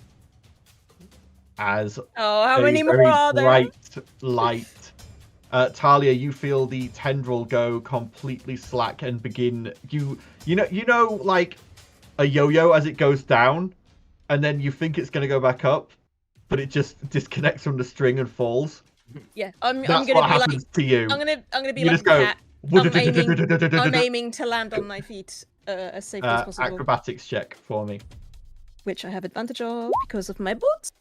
as Oh, how many very more are there? bright light. Talia, you feel the tendril go completely slack and begin. You know, like a yo-yo as it goes down, and then you think it's going to go back up, but it just disconnects from the string and falls. Yeah, I'm That's gonna what be happens to you. I'm gonna be You like just go. that. I'm aiming to land on my feet as safely as possible, Acrobatics check for me. which I have advantage of because of my boots,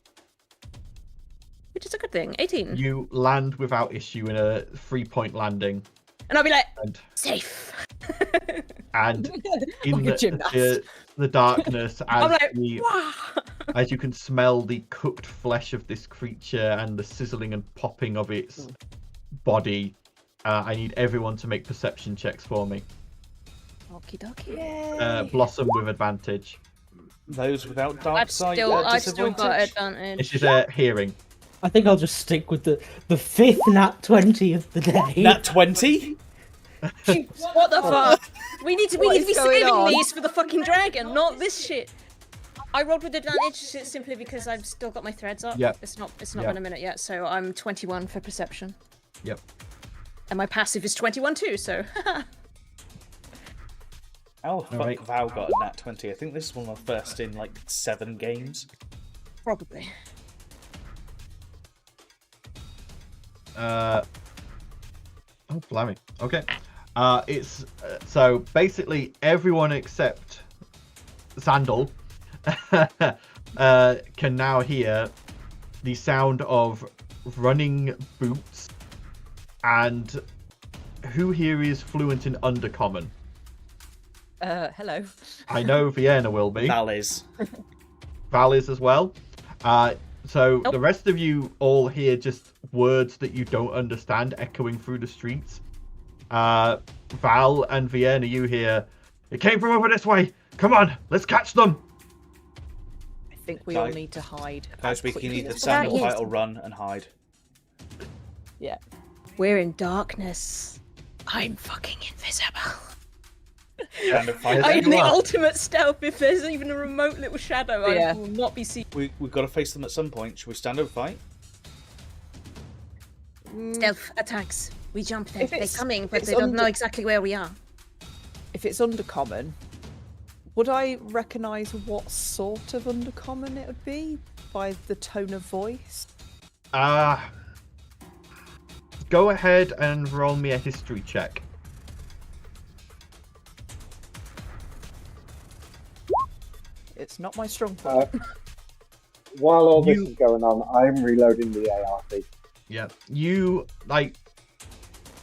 which is a good thing. 18, You land without issue in a 3-point landing, and I'll be like, and safe. and in Like a gymnast. the darkness, I'm as like, the wow. as you can smell the cooked flesh of this creature and the sizzling and popping of its body, I need everyone to make perception checks for me. Okie dokie. Blossom with advantage. Those without dark I've sight still at got disadvantage. advantage. This is a hearing. I think I'll just stick with the fifth nat 20 of the day. Nat 20? What the fuck? We need to be is going saving on? these for the fucking dragon, not this shit. I rolled with advantage simply because I've still got my threads up. Yep. It's not Yep. been a minute yet, so I'm 21 for perception. Yep. And my passive is 21 too, so How the fuck Alright. Val got a nat 20? I think this is one of the first in like 7 games. probably. Oh, blimey. Okay. It's so basically everyone except Sandal can now hear the sound of running boots, and who here is fluent in Undercommon? Hello. I know Vienna will be. Val is. Val is as well. So Nope. the rest of you all hear just words that you don't understand echoing through the streets. Val and Vienna, you hear, "It came from over this way. Come on, let's catch them." I think we all Guys- need to hide. Guys, as we can quickly either as sound Yes. fight or run and hide. Yeah. We're in darkness. I'm fucking invisible. Kind of fight. I am you the are. ultimate stealth. If there's even a remote little shadow, Yeah. I will not be seen. We've got to face them at some point. Should we stand over fight? Stealth attacks. We jump them. If They're it's- coming, if but it's they don't under- know exactly where we are. If it's undercommon, would I recognise what sort of undercommon it would be by the tone of voice? Go ahead and roll me a history check. It's not my strong point. While all this You- is going on, I'm reloading the ARC. Yeah, you like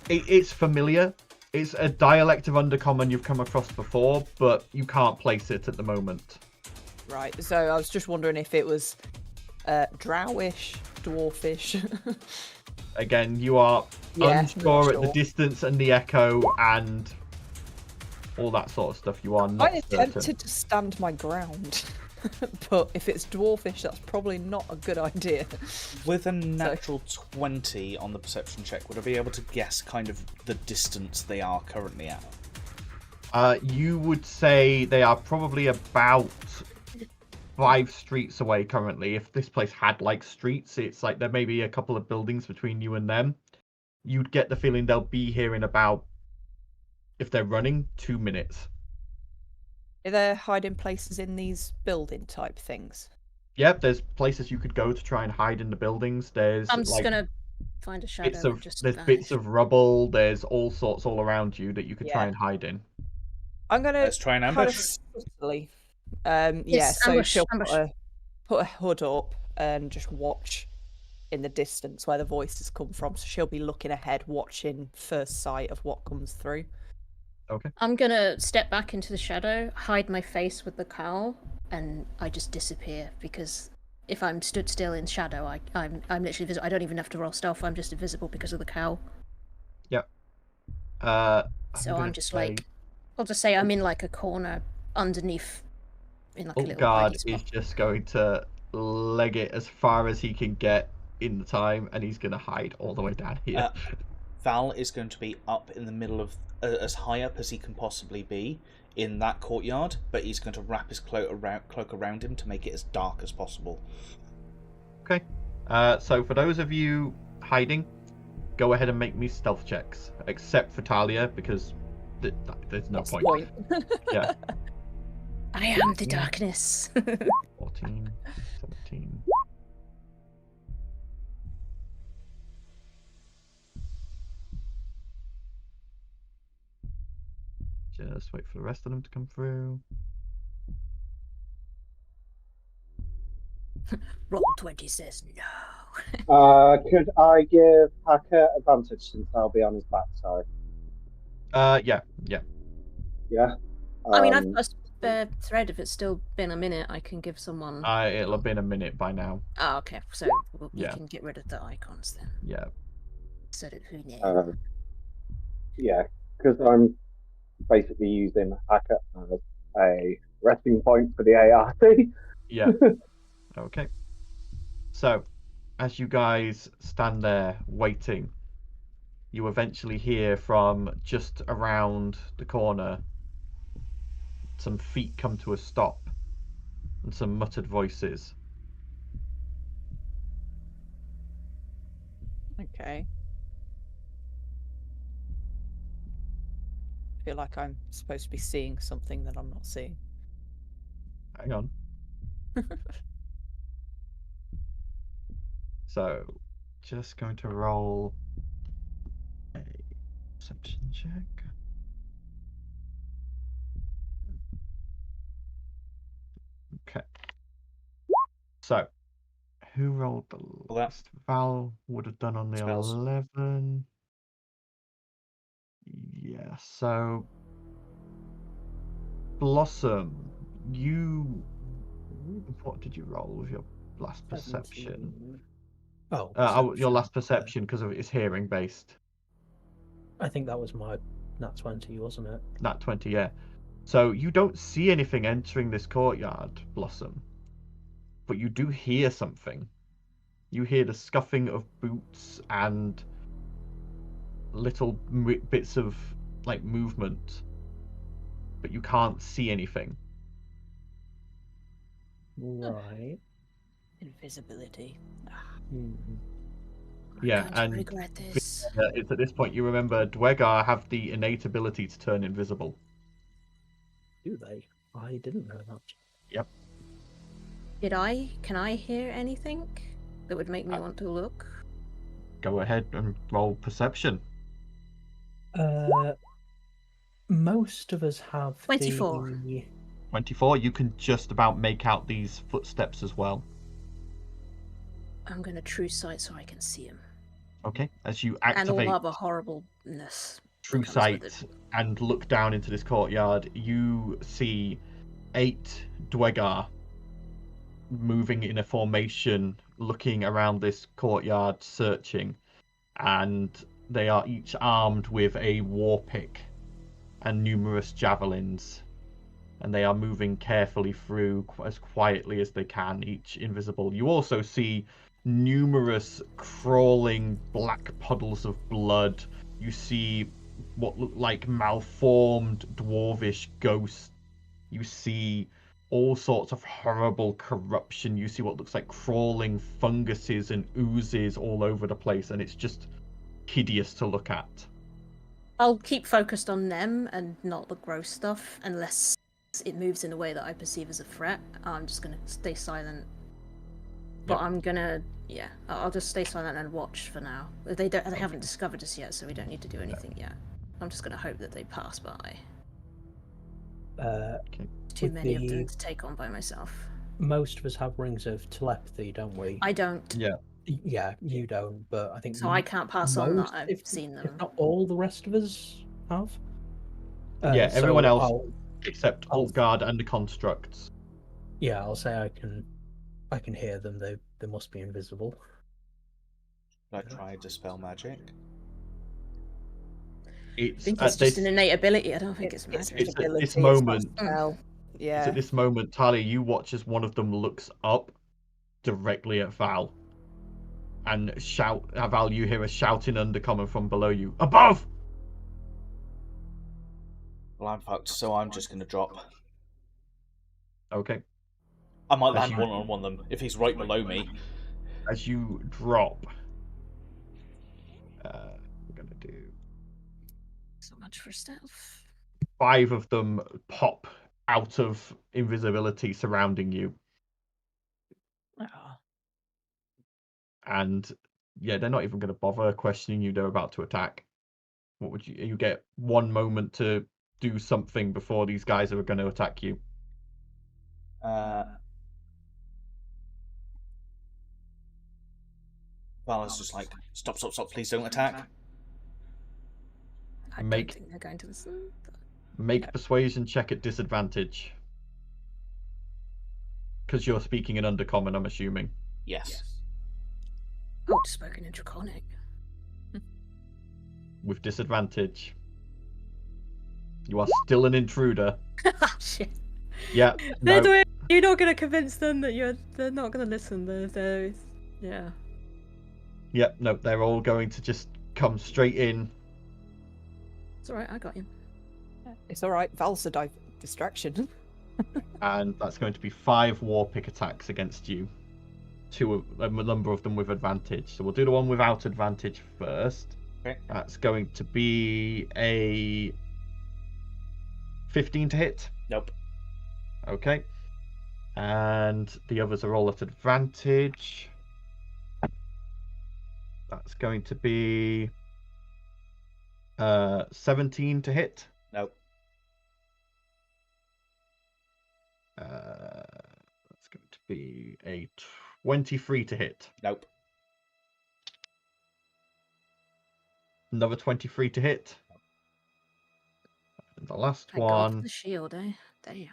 it's familiar. It's a dialect of Undercommon you've come across before, but you can't place it at the moment. Right, so I was just wondering if it was drowish, dwarfish. Again, you are Yeah, unsure not at the sure. distance and the echo and all that sort of stuff. You are not I certain. attempted to stand my ground, but if it's dwarfish, that's probably not a good idea. With a natural 20 on the perception check, would I be able to guess kind of the distance they are currently at? You would say they are probably about 5 streets away currently. If this place had like streets, it's like there may be a couple of buildings between you and them. You'd get the feeling they'll be here in about, if they're running, 2 minutes. Are there hiding places in these building type things? Yep, there's places you could go to try and hide in the buildings. There's I'm just like gonna find a shadow bits and of just there's vanish. bits of rubble. There's all sorts all around you that you could try Yeah. and hide in. I'm gonna Let's try and kind of ambush. subtly. Yes, so ambush, she'll ambush. put a hood up and just watch in the distance where the voices come from. So she'll be looking ahead, watching first sight of what comes through. Okay. I'm gonna step back into the shadow, hide my face with the cowl, and I just disappear because if I'm stood still in shadow, I'm literally visible. I don't even have to roll stealth. I'm just invisible because of the cowl. Yep. So gonna I'm just say like, I'll just say I'm in like a corner underneath, in like a little Guard hidey spot. is just going to leg it as far as he can get in the time, and he's gonna hide all the way down here. Val is going to be up in the middle of, as high up as he can possibly be in that courtyard, but he's going to wrap his cloak around him to make it as dark as possible. Okay. So for those of you hiding, go ahead and make me stealth checks, except for Talia, because there's no What's the point. Yeah. I am the darkness. 14, 17. Just wait for the rest of them to come through. Roll20 says no. Could I give Hacker advantage since I'll be on his backside? Yeah. Yeah. I mean, I've got a spare thread. If it's still been a minute, I can give someone. It'll have been a minute by now. Oh, okay. So we Yeah. can get rid of the icons then. Yeah. So that who knows? Yeah, because I'm basically using Hacker as a resting point for the ARC. Yeah. Okay. So, as you guys stand there waiting, you eventually hear from just around the corner some feet come to a stop and some muttered voices. Okay. I feel like I'm supposed to be seeing something that I'm not seeing. Hang on. So, just going to roll a perception check. Okay. So, who rolled the Well, that- last? Val would have done on the Spells. 11. Yeah, so Blossom, what did you roll with your last perception? Your last perception, because of it is hearing based. I think that was my nat 20, wasn't it? Nat 20, yeah. So you don't see anything entering this courtyard, Blossom, but you do hear something. You hear the scuffing of boots and little bits of like movement, but you can't see anything. Right. Invisibility. Hmm. Yeah, I'm going to and regret this. it's at this point you remember Dwegar have the innate ability to turn invisible. Do they? I didn't know that. Yep. Can I hear anything that would make me want to look? Go ahead and roll perception. Most of us have 24. the 24, you can just about make out these footsteps as well. I'm going to true sight so I can see him. Okay, as you And all activate other horribleness. true that comes with sight it. and look down into this courtyard, you see 8 Dwegar moving in a formation, looking around this courtyard, searching, and they are each armed with a war pick and numerous javelins, and they are moving carefully through as quietly as they can, each invisible. You also see numerous crawling black puddles of blood. You see what look like malformed dwarvish ghosts. You see all sorts of horrible corruption. You see what looks like crawling funguses and oozes all over the place, and it's just hideous to look at. I'll keep focused on them and not the gross stuff unless it moves in a way that I perceive as a threat. I'm just going to stay silent. But Yep. I'm going to, yeah, I'll just stay silent and watch for now. They haven't discovered us yet, so we don't need to do anything yet. I'm just going to hope that they pass by. Too with many of them the- to take on by myself. most of us have rings of telepathy, don't we? I don't, Yeah. Yeah, you don't, but I think so I can't pass on that most, I've if, seen if them. not all the rest of us have. Yeah, So everyone else I'll- except I'll- Altgard and the constructs. yeah, I'll say I can hear them. They must be invisible. Should I try dispel magic? I It's think at it's just this, an innate ability. I don't think it's It's magic. It's at this ability, it's not moment- spell. it's Yeah. at this moment, Talia, you watch as one of them looks up directly at Val and shout at Val. You hear a shouting undercommon from below you. Above! Well, I'm fucked, so I'm just going to drop. Okay. I might As land you- one on one of them if he's right below me. As you drop, we're gonna do So much for stealth. 5 of them pop out of invisibility surrounding you, Oh. and yeah, they're not even going to bother questioning you. They're about to attack. What would you get 1 moment to do something before these guys are going to attack you? Vala's just like, stop, please don't attack. I Make- don't think they're going to listen. Make a persuasion check at disadvantage. Because you're speaking in undercommon, I'm assuming. Yes. Oh, spoken in Draconic. With disadvantage. You are still an intruder. Shit. Yeah. They're No. doing. You're not going to convince them that they're not going to listen. Yeah. Yep, no, they're all going to just come straight in. It's alright, I got you. It's all right. Val's a distraction. And that's going to be 5 war pick attacks against you. A number of them with advantage. So we'll do the one without advantage first. Okay. That's going to be a 15 to hit. Nope. Okay. And the others are all at advantage. That's going to be 17 to hit. Nope. That's going to be a 23 to hit. Nope. Another 23 to hit. And the last Thank God for one. the shield, eh? Damn.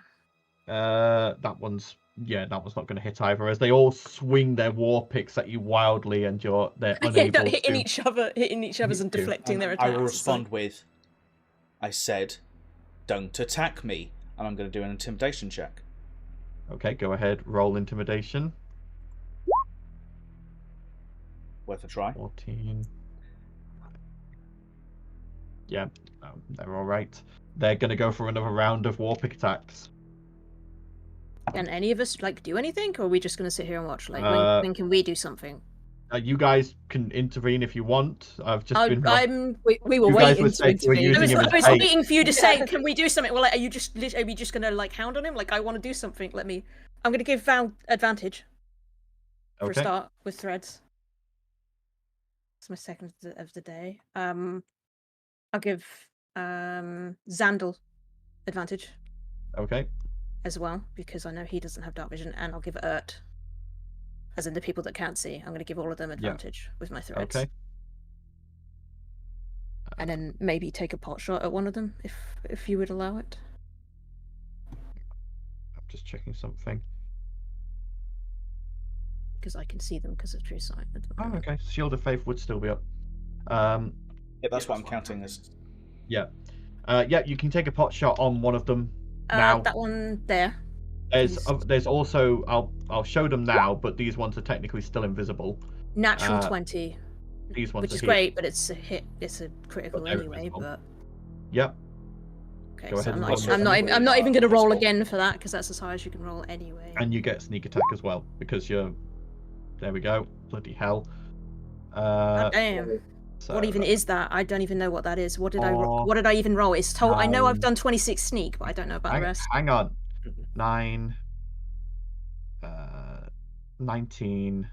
That one's not going to hit either. As they all swing their war picks at you wildly, and they're unable hitting to. hitting each other's and deflecting their attacks. I will It's respond with, I said, don't attack me. And I'm going to do an intimidation check. Okay, go ahead. Roll intimidation. Worth a try. 14. Yeah, they're all right. They're gonna go for another round of warpick attacks. Can any of us do anything, or are we just gonna sit here and watch? When can we do something? You guys can intervene if you want. I've just been. We were You guys waiting were to saying you were intervene. using I him as was bait. waiting for you to say, "Can we do something?" Well, are you just gonna hound on him? I want to do something. I'm gonna give Val advantage for a Okay. start with threads. It's my second of the day. I'll give Xandal advantage Okay. as well because I know he doesn't have dark vision, and I'll give Urt, as in the people that can't see. I'm going to give all of them advantage with my threads. Okay. And then maybe take a pot shot at one of them if you would allow it. I'm just checking something. Because I can see them because of true sight. Oh, okay. Shield of Faith would still be up. Yeah, that's what I'm counting as. Yeah. Yeah, you can take a pot shot on one of them now. That one there. There's also I'll show them now, but these ones are technically still invisible. Natural 20. These ones Which are is hit. great, but it's a hit. It's a critical they're anyway. invisible. But Yep. okay, Go so ahead I'm and not. roll I'm not even going to roll again for that because that's as high as you can roll anyway. And you get sneak attack as well because you're. There we go. Bloody hell. Damn. So What even is that? I don't even know what that is. What did Four, What did I even roll? It's told. I know I've 9. done 26 sneak, but I don't know about the rest. Hang on. 9. 19.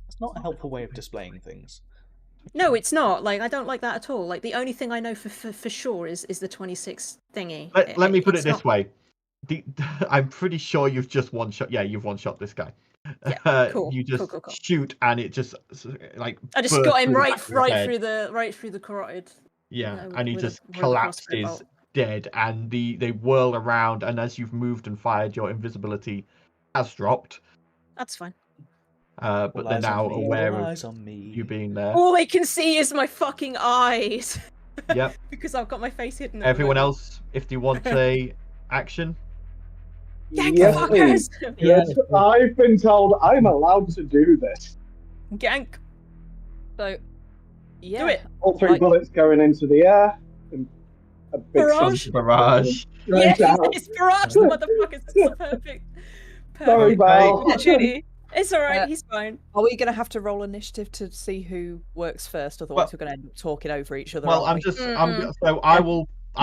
It's not a helpful way of displaying things. No, it's not. I don't like that at all. The only thing I know for sure is the 26 thingy. Let me put it It's this not- way. I'm pretty sure you've just one shot. Yeah, you've one shot this guy. Yeah, cool. You just Cool. shoot, and it just I just bursts got him through the right back of his head. through the carotid. Yeah, with and he a- just with a crossbow collapses bolt. dead, and they whirl around. And as you've moved and fired, your invisibility has dropped. That's fine. But All they're eyes now on me, aware all of eyes on me. you being there. All they can see is my fucking eyes. Yep. Because I've got my face hidden. at the Everyone moment. else, if you want a action, Gank Yes, the please. fuckers! Yes, I've been told I'm allowed to do this. Gank. So, yeah. Do it. All 3 Like- bullets going into the air. And a big Barrage. barrage. Right Yeah, out. it's barrage the motherfuckers. It's perfect. Sorry, Perfect. Val. Opportunity. It's alright. Uh, He's fine. Are we going to have to roll initiative to see who works first? Otherwise, we're going to end up talking over each other. Well, aren't we? so I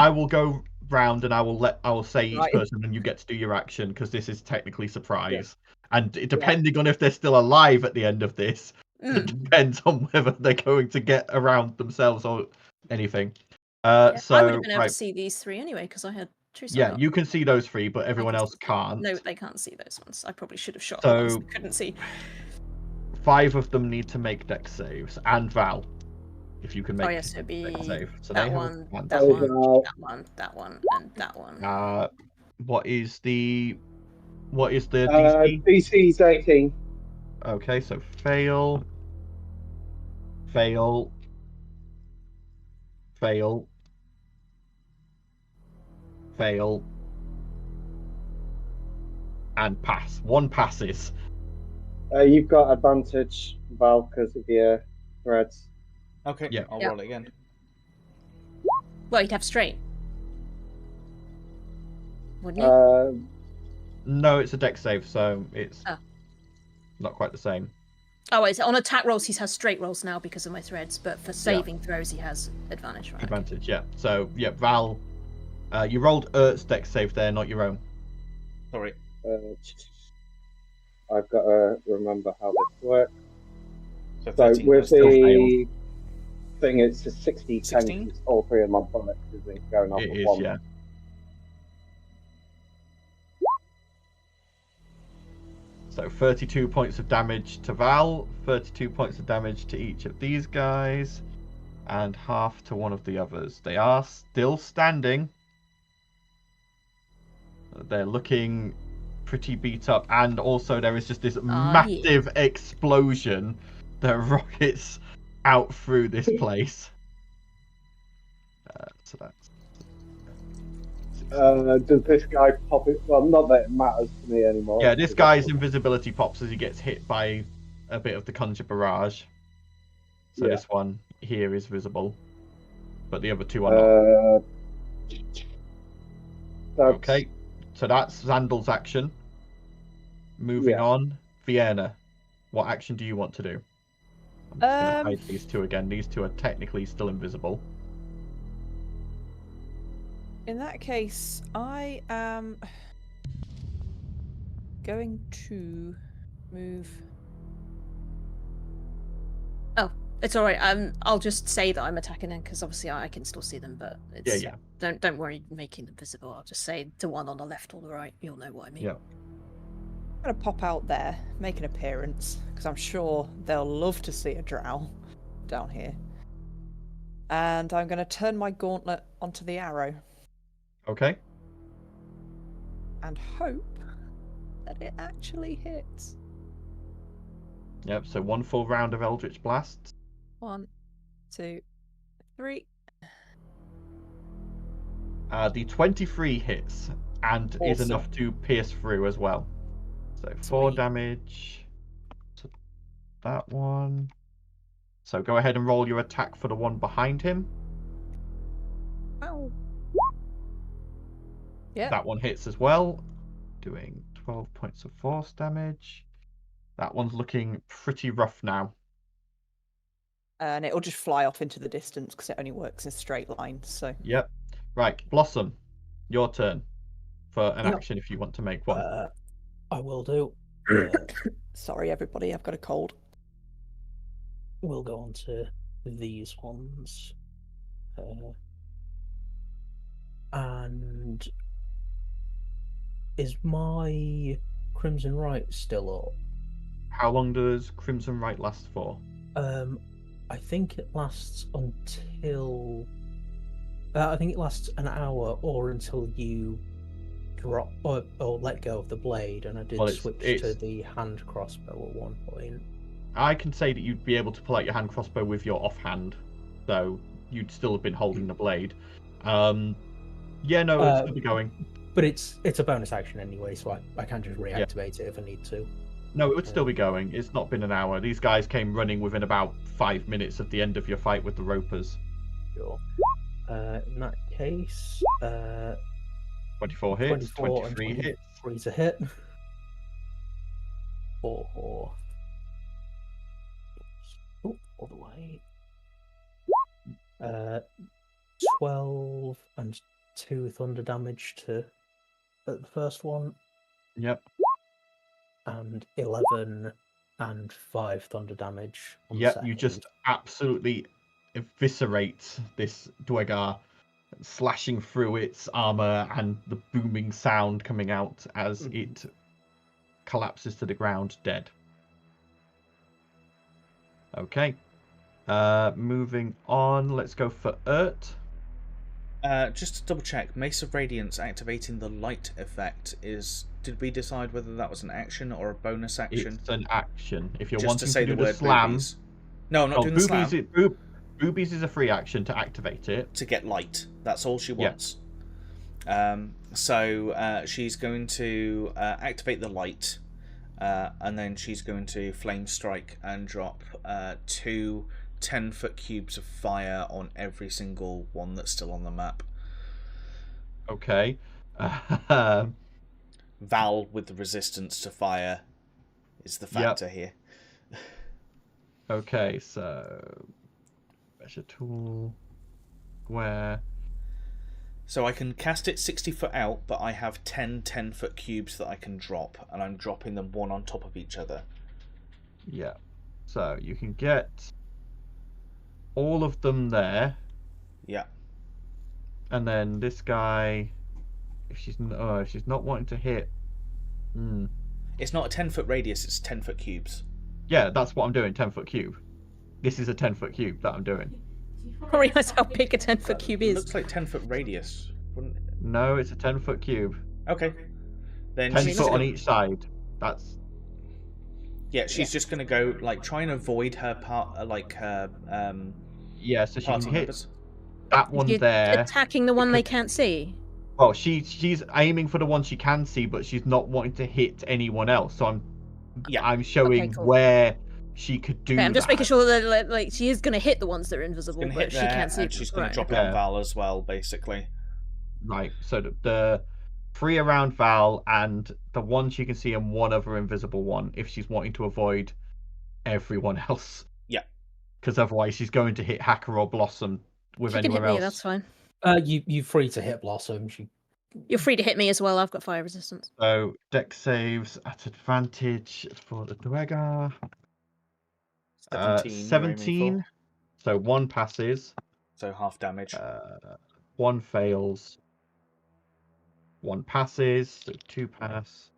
will go round and I will say each Right. person and you get to do your action because this is technically surprise. And depending on if they're still alive at the end of this, it depends on whether they're going to get around themselves or anything. Yeah, So I would have been able right, to see these 3 anyway because I had true sight. yeah, up. you can see those 3, but everyone can else see- can't. No, they can't see those ones. I probably should have shot the ones So- that couldn't see. 5 of them need to make dex saves, and Val, if you can make Oh yes, it'd be dex save. So that they have one, advantage. that Oh, one, wow. that one, that one, and that one. What is the DC? DC's 18. Okay, so fail, fail, fail, fail, and pass. 1 passes. You've got advantage, Val, because of your threads. Okay, Yeah. I'll Yeah. roll it again. Well, you'd have straight, wouldn't you? No, it's a dex save, so it's Oh. not quite the same. Oh, it's on attack rolls. He has straight rolls now because of my threads, but for saving throws, he has advantage. Right? okay. Advantage, yeah. So yeah, Val, you rolled Ert's dex save there, not your own. Sorry. I've got to remember how this works. So So 13 with goes to- the thing, it's a 60-10. 16? It's all 3 of my bullets is going off It of is, 1. yeah. So 32 points of damage to Val, 32 points of damage to each of these guys, and half to one of the others. They are still standing. They're looking pretty beat up, and also there is just this massive explosion that rockets out through this place. So that's... Does this guy pop it? Well, not that it matters to me anymore. Yeah, this guy's invisibility pops as he gets hit by a bit of the conjure barrage. So Yeah. this one here is visible, but the other two are not. That's, Okay, so that's Zandal's action. Moving Yeah. on, Vienna, what action do you want to do? I'm just going to hide these two again. These two are technically still invisible. In that case, I am going to move. Oh, it's all right. I'll just say that I'm attacking them because obviously I can still see them, but it's Yeah. Don't worry making them visible. I'll just say the one on the left or the right. You'll know what I mean. Yeah. I'm going to pop out there, make an appearance, because I'm sure they'll love to see a drow down here. And I'm going to turn my gauntlet onto the arrow Okay. and hope that it actually hits. Yep, so 1 full round of Eldritch Blasts. 1, 2, 3. The 23 hits and is Awesome. enough to pierce through as well. So 4 Sweet. damage to that one. So go ahead and roll your attack for the one behind him. Ow. Yeah. That one hits as well, doing 12 points of force damage. That one's looking pretty rough now. And it'll just fly off into the distance because it only works in a straight line. So Yep. Right, Blossom, your turn for an Yep. action if you want to make one. I will do. sorry, everybody, I've got a cold. We'll go on to these ones. And is my Crimson Right still up? How long does Crimson Right last for? I think it lasts until. I think it lasts an hour or until you drop or let go of the blade, and I did switch to the hand crossbow at one point. I can say that you'd be able to pull out your hand crossbow with your offhand, so you'd still have been holding the blade. Yeah, no, it's still be going. But it's a bonus action anyway, so I can just reactivate it if I need to. No, it would still be going. It's not been an hour. These guys came running within about 5 minutes of the end of your fight with the Ropers. Sure. In that case, 24 hits, 24 and 23 hits. 23 to hit. 4. Oh, all the way. 12 and 2 thunder damage to the first one, Yep. and 11 and 5 thunder damage on the Yep, second. you just absolutely eviscerate this Dwegar, slashing through its armor and the booming sound coming out as it collapses to the ground dead. Okay. Moving on, let's go for Urt. Just to double check, Mace of Radiance activating the light effect is... Did we decide whether that was an action or a bonus action? It's an action. If you're Just wanting to say do the word slam... boobies. No, I'm not doing the slam. Boobies is a free action to activate it. To get light. That's all she wants. So she's going to activate the light, and then she's going to flame strike and drop 2 10-foot cubes of fire on every single one that's still on the map. Okay. Val with the resistance to fire is the factor here. Okay, so measure tool, square. So I can cast it 60 foot out, but I have 10 10-foot cubes that I can drop, and I'm dropping them one on top of each other. Yeah. So you can get all of them there. Yeah. And then this guy, if she's not wanting to hit. It's not a 10-foot radius, it's 10-foot cubes. Yeah, that's what I'm doing, 10-foot cube. This is a 10-foot cube that I'm doing. I realise how big a 10-foot cube It is. looks like 10-foot radius. Wouldn't it? No, it's a 10-foot cube. Okay. Then 10 she's foot on gonna... each side. That's... Yeah, she's just going to go, like, try and avoid her part, her Yeah, so she party can hit members. that one You're there. attacking the one they can't see. Well, she's aiming for the one she can see, but she's not wanting to hit anyone else. So I'm showing Okay, cool. where she could do Okay, I'm just that. making sure that like she is going to hit the ones that are invisible, Gonna but hit she there, can't see. and she's going Right. to drop it Yeah. on Val as well, basically. Right, so the 3 around Val and the one she can see and one other invisible one if she's wanting to avoid everyone else. Yeah. Because otherwise she's going to hit Hacker or Blossom with She can hit anywhere me. else. That's fine. You're free to hit Blossom. You're free to hit me as well. I've got fire resistance. So dex saves at advantage for the Dwegar. 17. So 1 passes. So half damage. 1 fails. 1 passes. So 2 pass.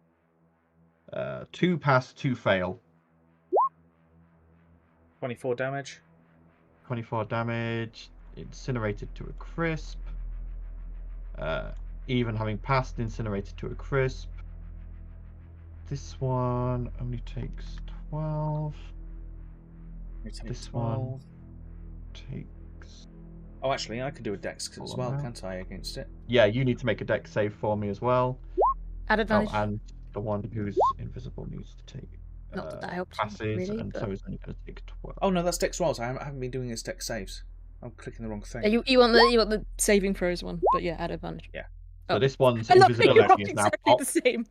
2 pass, 2 fail. 24 damage. 24 damage. Incinerated to a crisp. Even having passed, incinerated to a crisp. This one only takes 12. This one takes... Oh, actually, I can do a dex as well, can't I, against it? Yeah, you need to make a dex save for me as well. Add advantage. Oh, and the one who's invisible needs to take Not that that helps, passes, really, and but... so is only going to take 12. Oh no, that's dex rolls. I haven't been doing his dex saves. I'm clicking the wrong thing. Yeah, you want the saving throws one, but yeah, add advantage. Yeah. So this one's I love that you're invisibility is now exactly popped. the same.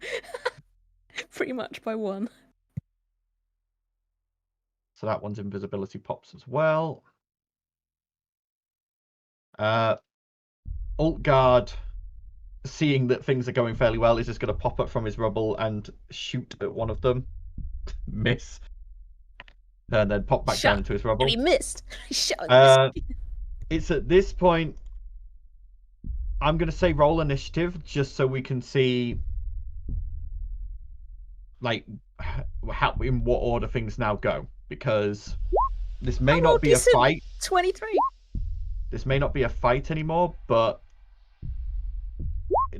Pretty much by 1. So that one's invisibility pops as well. Alt Guard, seeing that things are going fairly well, is just going to pop up from his rubble and shoot at one of them. Miss. And then pop back down into his rubble. He missed. Shot. It's at this point, I'm going to say roll initiative, just so we can see like how in what order things now go, because this may not be a fight. 23. This may not be a fight anymore, but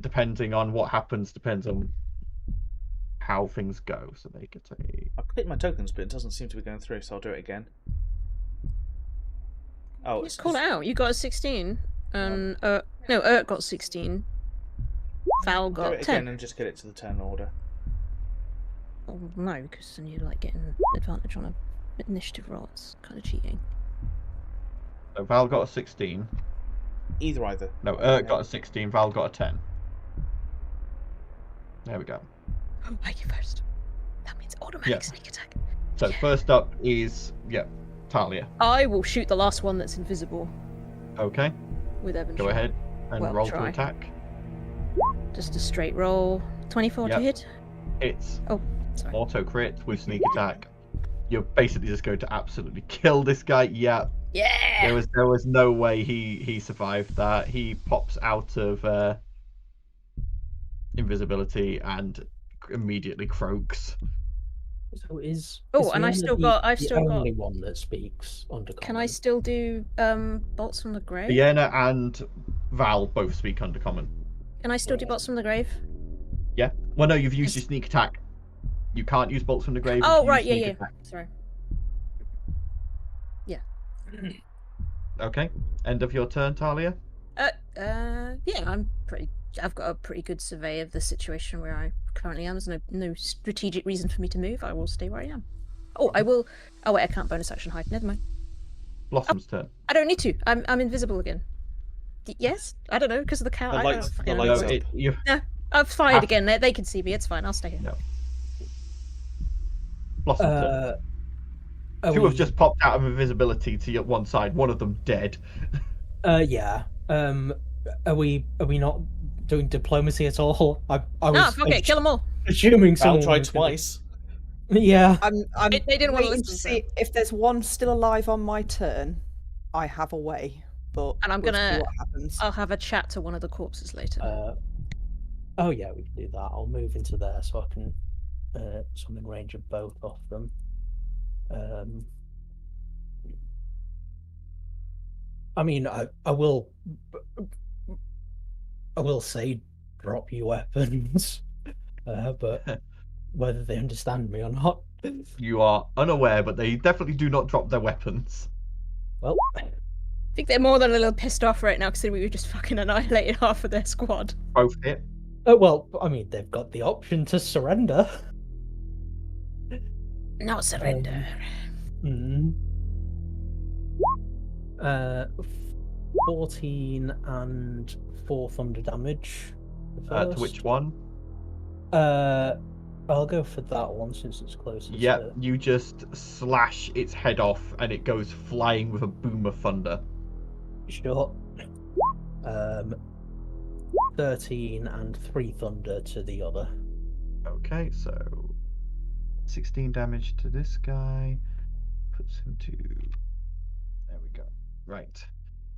depending on what happens depends on how things go. So they get a... I clicked my tokens, but it doesn't seem to be going through, so I'll do it again. Oh, Just call it out. You got a 16, and no, got 16. Val do got it 10. again and just get it to the turn order. Oh, no, because then you're like getting advantage on a initiative roll. It's kind of cheating. So Val got a 16. Either. No, got a 16. Val got a 10. There we go. Oh, I get first. That means automatic sneak attack. So first up is Talia. I will shoot the last one that's invisible. Okay. With Evan. Go ahead and roll try. to attack. Just a straight roll. 24 to hit. It's sorry. auto crit with sneak attack. You're basically just going to absolutely kill this guy. Yeah. Yeah. There was no way he survived that. He pops out of invisibility and immediately croaks. So is and I've still got only one that speaks Undercommon. Can I still do bolts from the grave? Vienna and Val both speak Undercommon. Can I still do bolts from the grave? Yeah. Well, no, you've used your sneak attack. You can't use bolts from the grave. Oh if you right, use yeah. sneak attack. Sorry. Yeah. Okay. End of your turn, Talia. Yeah, I've got a pretty good survey of the situation where I currently am. There's no strategic reason for me to move. I will stay where I am. Oh, I will. Oh wait, I can't bonus action hide. Never mind. Blossom's turn. I don't need to. I'm invisible again. Yes, I don't know because of the count. The lights No, up. No, I've fired again. They can see me. It's fine. I'll stay here. No. Blossom's turn. Two we... have just popped out of invisibility to your one side. One of them dead. Yeah. Are we not doing diplomacy at all? I was okay, kill them all. Assuming Val someone tried was gonna- twice. Yeah. They didn't want to waiting listen. to see if there's one still alive on my turn. I have a way, but And I'm we'll gonna- see what happens. I'll have a chat to one of the corpses later. Oh yeah, we can do that. I'll move into there so I can. So I'm in range of both of them. I mean, I will say drop your weapons, but whether they understand me or not. You are unaware, but they definitely do not drop their weapons. Well, I think they're more than a little pissed off right now because we were just fucking annihilated half of their squad. Both hit. well, I mean, they've got the option to surrender. Not surrender. Mm. 14 and 4 thunder damage. To which one? I'll go for that one since it's closest. Yep, you just slash its head off and it goes flying with a boom of thunder. Sure. 13 and 3 thunder to the other. Okay, so 16 damage to this guy. Puts him to... There we go. Right.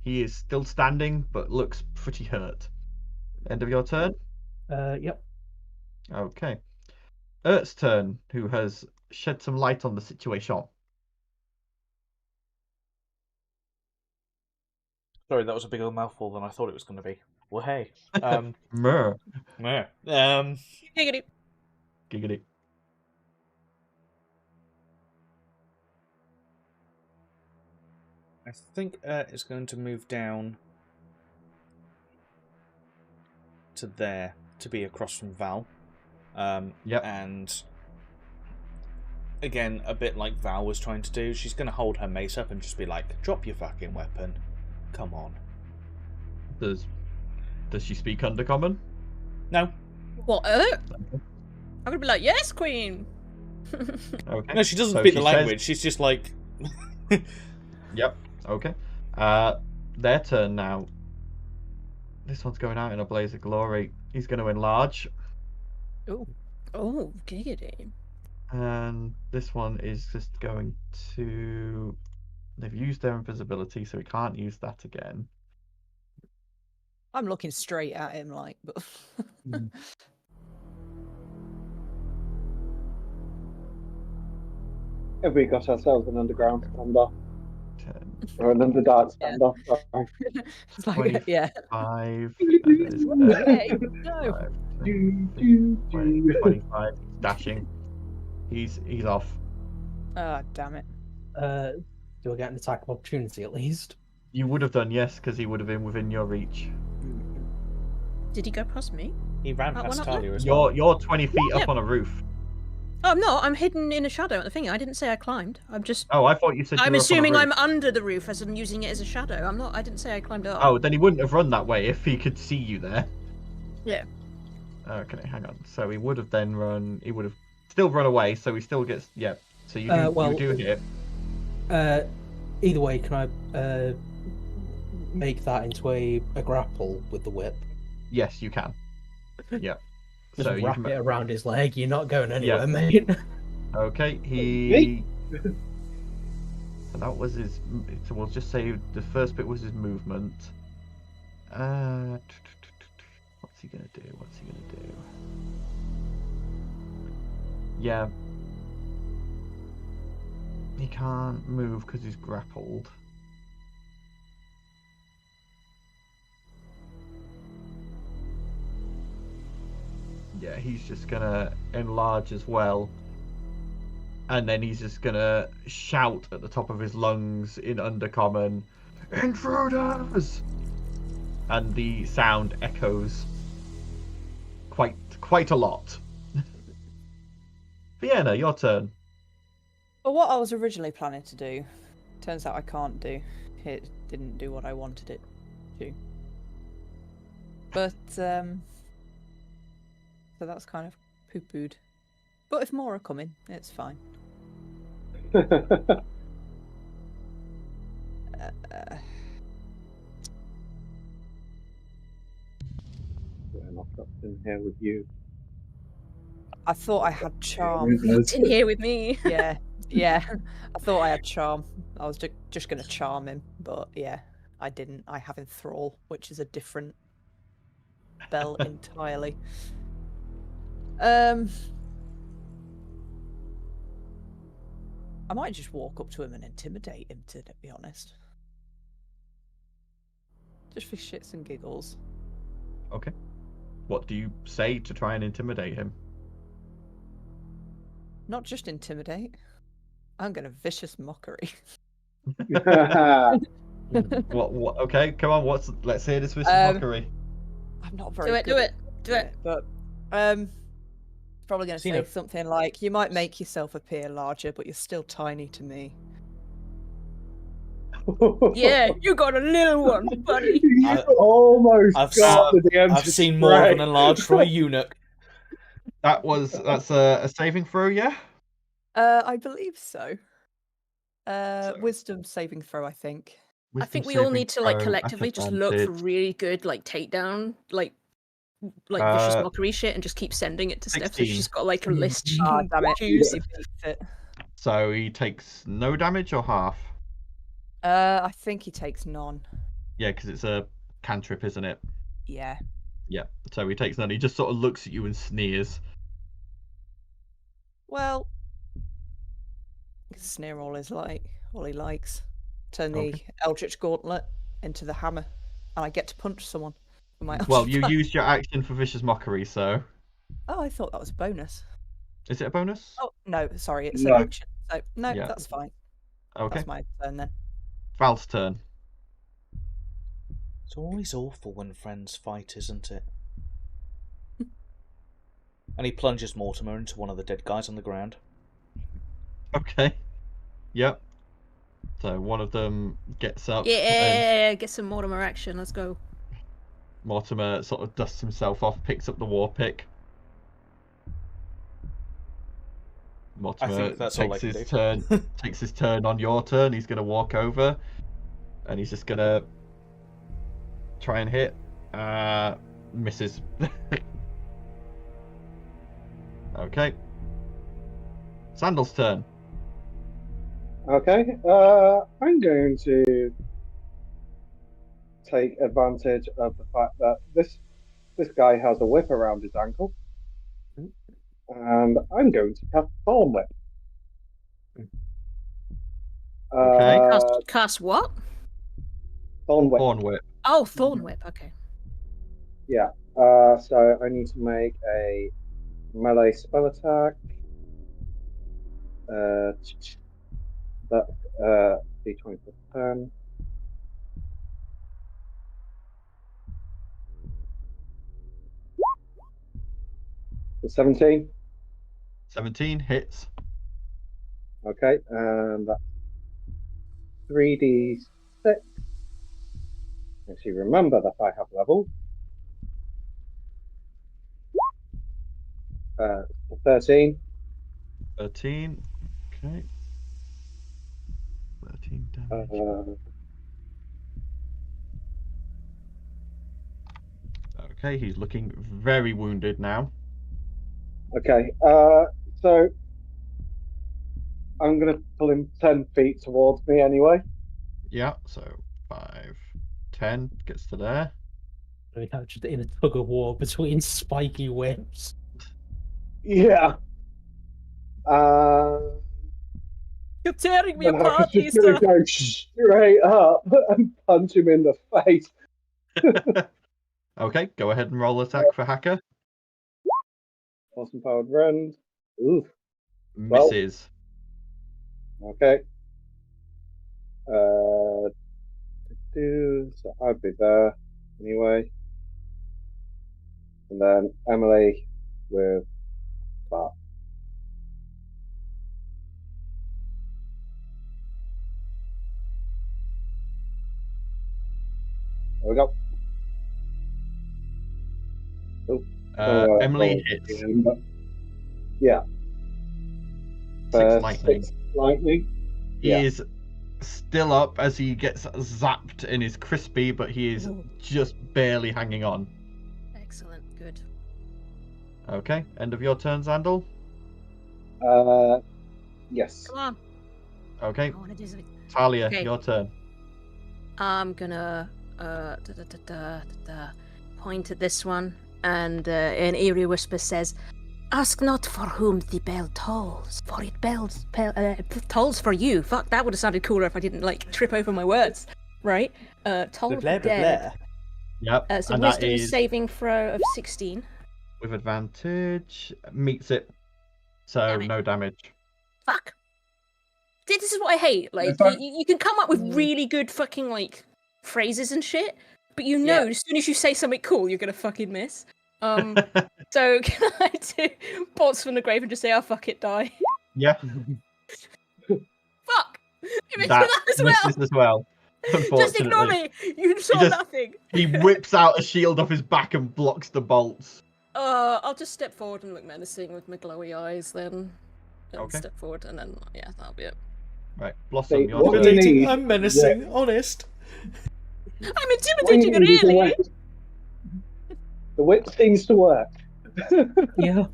He is still standing, but looks pretty hurt. End of your turn? Yep. Okay. Ert's turn, who has shed some light on the situation. Sorry, that was a bigger mouthful than I thought it was going to be. Well, hey. Mer. Giggity. Giggity. I think it's going to move down to there to be across from Val. Yep. And again, a bit like Val was trying to do, she's going to hold her mace up and just be like, "Drop your fucking weapon. Come on." Does she speak Undercommon? No. What? I'm gonna be like, yes, Queen. Okay. No, she doesn't So speak she the says- language. She's just like... Yep. Okay. Their turn now. This one's going out in a blaze of glory. He's going to enlarge. Oh, giggity. And this one is just going to... They've used their invisibility, so he can't use that again. I'm looking straight at him, like, but. Have we got ourselves an underground standoff 10, or an underdark standoff? Sorry. It's like, yeah. 5, Hey, no. 25, dashing. He's off. Oh, damn it. Do I get an attack of opportunity at least? You would have done, yes, because he would have been within your reach. Did he go past me? He ran That past one up Talia as well. You're 20 feet Yeah. up on a roof. Oh, no, I'm hidden in a shadow at the thing. I didn't say I climbed. I'm just. Oh, I thought you said you I'm were up on a assuming roof. I'm under the roof as I'm using it as a shadow. I'm not. I didn't say I climbed up. Oh, then he wouldn't have run that way if he could see you there. Yeah. Okay, hang on. So he would have then run. He would have still run away. So he still gets. Yeah. So you do. Well- you do hit. Either way, can I make that into a grapple with the whip? Yes, you can. Yeah. Just So you wrap can. it around his leg. You're not going anywhere, Yeah. mate. Okay. He. So that was his. So we'll just say the first bit was his movement. What's he gonna do? What's he gonna do? Yeah. He can't move because he's grappled. Yeah, he's just gonna enlarge as well. And then he's just gonna shout at the top of his lungs in Undercommon, "Intruders!" And the sound echoes quite a lot. Vienna, your turn. Well, what I was originally planning to do, turns out I can't do. It didn't do what I wanted it to. But, so that's kind of poo-pooed. But if more are coming, it's fine. We're not up in here with you. I thought I had charm. It's in here with me. Yeah, yeah. I thought I had charm. I was just going to charm him, but yeah, I didn't. I have enthrall, which is a different spell entirely. I might just walk up to him and intimidate him, to be honest. Just for shits and giggles. Okay. What do you say to try and intimidate him? Not just intimidate. I'm going to vicious mockery. What? Okay, come on. Let's hear this vicious mockery. I'm not very Do it. good Do at it. Do it. But probably going to say Cena. something like, "You might make yourself appear larger, but you're still tiny to me. Yeah, you got a little one, buddy. You almost I've got the DM I've to seen more spray. than a large from a eunuch. That's a saving throw, yeah? I believe so. So- Wisdom saving throw, I think. I think Wisdom we all saving need to like throw at collectively just look for advantage. really good like takedown, like vicious Uh, mockery shit, and just keep sending it to Steph. So 16. she's got like a list she Ah, can damn it. choose. He beats it. So he takes no damage or half? I think he takes none. Yeah, because it's a cantrip, isn't it? Yeah. Yeah. So he takes none. He just sort of looks at you and sneers. Well, sneer all he likes. Turn the Okay. Eldritch Gauntlet into the hammer, and I get to punch someone with my Well, Eldritch you Blade. used your action for vicious mockery, so Oh, I thought that was a bonus. is it a bonus? Oh no, sorry, it's No. an action. So no, Yeah. that's fine. Okay. That's my turn then. Val's turn. It's always awful when friends fight, isn't it? And he plunges Mortimer into one of the dead guys on the ground. Okay. Yep. So one of them gets up. And Yeah, get some Mortimer action. Let's go. Mortimer sort of dusts himself off, picks up the war pick. Mortimer think that's all I takes can his do. turn. Takes his turn on your turn. He's gonna walk over, and he's just gonna try and hit. Misses. Okay. Sandal's turn. Okay, I'm going to take advantage of the fact that this guy has a whip around his ankle, and I'm going to cast Thorn Whip. Okay. Cast what? Thorn Whip. Horn whip. Oh, Thorn Whip. Okay. Yeah. So I need to make a melee spell attack. That d20 plus 10. The 17. 17 hits. Okay, and that's 3d6. Actually, remember that I have level. 13. 13. Okay. 13 damage. Okay, he's looking very wounded now. Okay, so I'm going to pull him 10 feet towards me anyway. Yeah, so 5, 10 gets to there. We have just in a tug of war between spiky whips. Yeah. You're tearing me And I was apart, just going Easter. to go straight up and punch him in the face. Okay, go ahead and roll attack for Hacker. Awesome powered rend. Oof. Well. Misses. Okay. So I'd be there anyway. And then Emily with Bart. There we go. Emily hits. Yeah. 6 lightning. 6 lightning. He Yeah. is still up as he gets zapped and is crispy, but he is just barely hanging on. Excellent. Good. Okay, end of your turn, Zandal. Yes. Come on. Okay, I want to do something. Talia, Okay. your turn. I'm gonna point at this one, and an eerie whisper says, "Ask not for whom the bell tolls, for it tolls for you." Fuck, that would have sounded cooler if I didn't like trip over my words. Right? Toll of Blah, the blah, dead. Yep, So and that wisdom is saving throw of 16. with advantage. Meets it. So Damn it. no damage. Fuck. This is what I hate. Like, It's fine. you can come up with really good fucking like phrases and shit, but you know, as soon as you say something cool, you're gonna fucking miss. So can I do Bolts from the Grave and just say, "Oh fuck it, die"? Yeah, Fuck. You missed that that as well. misses as well. Just ignore me! You saw just- nothing! He whips out a shield off his back and blocks the bolts. I'll just step forward and look menacing with my glowy eyes then. And Okay. step forward and then, yeah, that'll be it. Right, Blossom, Say, your what turn. do you need? I'm menacing, honest. I'm What do intimidating, you need is the really! whip. The whip seems to work. Yeah.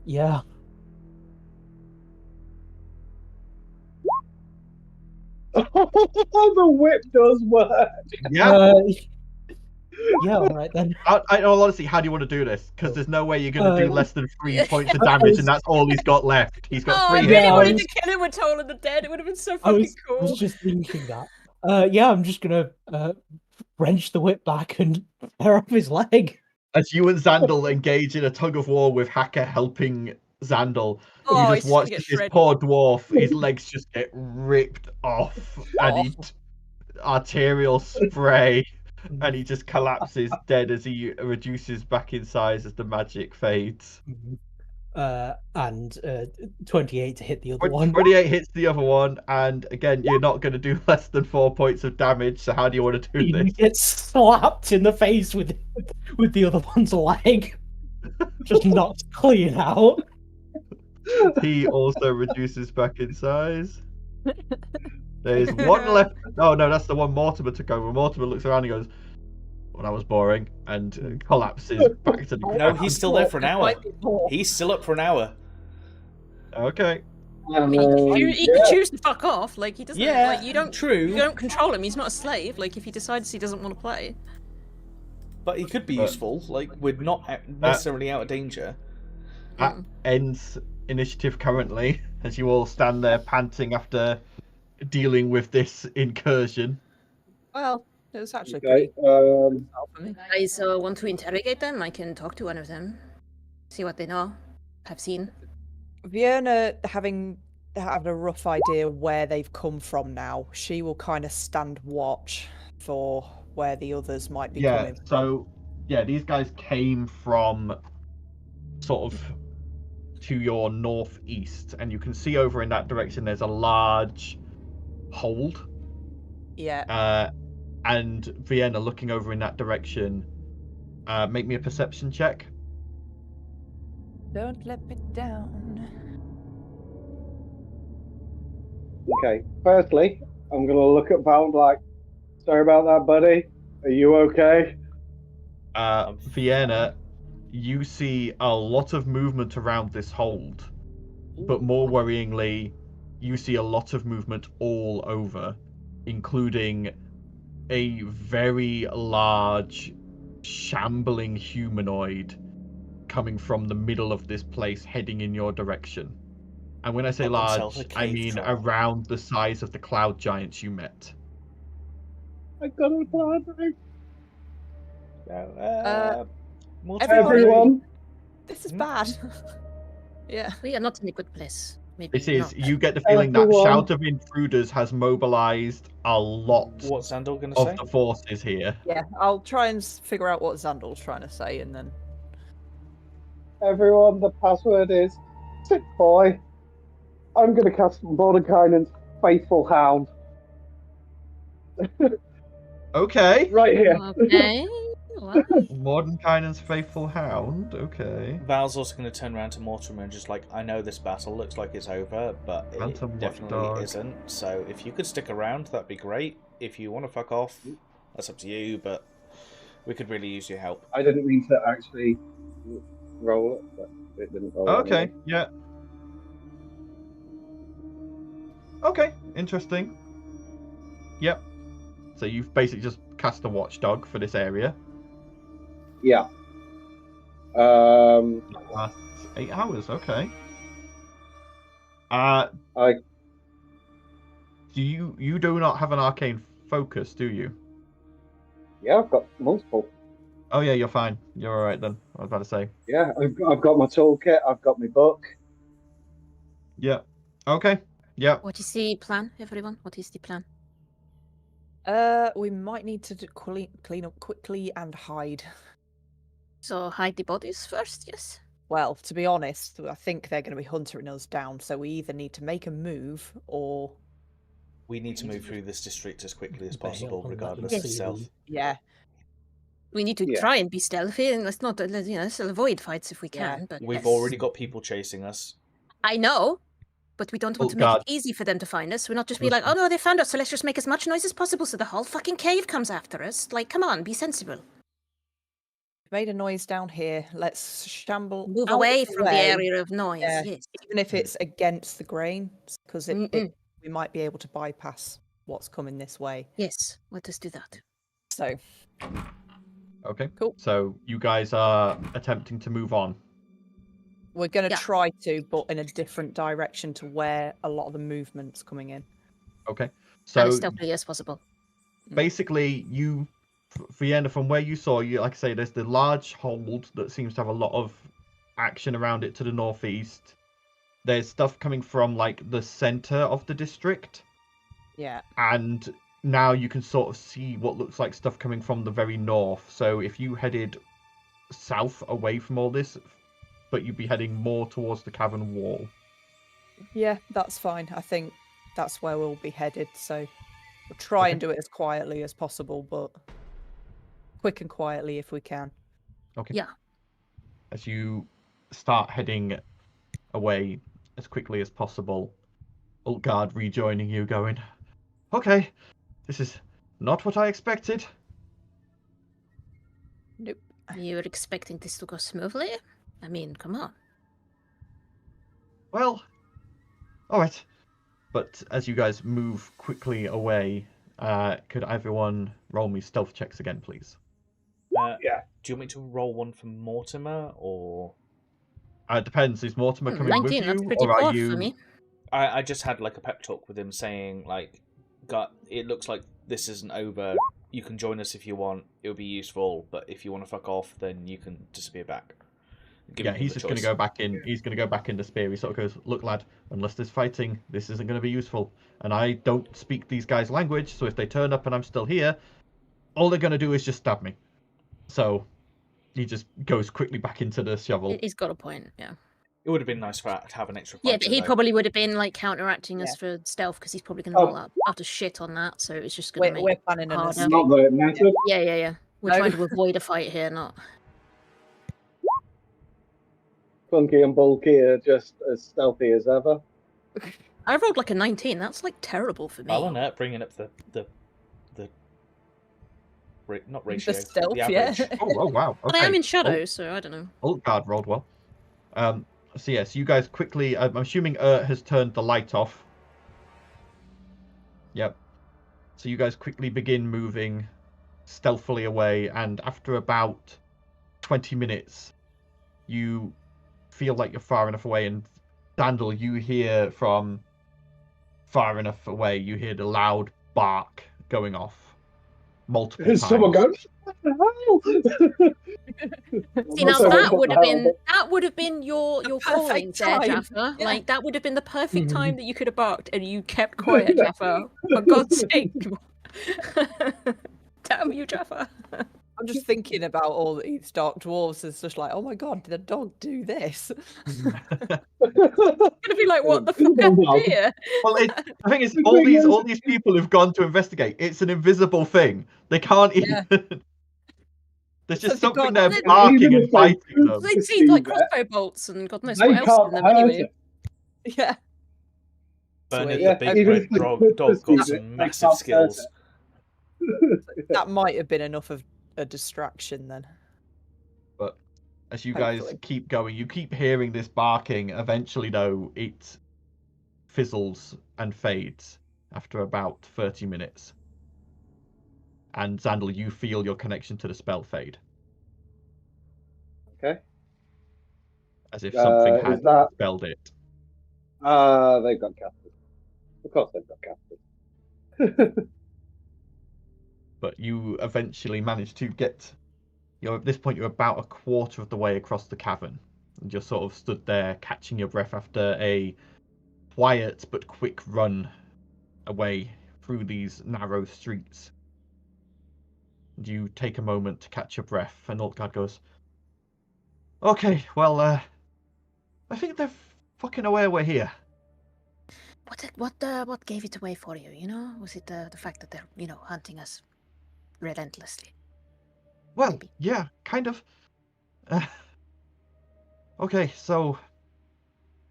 Yeah. The whip does work. Yeah. Yeah, alright then. All honesty, how do you want to do this? Because there's no way you're going to do less than 3 points of I damage, was- and that's all he's got left. He's got Oh, I 3 really hit Yeah, I wanted points. to kill him with Toll and the Dead. It would have been so I fucking was cool. just thinking that. Yeah, I'm just gonna wrench the whip back and tear off his leg. As you and Xandal engage in a tug of war with Hacker helping Xandal, Oh, you he's just gonna watch get this shredded. poor dwarf, his legs just get ripped off, and he arterial spray, and he just collapses dead as he reduces back in size as the magic fades. And 28 to hit the other one. 28 hits the other one, and again, you're not going to do less than 4 points of damage, so how do you want to do He this? gets slapped in the face with the other one's leg. Just knocked clean out. He also reduces back in size. There's one left. Oh no, that's the one Mortimer took over. Mortimer looks around and goes, "Well, that was boring," and collapses back to the No, ground. he's still there for an hour. Might be more. He's still up for an hour. Okay. He can choose to fuck off. Like he doesn't. Yeah, like, you don't. true. You don't control him. He's not a slave. Like if he decides he doesn't want to play. But he could be But- useful. Like, we're not necessarily out of danger. That ends initiative currently, as you all stand there panting after dealing with this incursion. Well, it was actually Okay. pretty for me. Guys, want to interrogate them? I can talk to one of them, see what they know, have seen. Vienna having a rough idea where they've come from now, she will kind of stand watch for where the others might be Yeah, coming from. so these guys came from sort of to your northeast, and you can see over in that direction there's a large hold. Yeah. And Vienna looking over in that direction, make me a perception check. Don't let me down. Okay. Firstly, I'm gonna look at Val like, sorry about that, buddy. Are you okay? Vienna, you see a lot of movement around this hold, but more worryingly, you see a lot of movement all over, including a very large, shambling humanoid coming from the middle of this place, heading in your direction. And when I say Got themselves large, a I cave mean troll. around the size of the cloud giants you met. I got a plan. Everyone, this is bad. yeah. We are not in a good place. Maybe This is, not. you get the feeling that Everyone. Shout of Intruders has mobilized a lot What's Xandal going to of say? the forces here. Yeah, I'll try and figure out what Xandal's trying to say, and then Everyone, the password is Sick Boy. I'm gonna cast Mordenkainen's Faithful Hound. Okay. Right here. Okay. What? Mordenkainen's Faithful Hound. Okay. Val's also going to turn around to Mortimer and just like, I know this battle looks like it's over, but it Phantom definitely Watchdog. isn't. So if you could stick around, that'd be great. If you want to fuck off, that's up to you, but we could really use your help. I didn't mean to actually roll it, but it didn't roll. Okay. anyway. Yeah. Okay. Interesting. Yep. So you've basically just cast a watchdog for this area. Yeah. Lasts 8 hours. Okay. I Do you do not have an arcane focus, do you? yeah, I've got multiple. Oh yeah, you're fine. You're all right then. I was about to say. Yeah, I've got my toolkit. I've got my book. Yeah. Okay. Yeah. What is the plan, everyone? What is the plan? we might need to clean up quickly and hide. So hide the bodies first, yes? Well, to be honest, I think they're going to be hunting us down, so we either need to make a move or We need to move through this district as quickly as Bail possible, and let regardless them of see stealth. them. Yeah. We need to Yeah. try and be stealthy, and let's not, let's avoid fights if we Yeah. can. But We've yes. already got people chasing us. I know, but we don't want Oh, to make God. it easy for them to find us. We're not just be like, oh no, they found us, so let's just make as much noise as possible so the whole fucking cave comes after us. Like, come on, be sensible. Made a noise down here. Let's shamble Move out away of from the way, area of noise. Yeah. Yes. even if it's against the grain, because Mm-mm. we might be able to bypass what's coming this way. Yes. Let us do that. So Okay. Cool. So you guys are attempting to move on. we're going to Yeah. try to, but in a different direction to where a lot of the movement's coming in. Okay. And So as stealthily as possible. basically, you, Vienna, from where you saw, you like I say, there's the large hold that seems to have a lot of action around it to the northeast. There's stuff coming from like the center of the district, Yeah. and now you can sort of see what looks like stuff coming from the very north. So if you headed south away from all this, but you'd be heading more towards the cavern wall. Yeah, that's fine. I think that's where we'll be headed. So we'll try and do it as quietly as possible, but quick and quietly if we can. Okay. Yeah. As you start heading away as quickly as possible, Ultgard rejoining you, going, okay, this is not what I expected. Nope. You were expecting this to go smoothly? I mean, come on. Well, alright. But as you guys move quickly away, could everyone roll me stealth checks again, please? Yeah. Do you want me to roll one for Mortimer, or It depends. Is Mortimer coming 19, with that's you, pretty or are poor you? for me. I just had like a pep talk with him saying like, it looks like this isn't over. You can join us if you want. It'll be useful, but if you want to fuck off, then you can disappear back. Yeah, he's just going to go back in. He's going to go back into Spear. He sort of goes, look, lad, unless there's fighting, this isn't going to be useful. And I don't speak these guys' language, so if they turn up and I'm still here, all they're going to do is just stab me. So he just goes quickly back into the shovel. He's got a point, yeah. It would have been nice to have an extra. Yeah, but he though. probably would have been like counteracting us for stealth because he's probably going to Oh. roll out after shit on that. So it's just going to We're make planning an harder. escape. Not that it mattered. Yeah. We're No. trying to avoid a fight here, not. Funky and bulky are just as stealthy as ever. I rolled like a 19. That's like terrible for me. Well, on it, bringing up the not ratio, The stealth, the average. yeah. Oh, wow. But I Okay. am in shadow, so I don't know. Ultgard rolled well. So yes, you guys quickly. I'm assuming has turned the light off. Yep. So you guys quickly begin moving stealthily away, and after about 20 minutes, you feel like you're far enough away. And Dandel, you hear from far enough away. You hear the loud bark going off multiple times. Someone goes, what the hell? See, now Also, that what would the have hell? been your calling perfect there, time. Jaffa. Yeah. Like that would have been the perfect time that you could have barked, and you kept quiet, Jaffa. For God's sake! Damn you, Jaffa! I'm just thinking about all these dark dwarves. It's just like, oh my god, did a dog do this? Gonna be like, what the fuck happened here? Well, the thing is, all these people who've gone to investigate, it's an invisible thing. They can't even. There's just So they've something got- there Even barking if and they fighting could them. They to see like see that. crossbow bolts and God knows They what else in can't them hurt anyway. it. Yeah. Bernard, Sweet. the big even red if they dog, could got perceive it, some they massive can't hurt skills. That might have been enough of a distraction then. But as you guys Hopefully. keep going, you keep hearing this barking. Eventually, though, it fizzles and fades after about 30 minutes. And Zandal, you feel your connection to the spell fade. Okay. As if something Is had that- spelled it. They've got casters. Of course they've got casters. But you eventually manage to get. At this point, you're about a quarter of the way across the cavern. And you're sort of stood there catching your breath after a quiet but quick run away through these narrow streets. And you take a moment to catch your breath, and Ultgard goes, okay, well, I think they're fucking aware we're here. What gave it away for you? You know, was it the fact that they're hunting us relentlessly? Well, Maybe. yeah, kind of. Okay, so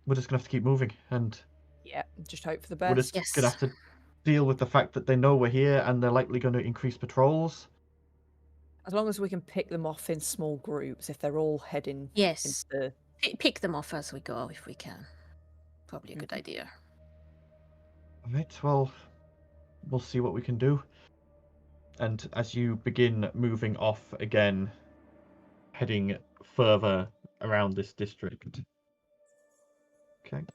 we're just gonna have to keep moving, and Yeah, just hope for the we're best. just gonna have to deal with the fact that they know we're here, and they're likely going to increase patrols. As long as we can pick them off in small groups, if they're all heading Yes. into... Pick them off as we go if we can. Probably a good idea. Right, well, we'll see what we can do. And as you begin moving off again, heading further around this district. Okay.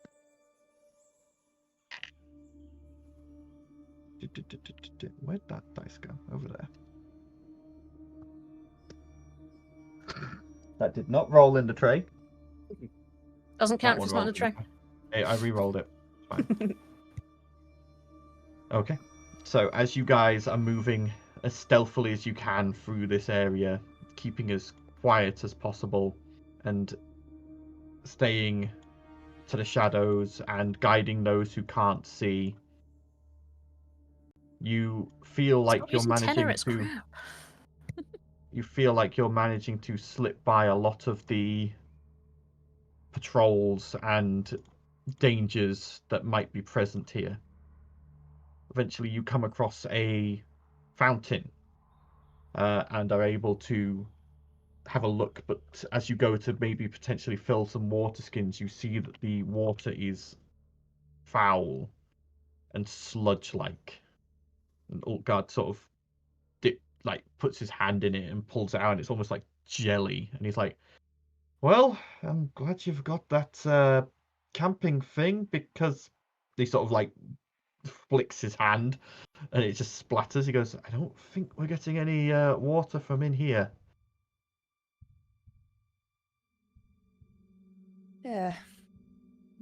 Where'd that dice go? Over there. That did not roll in the tray. Doesn't count if That it's one not in the rolled tray. Hey, I re-rolled it. Fine. Okay. So as you guys are moving as stealthily as you can through this area, keeping as quiet as possible, and staying to the shadows and guiding those who can't see, you feel like Stop you're using managing tenor, it's to. crap. You feel like you're managing to slip by a lot of the patrols and dangers that might be present here. Eventually you come across a fountain and are able to have a look, but as you go to maybe potentially fill some water skins, you see that the water is foul and sludge-like. And Ultgard sort of puts his hand in it and pulls it out, and it's almost like jelly. And he's like, well, I'm glad you've got that camping thing, because he sort of like flicks his hand and it just splatters. He goes, I don't think we're getting any water from in here. Yeah.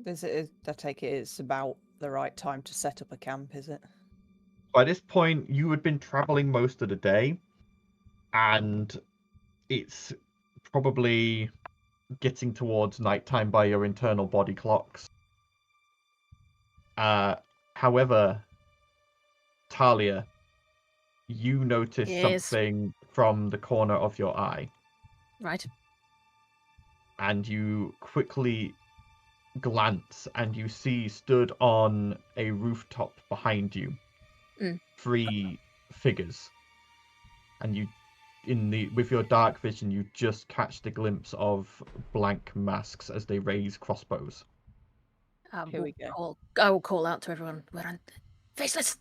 I take it it's about the right time to set up a camp, is it? By this point, you had been traveling most of the day, and it's probably getting towards nighttime by your internal body clocks. However, Talia, you notice something from the corner of your eye. Right. And you quickly glance, and you see stood on a rooftop behind you 3 figures. And you, with your dark vision, you just catch the glimpse of blank masks as they raise crossbows. Here we go. I will call out to everyone. We're on faceless,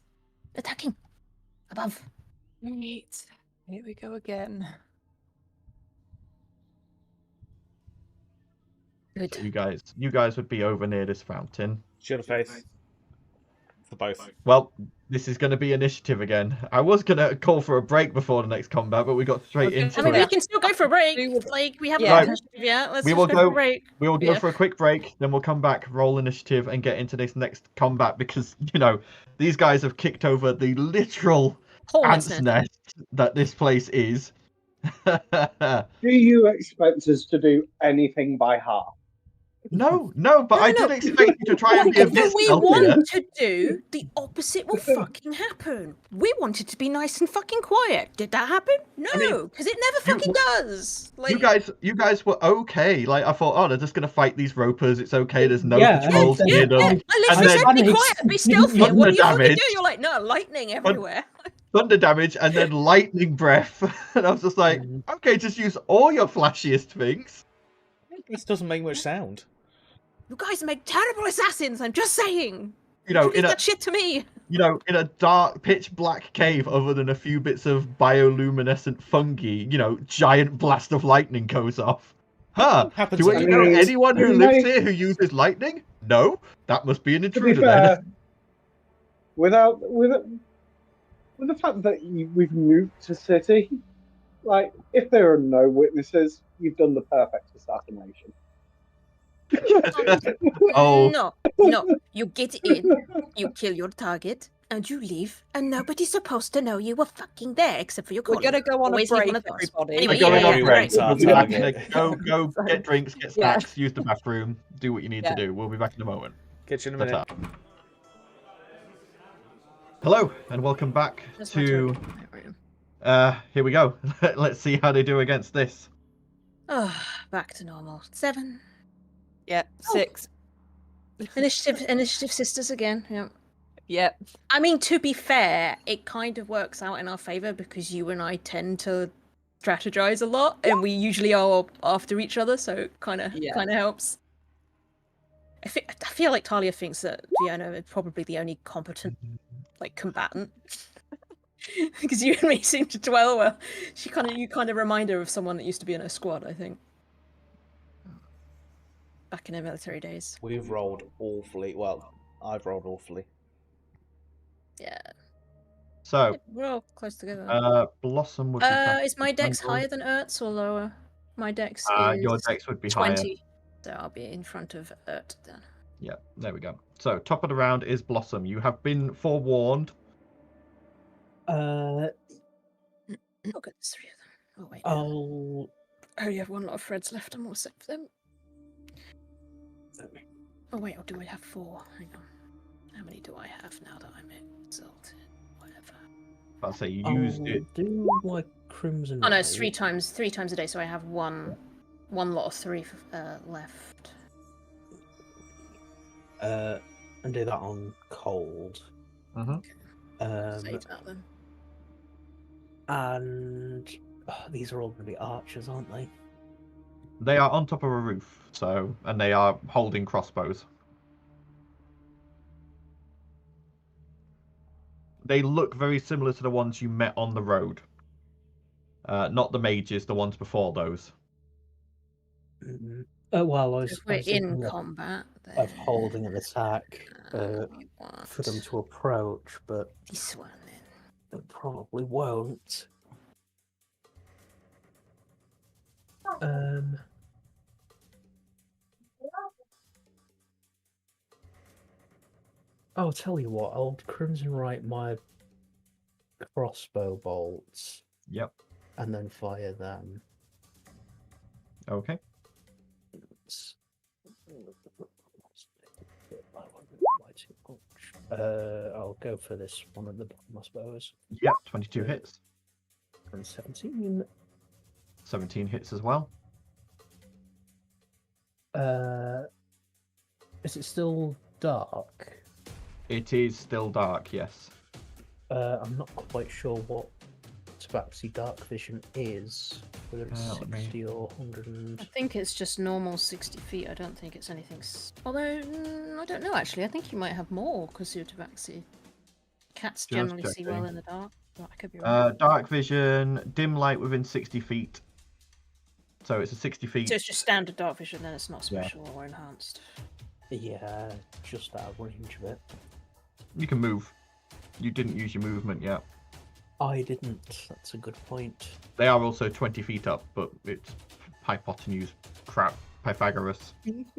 attacking above. Right. Here we go again. Good. So you guys would be over near this fountain. Shield of Faith. For both. Well, this is going to be initiative again. I was going to call for a break before the next combat, but we got straight into I mean, it. we can still go for a break. Like, we haven't Yeah. got initiative yet. Let's We just will go for a go- break. We will go for a quick break, then we'll come back, roll initiative, and get into this next combat, because, these guys have kicked over the literal Hornet's ant's nest. nest that this place is. Do you expect us to do anything by half? No, but I did expect you to try and be a bit Whatever we stealthier. want to do, the opposite will fucking happen. We wanted to be nice and fucking quiet. Did that happen? No, because it never fucking does. Like, You guys were okay. Like, I thought, oh, they're just gonna fight these ropers. It's okay. There's no Yeah, patrols yeah, near them. I And literally then- said be quiet, be stealthy. Thunder What do you fucking damage. do? You're like, no, lightning everywhere. Thunder damage and then lightning breath. And I was just like, okay, just use all your flashiest things. This doesn't make much sound. You guys make terrible assassins. I'm just saying. You know, Leave that shit to me. in a dark, pitch black cave, other than a few bits of bioluminescent fungi, giant blast of lightning goes off. Huh? Happens Do in you the know movies. anyone who lives here who uses lightning? No, that must be an To be intruder fair, then. with the fact that we've nuked a city, like, if there are no witnesses, you've done the perfect assassination. Oh, No. You get in, you kill your target, and you leave, and nobody's supposed to know you were fucking there except for your We're colleague. going to go on Always a leave break, one of those. everybody. Anyway, We're going yeah, on yeah, break. right. We'll be back in Target. go get drinks, get Yeah. snacks, use the bathroom, do what you need to do. We'll be back in a moment. Catch you in a minute. Ta-ta. Hello, and welcome back That's my to... turn. Right, right. Here we go. Let's see how they do against this. Oh, back to normal. 7. Yeah, 6. Initiative sisters again. Yeah. Yep. I mean, to be fair, it kind of works out in our favor because you and I tend to strategize a lot, and we usually are after each other, so it kind of helps. I feel like Talia thinks that Fiona is probably the only competent, like, combatant. Because you and me seem to dwell well. You kind of remind her of someone that used to be in her squad, I think. Back in her military days. We've rolled awfully. Well, I've rolled awfully. Yeah. So, We're all close together. Blossom would be... Is my dex higher than Ert's or lower? My dex is your dex would be higher. 20. So I'll be in front of Ert then. Yeah, there we go. So, top of the round is Blossom. You have been forewarned. Oh, good, there's 3 of them. Oh, wait. I'll... Oh, you have 1 lot of threads left. I'm all set for them. Oh, wait, or do I have 4? Hang on. How many do I have now that I'm exalted? Whatever. I'll say you used it. do my crimson. Oh, no, it's Ray. 3 times a day, so I have one lot of 3 left. And do that on cold. Save that then. And these are all going to be archers, aren't they? They are on top of a roof, and they are holding crossbows. They look very similar to the ones you met on the road. Not the mages, the ones before those. Well, I was, If we're I was in thinking combat, then... of holding an attack we want for them to approach, but this one then. they probably won't. I'll tell you what, I'll Crimson Right my crossbow bolts Yep. and then fire them. Okay. I'll go for this one at the bottom, I suppose. Yep, 22 hits. And 17. 17 hits as well. Is it still dark? It is still dark, yes. I'm not quite sure what Tabaxi Dark Vision is. Whether it's let me- 60 or 100. I think it's just normal 60 feet. I don't think it's anything... Although, I don't know, actually. I think you might have more, because you're Tabaxi. Cats Just generally see checking. well in the dark. But I could be wrong. Dark vision, dim light within 60 feet. So it's a 60 feet. So it's just standard dark vision, then it's not Yeah. special or enhanced. Yeah, just out of range of it. You can move. You didn't use your movement yet. I didn't. That's a good point. They are also 20 feet up, but it's hypotenuse crap. Pythagoras. Well,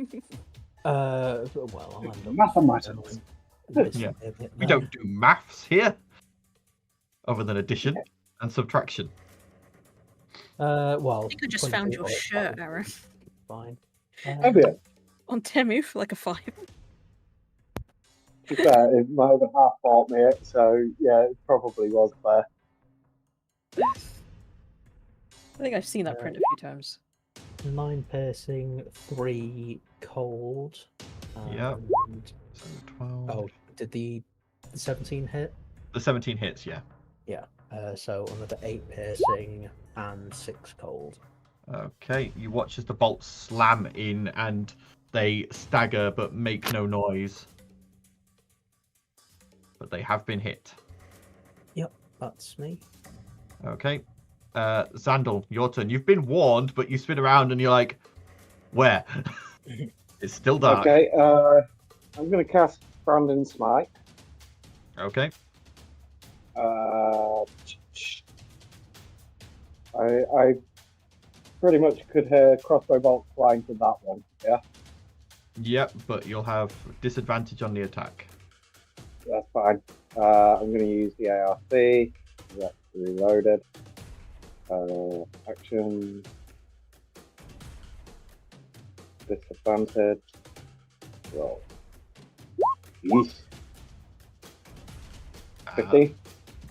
I'll end up Mathematics. missing Yeah. a bit We there. don't do maths here. Other than addition and subtraction. Well, I think I just found 20 your or shirt, 5 Aaron. would be Fine. Have you? On Temu for like a 5. To be fair, my other half bought me it, so yeah, it probably was there. I think I've seen that print a few times. 9 piercing, 3 cold. Yep. And... So 12. Oh, did the 17 hit? The 17 hits, yeah. Yeah. So another 8 piercing and 6 cold. Okay, you watch as the bolts slam in and they stagger but make no noise. But they have been hit. Yep, that's me. Okay. Xandal, your turn. You've been warned, but you spin around and you're like, where? It's still dark. Okay, I'm going to cast Brandon's Smite. Okay. I pretty much could hear crossbow bolts flying to that one, yeah? Yep, but you'll have disadvantage on the attack. That's fine. I'm going to use the ARC. That's reloaded. Action. Disadvantage. Roll. Yeesh. 50.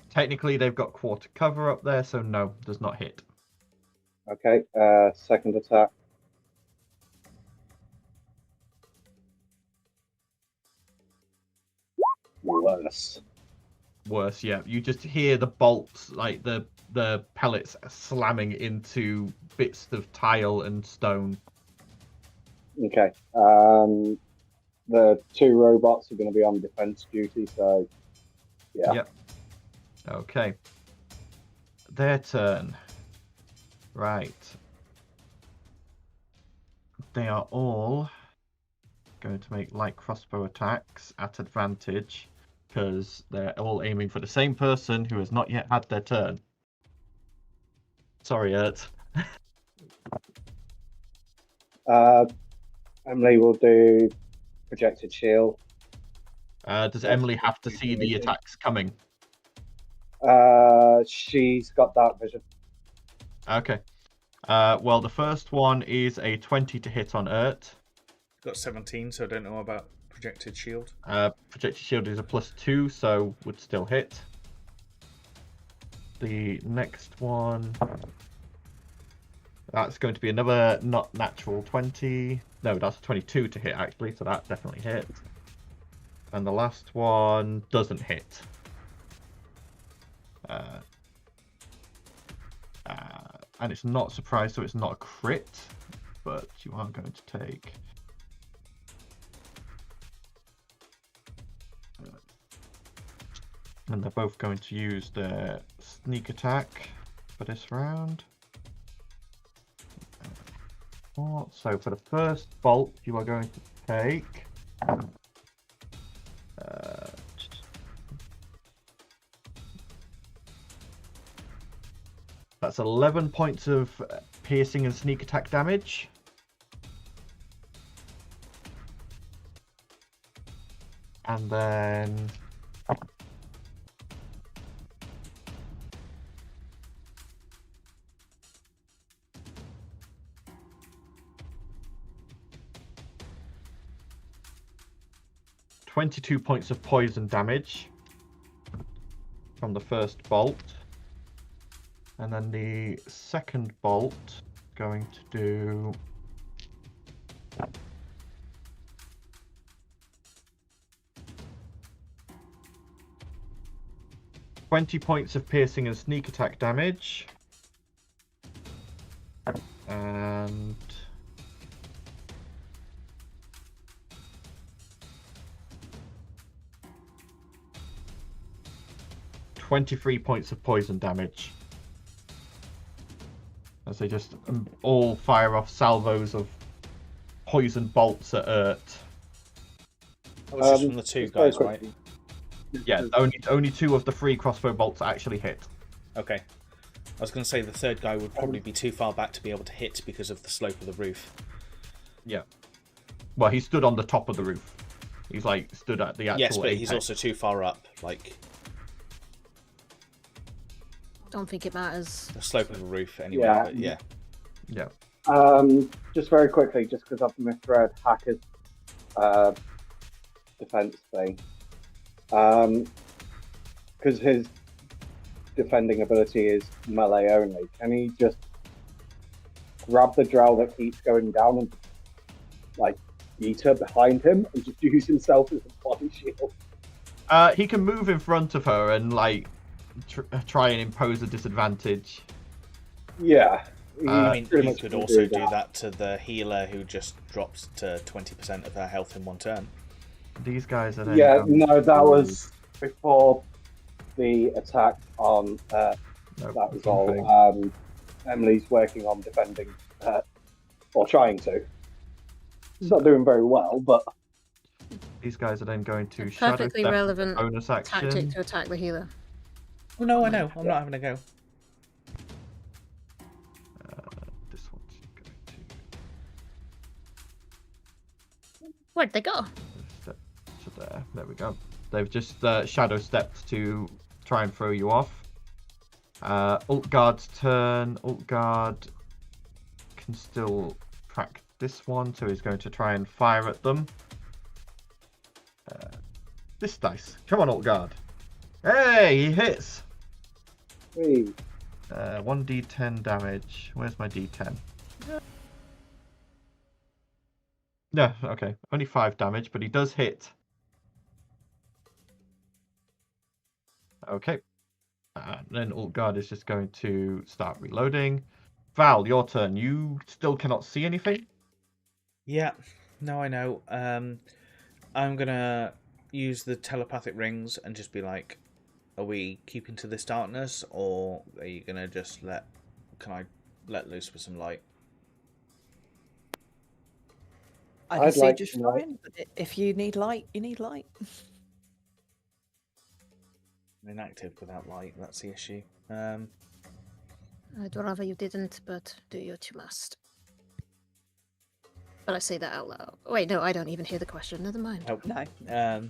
Technically, they've got quarter cover up there, so no, does not hit. Okay, second attack. Worse. Worse, yeah. You just hear the bolts, like the pellets slamming into bits of tile and stone. Okay. The 2 robots are going to be on defense duty, so yeah. Yep. Okay. Their turn. Right. They are all going to make light crossbow attacks at advantage because they're all aiming for the same person who has not yet had their turn. Sorry, Ert. Emily will do projected shield. Does Emily have to see the attacks coming? She's got dark vision. Okay. Well, the first one is a 20 to hit on Ert. Got 17, so I don't know about projected shield. Projected shield is a +2, so would still hit. The next one, that's going to be another not natural 20. No, that's a 22 to hit actually, so that definitely hits. And the last one doesn't hit. And it's not surprised, so it's not a crit, but you are going to take... And they're both going to use their sneak attack for this round. So for the first bolt, you are going to take... that's 11 points of piercing and sneak attack damage. And then... 22 points of poison damage from the first bolt. And then the second bolt going to do... ...20 points of piercing and sneak attack damage. And... 23 points of poison damage. As they just all fire off salvos of poison bolts at Ert. That was just from the 2 guys, right? Yeah, only 2 of the 3 crossbow bolts actually hit. Okay. I was going to say the 3rd guy would probably be too far back to be able to hit because of the slope of the roof. Yeah. Well, he stood on the top of the roof. He's like stood at the actual Yes, but apex. he's also too far up, like... Don't think it matters. The slope of the roof, anyway. Yeah. But yeah. Yeah. Just very quickly, just because I've misread Hacker's defense thing. Because his defending ability is melee only, can he just grab the drow that keeps going down and like eat her behind him and just use himself as a body shield? He can move in front of her and like try and impose a disadvantage. Yeah. I mean, you could also do that to the healer who just drops to 20% of her health in one turn. These guys are then no, that was before the attack on that was all. Emily's working on defending or trying to. She's not doing very well, but these guys are then going to Perfectly shadow step relevant bonus action. tactic to attack the healer. Oh, no, I know. I'm not having a go. This one's going to Where'd they go? step to there. There we go. They've just shadow stepped to try and throw you off. Ultgard's turn. Ultgard can still track this one, so he's going to try and fire at them. This dice. Come on, Ultgard. Hey, he hits. Whee. 1d10 damage. Where's my d10? No, okay. Only 5 damage, but he does hit. Okay. Then Ultgard is just going to start reloading. Val, your turn. You still cannot see anything? Yeah, no, I know. I'm gonna use the telepathic rings and just be like, are we keeping to this darkness, or are you gonna just can I let loose with some light? I can I'd see like just some light. fine, but if you need light, you need light. I'm inactive without light, that's the issue. I'd rather you didn't, but do what you must. But I say that out loud. Wait, no, I don't even hear the question. Never mind. Oh, No.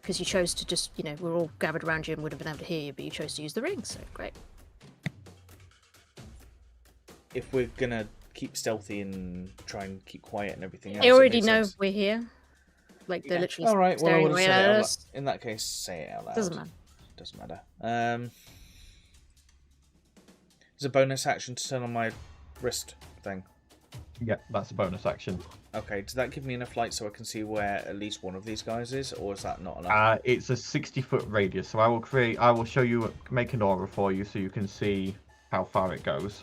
Because you chose to just, we're all gathered around you and would have been able to hear you, but you chose to use the ring, so great. if we're gonna keep stealthy and try and keep quiet and everything else, They it already makes know sense. we're here. Like, they're literally All right, well, I staring would have right said it at out us. in that case, say it out loud. Doesn't matter. Doesn't matter. There's a bonus action to turn on my wrist thing. Yeah, that's a bonus action. Okay, does that give me enough light so I can see where at least one of these guys is, or is that not enough? It's a 60-foot radius, so I will show you, make an aura for you so you can see how far it goes.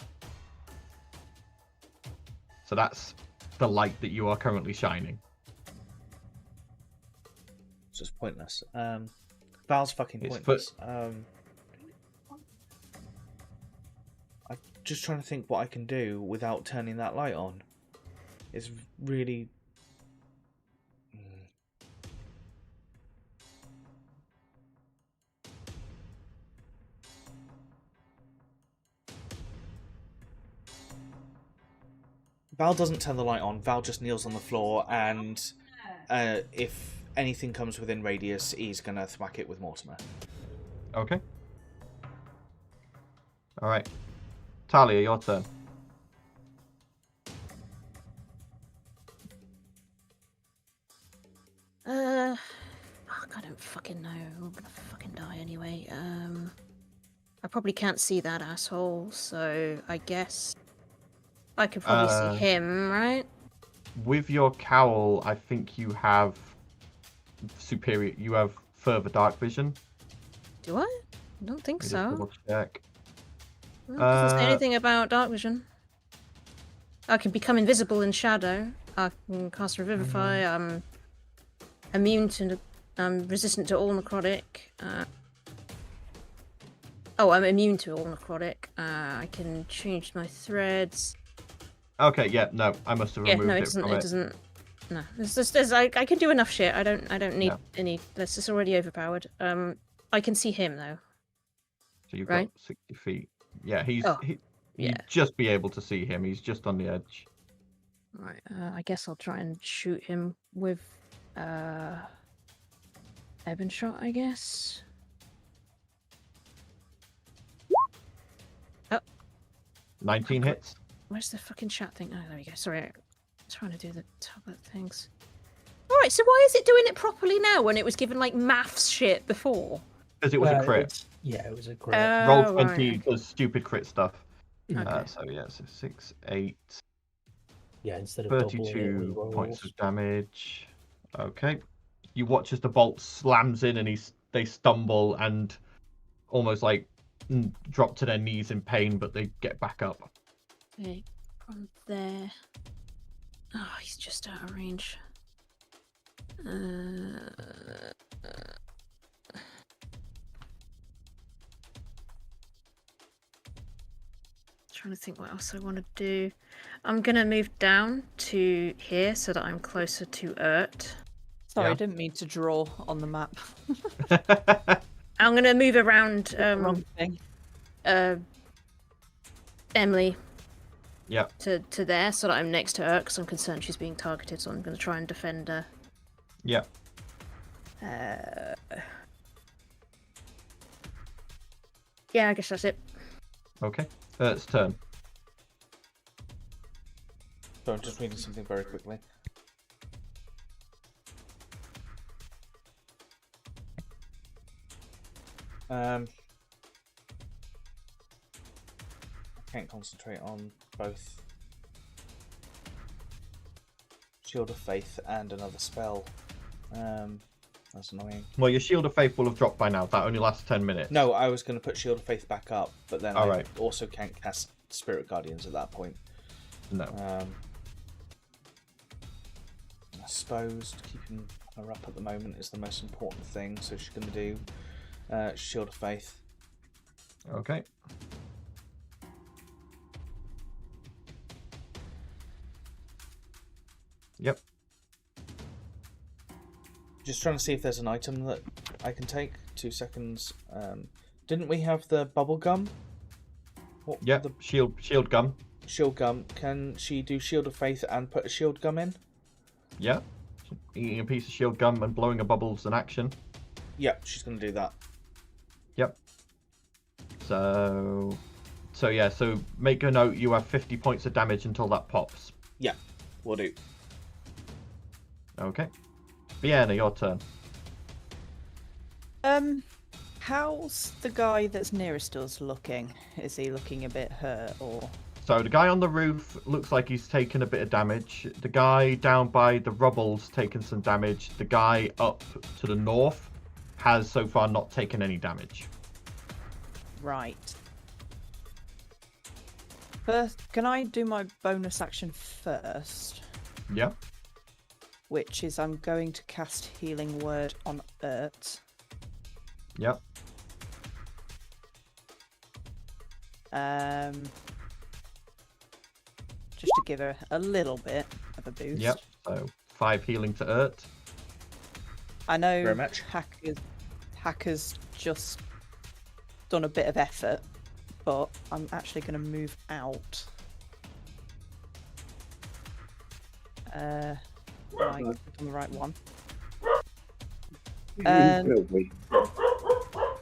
So that's the light that you are currently shining. It's just pointless. Val's fucking It's pointless. I'm just trying to think what I can do without turning that light on. It's really... Val doesn't turn the light on. Val just kneels on the floor, and if anything comes within radius, he's going to thwack it with Mortimer. Okay. Alright. Talia, your turn. Fuck, I don't fucking know. I'm gonna fucking die anyway. I probably can't see that asshole, so I guess I could probably see him, right? With your cowl, I think you have further dark vision. Do I? I don't think Let me just so. double check. Well, it doesn't say anything about dark vision. I can become invisible in shadow. I can cast Revivify. I'm immune to. I'm resistant to all necrotic. I'm immune to all necrotic. I can change my threads. Okay, yeah, no, I must have removed No, it it doesn't. from It doesn't. No, I can do enough shit. I don't need No. any. This is already overpowered. I can see him though. So you've Right. got 60 feet. Yeah, Oh, yeah. yeah. You'd just be able to see him. He's just on the edge. Right. I guess I'll try and shoot him with Ebon shot. I guess. 19 hits. Where's the fucking chat thing? Oh, there we go. Sorry, I'm trying to do the tablet things. All right. So why is it doing it properly now when it was given like maths shit before? Because it was a crit. It was a crit. Roll Oh, 20 right. does stupid crit stuff. Okay. So yeah, so 6, 8, Yeah, instead of doubling it, 32 points of damage. Okay. You watch as the bolt slams in and they stumble and almost like drop to their knees in pain, but they get back up. Okay, from there. Oh, he's just out of range. Trying to think what else I want to do. I'm gonna move down to here so that I'm closer to Urt. Sorry, Yeah. I didn't mean to draw on the map. I'm gonna move around Wrong thing. Emily Yeah. to there so that I'm next to Urt because I'm concerned she's being targeted, so I'm gonna try and defend her. Yeah. Yeah, I guess that's it. Okay. It's turn. So I'm just reading something very quickly. I can't concentrate on both Shield of Faith and another spell. That's annoying. Well, your Shield of Faith will have dropped by now. That only lasts 10 minutes. No, I was going to put Shield of Faith back up, but then All I right. also can't cast Spirit Guardians at that point. No. I suppose keeping her up at the moment is the most important thing, so she's going to do Shield of Faith. Okay. Yep. Just trying to see if there's an item that I can take. 2 seconds. Didn't we have the bubble gum? What, Yep. the Shield gum. shield gum. Can she do Shield of Faith and put a shield gum in? Yeah. Eating a piece of shield gum and blowing a bubble's an action. Yep, she's going to do that. Yep. So yeah. So make a note. You have 50 points of damage until that pops. Yeah, will do. Okay. Vienna, your turn. How's the guy that's nearest us looking? Is he looking a bit hurt or? So the guy on the roof looks like he's taken a bit of damage. The guy down by the rubble's taken some damage. The guy up to the north has so far not taken any damage. Right. First, can I do my bonus action first? Yeah. Which is I'm going to cast Healing Word on Ert. Yep. Just to give her a little bit of a boost. Yep. So 5 healing to Ert. I know Very much. Hacker's just done a bit of effort, but I'm actually going to move out. Right, click on the right one.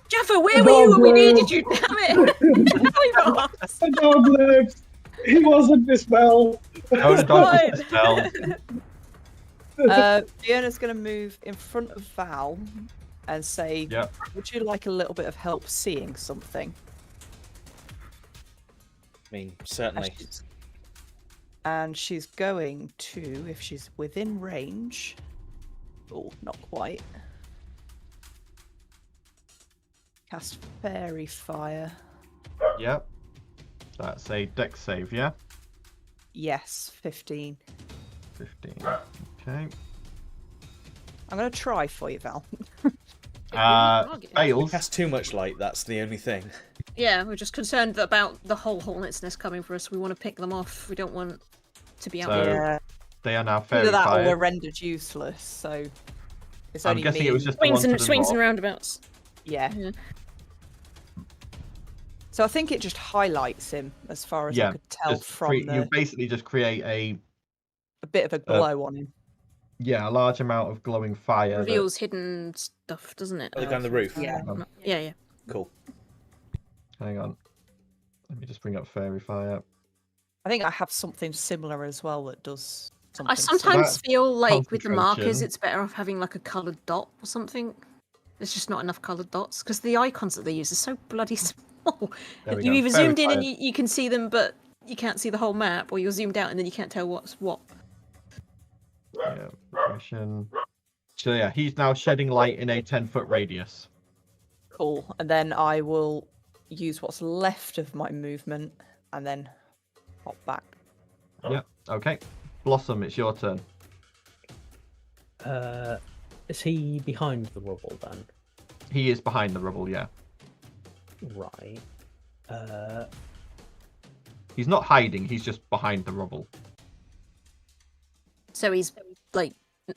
Jaffa, where were you when we needed you? Damn it! The dog lived. He wasn't dispelled. No, the dog was dispelled. Fiona's going to move in front of Val and say, Yep. would you like a little bit of help seeing something? I mean, certainly. And she's going to, if she's within range... Oh, not quite. Cast Fairy Fire. Yep. That's a dex save, yeah? Yes, 15. 15. Okay. I'm going to try for you, Val. We Fails. cast too much light, that's the only thing. Yeah, we're just concerned about the whole hornet's nest coming for us. We want to pick them off. We don't want to be out So- there. Yeah. They are now fairy Either that or fire. we're rendered useless, so... It's I'm only guessing me. it was just the one Swings to and the swings and north. roundabouts. Yeah. Yeah. So I think it just highlights him, as far as I could tell Just from you basically just create a a bit of a glow on him. a large amount of glowing fire. that- Reveals hidden stuff, doesn't it? Oh, the guy on the roof? Yeah. Yeah. Cool. Hang on. Let me just bring up fairy fire. I think I have something similar as well that does something I sometimes that feel like with the markers, concentration- it's better off having like a coloured dot or something. There's just not enough coloured dots because the icons that they use are so bloody small. There we You go. either Fairy zoomed in and fire. you can see them, but you can't see the whole map, or you're zoomed out and then you can't tell what's what. Yeah, progression. So yeah, he's now shedding light in a 10-foot radius. Cool. And then I will use what's left of my movement and then hop back. Yep. Okay. Blossom, it's your turn. Is he behind the rubble then? He is behind the rubble, yeah. Right. He's not hiding, he's just behind the rubble. So he's like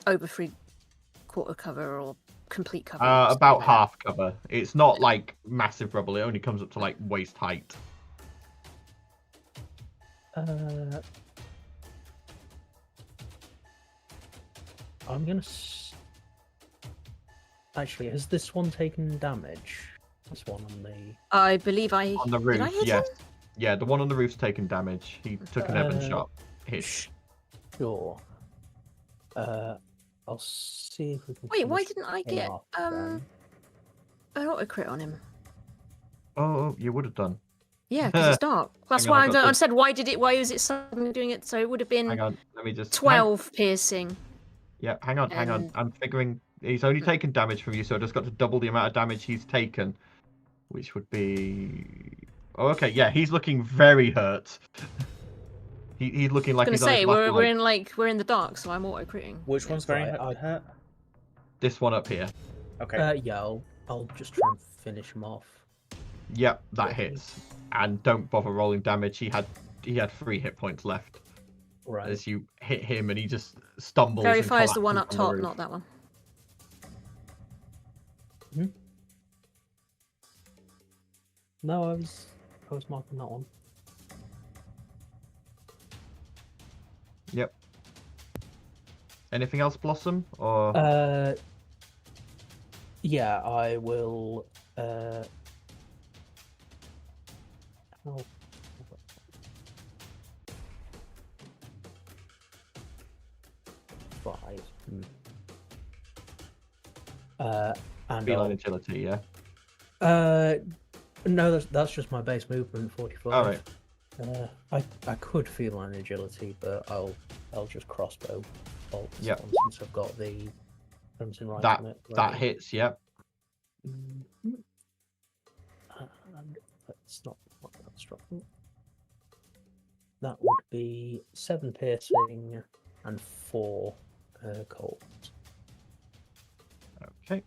over 3/4 cover or complete cover. or something About like that. half cover. It's not like massive rubble, it only comes up to like waist height. I'm gonna. Actually, has this one taken damage? This one on the. I believe I. On the Did roof, I hit yes. him? Yeah, the one on the roof's taken damage. He took an Evan shot. Hit. Sure. I'll see if we can. Wait, why finish didn't I him get off an auto crit on him? Oh, you would have done. Yeah, because it's dark. That's Hang on, why I I've don't got understand. Why is it suddenly doing it? So it would have Hang been on, let me just... 12 piercing. Yeah, hang on. And- I'm figuring... He's only taken damage from you, so I just got to double the amount of damage he's taken. Which would be... Oh, okay, yeah, he's looking very hurt. He's looking like he's on his last leg. we're in the dark, so I'm auto critting. Which one's very Right, hurt? This one up here. Okay. Yeah, I'll just try and finish him off. Yep, that hits. And don't bother rolling damage. He had 3 hit points left. Right. As you hit him, and he just stumbles. Verify and is the one up collapses on the top, roof. not that one. No, I was marking that one. Yep. Anything else, Blossom? Or Yeah, I will. Oh. Five. And feline agility, yeah. no, that's just my base movement, 45. All right. I could feline agility, but I'll just crossbow bolt. Yep. Since I've got the crimson right That on it. that hits, yep. And let's not what that's dropping. That would be 7 piercing and 4 cold. Okay.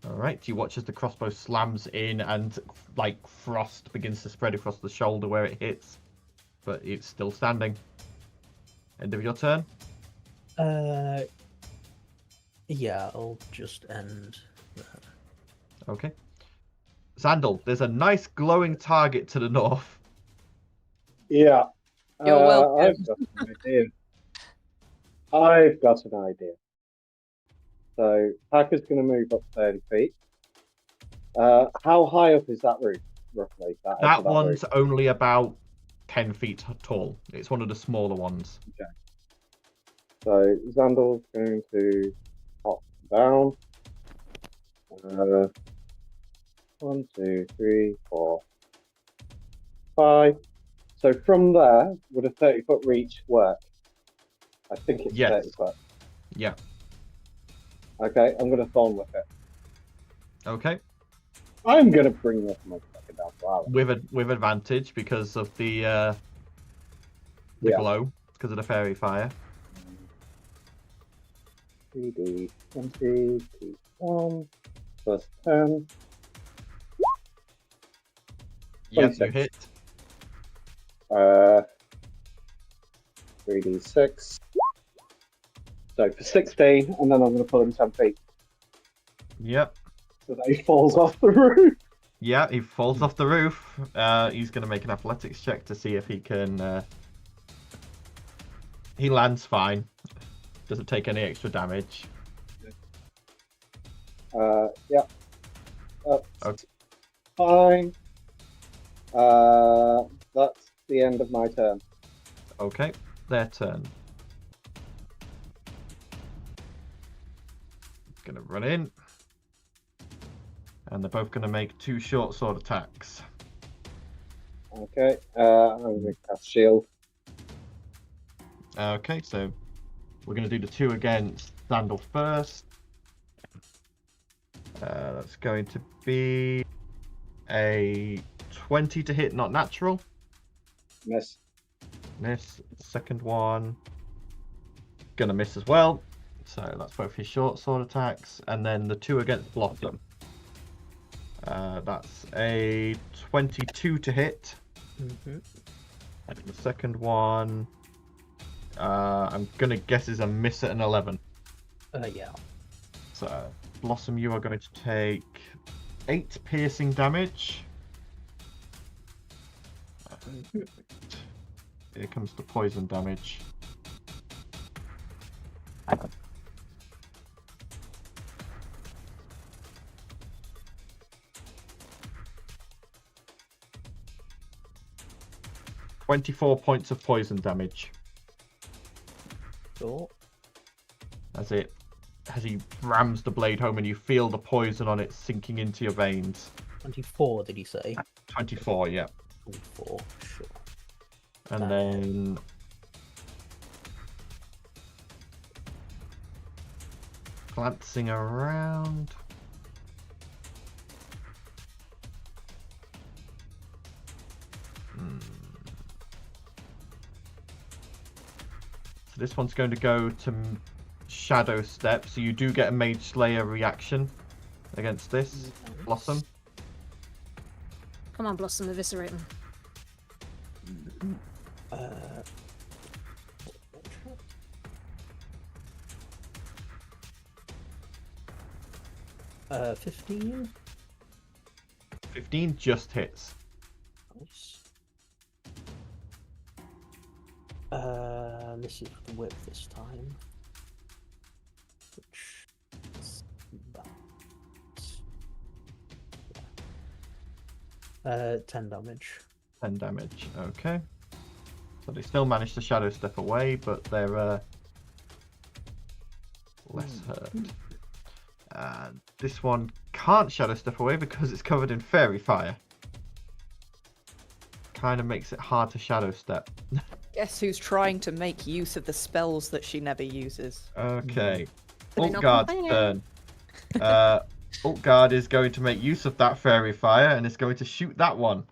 All right. You watch as the crossbow slams in, and like frost begins to spread across the shoulder where it hits, but it's still standing. End of your turn. Yeah, I'll just end that. Okay. Sandal, there's a nice glowing target to the north. Yeah. You're welcome. I've got an idea. I've got an idea. So, Hacker's going to move up 30 feet. How high up is that roof, roughly? That one's only about 10 feet tall. It's one of the smaller ones. Okay. So, Zandal's going to hop down. 1, 2, 3, 4, 5. So from there, would a 30-foot reach work? I think it's Yes. 30 foot. Yeah. Okay, I'm going to thorn whip it. Okay. I'm going to bring this motherfucker down to our With advantage because of the Yeah. glow, because of the fairy fire. 3D 20, 1, plus 10. Yep, you 26. hit. 3d6. So for 16, and then I'm going to pull him 10 feet Yep. so that he falls off the roof. Yeah, he falls off the roof. He's going to make an athletics check to see if he can... He lands fine. Doesn't take any extra damage. Yeah. Okay. Fine. That's the end of my turn. Okay, their turn. Gonna run in. And they're both gonna make 2 short sword attacks. Okay. I'm going to cast shield. Okay, so we're gonna do the 2 against Sandal first. That's going to be a 20 to hit, not natural. Miss. Miss. Second one. Gonna miss as well. So that's both his short sword attacks. And then the 2 against Blossom. That's a 22 to hit. Mm-hmm. And the second one, I'm gonna guess is a miss at an 11. Yeah. So, Blossom, you are going to take 8 piercing damage. Here comes the poison damage. $24 points of poison damage. Cool. That's it. as he rams the blade home, and you feel the poison on it sinking into your veins. 24, did you say? 24, yeah. 24, sure. And then glancing around. So this one's going to go to Shadow Step, so you do get a Mage Slayer reaction against this, Blossom. Come on, Blossom, eviscerate him. 15. 15 just hits. Nice. This is the whip this time. Which is that. 10 damage. 10 damage, okay. So they still manage to Shadow Step away, but they're less hurt. And this one can't Shadow Step away because it's covered in Fairy Fire. Kind of makes it hard to Shadow Step. Guess who's trying to make use of the spells that she never uses? Okay. Are they not Ultgard's complaining? turn. Ultgard is going to make use of that Fairy Fire and is going to shoot that one.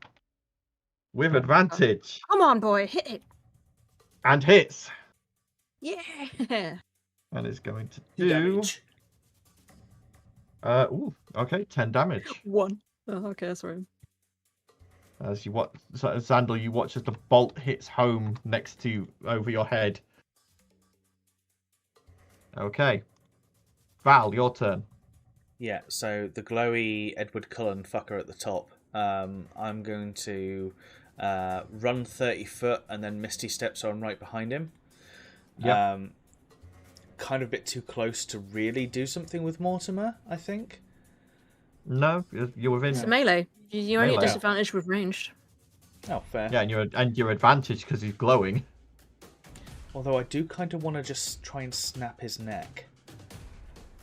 With advantage. Come on, boy, hit it. And hits. Yeah. And is going to do... Damage. Okay, 10 damage. 1. Oh, okay, sorry. As you watch, Xandal, you watch as the bolt hits home next to you, over your head. Okay. Val, your turn. Yeah, so the glowy Edward Cullen fucker at the top. I'm going to run 30 foot and then Misty Step, so I'm right behind him. Yep. Kind of a bit too close to really do something with Mortimer, I think. No, you're within. It's a melee. You're only at Melee. disadvantage with ranged. Oh, fair. Yeah, and your advantage because he's glowing. Although I do kind of want to just try and snap his neck.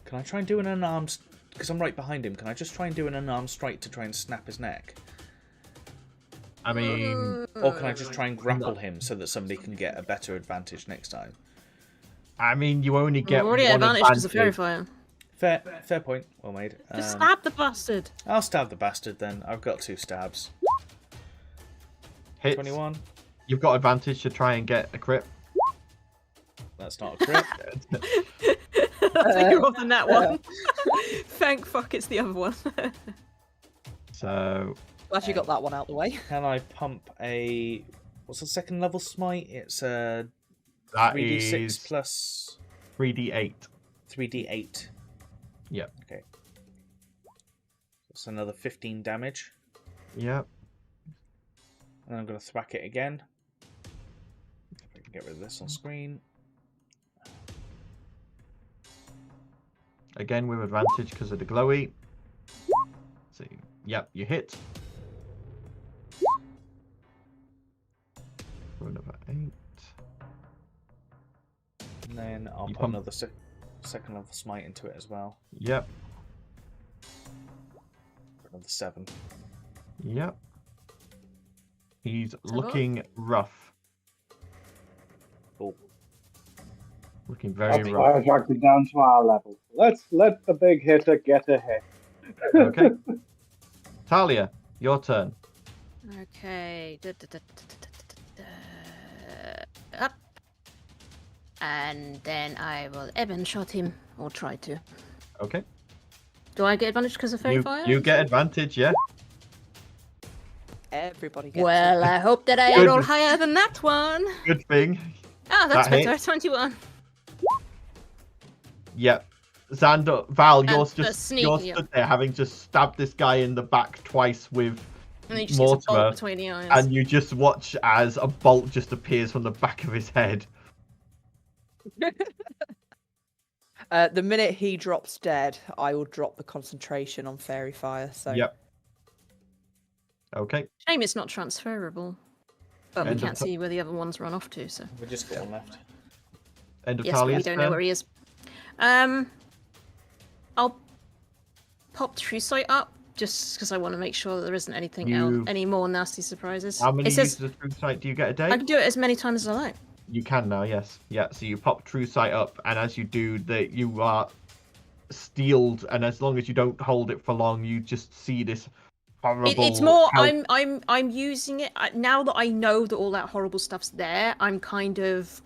Can I try and do an unarmed... Because I'm right behind him. Can I just try and do an unarmed strike to try and snap his neck? I mean, Or can I just try and grapple him so that somebody can get a better advantage next time? you only get We're already at one advantage because of Fairy Fire. Fair point. Well made. Just stab the bastard. I'll stab the bastard then. I've got 2 stabs. Hits. 21. You've got advantage to try and get a crit. That's not a crit. I think you're off on that one. Thank fuck it's the other one. So... Glad you got that one out the way. Can I pump a... What's the second level smite? It's a That 3d6 is plus 3d8. 3d8. Yep. Okay. That's another 15 damage. Yep. And I'm going to thwack it again. If I can get rid of this on screen. Again with advantage because of the glowy. So, yep, you hit. For another 8. And then I'll You put pump- another second level smite into it as well. Yep. For another 7. Yep. He's looking rough. Oh. Looking very That's rough. why I dragged it down to our level. Let's let the big hitter get a hit. Okay. Talia, your turn. Okay. Up. And then I will Eben shot him, or try to. Okay. Do I get advantage because of Fairy Fire? You get advantage, yeah. Everybody gets Well, I hope that I Good. roll higher than that one. Good thing. Oh, that's That better. hits. 21. Yep. Xander, Val, And you're the just sneak, you're yeah. stood there having just stabbed this guy in the back twice with And he just gets a Mortimer, bolt between the eyes. and you just watch as a bolt just appears from the back of his head. The minute he drops dead, I will drop the concentration on Fairy Fire. So Yep. Okay. Shame it's not transferable. But we End of can't tu- see where the other ones run off to, so. We've just got one left. End of Yes, but we Talia's don't turn. know where he is. I'll pop True Sight up just because I want to make sure that there isn't anything else, any more nasty surprises. How many It says uses of True Sight do you get a day? I can do it as many times as I like. You can now, yes. Yeah, so you pop True Sight up, and as you do, you are steeled, and as long as you don't hold it for long, you just see this horrible... It's more, I'm using it, now that I know that all that horrible stuff's there, I'm kind of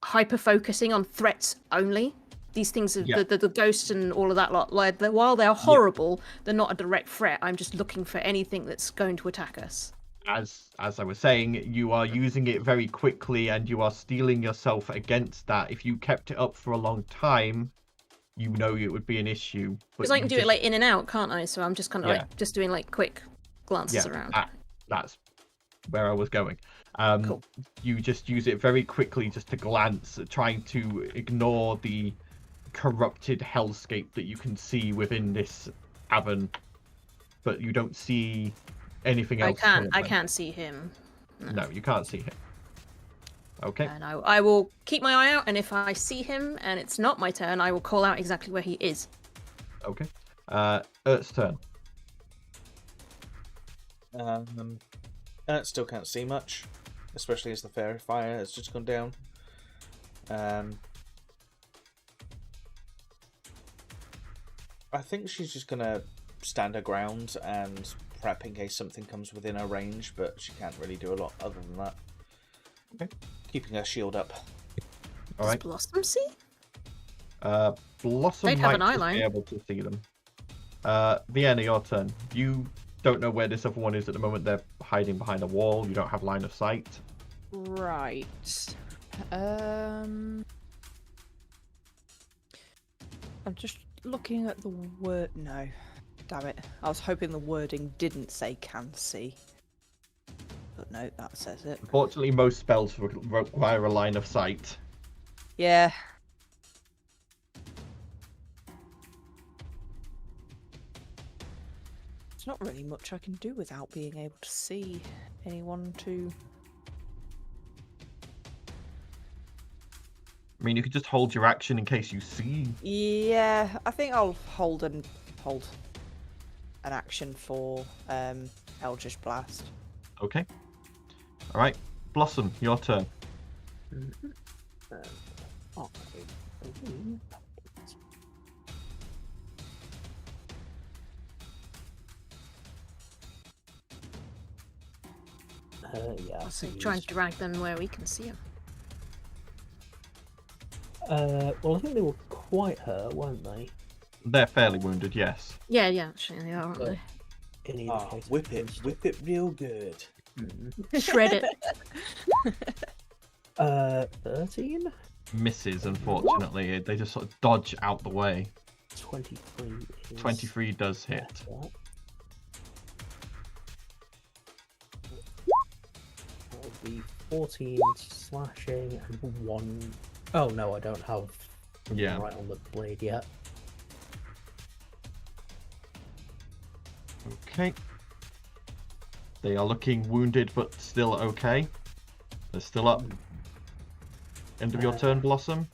hyper-focusing on threats only. These things, the ghosts and all of that lot, like, while they're horrible, they're not a direct threat. I'm just looking for anything that's going to attack us. As I was saying, you are using it very quickly, and you are steeling yourself against that. If you kept it up for a long time, you know it would be an issue. Because I can do it like in and out, can't I? So I'm just kind of like just doing like quick glances around. That's where I was going. Cool. You just use it very quickly just to glance, trying to ignore the corrupted hellscape that you can see within this cavern, but you don't see anything else. I can't see him. No, you can't see him. Okay. And I will keep my eye out, and if I see him and it's not my turn, I will call out exactly where he is. Okay. Ert's turn. Ert still can't see much, especially as the fairy fire has just gone down. I think she's just gonna stand her ground and prep in case something comes within her range, but she can't really do a lot other than that. Okay. Keeping her shield up. All right. Does Blossom see? Blossom They'd have an might eye just line. be able to see them. Vienna, your turn. You don't know where this other one is at the moment. They're hiding behind a wall. You don't have line of sight. Right. I'm just looking at the word. No, damn it. I was hoping the wording didn't say can see. But no, that says it. Unfortunately, most spells require a line of sight. Yeah. There's not really much I can do without being able to see anyone to... I mean, you could just hold your action in case you see. Yeah, I think I'll hold an action for Eldritch Blast. Okay. All right. Blossom, your turn. Yeah. So try and drag them where we can see them. Well, I think they were quite hurt, weren't they? They're fairly wounded, yes. Yeah, actually they are, aren't they? In either case, Whip it real good. Shred it. 13? Misses, unfortunately. They just sort of dodge out the way. 23 is... 23 does hit. That would be 14 slashing and 1... Oh, no, I don't have Yeah. right on the blade yet. Okay. They are looking wounded, but still okay. They're still up. End of your turn, Blossom.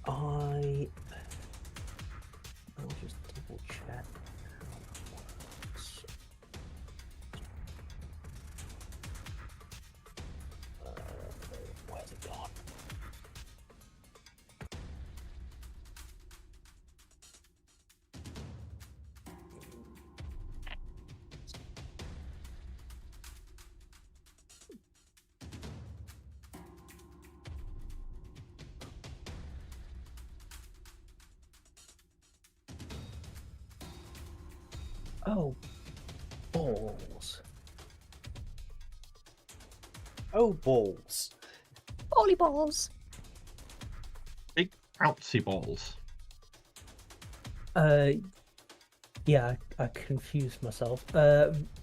I'll just double check. Where's it gone? Oh, balls. Oh, balls. Holy balls. Big bouncy balls. Yeah, I confused myself.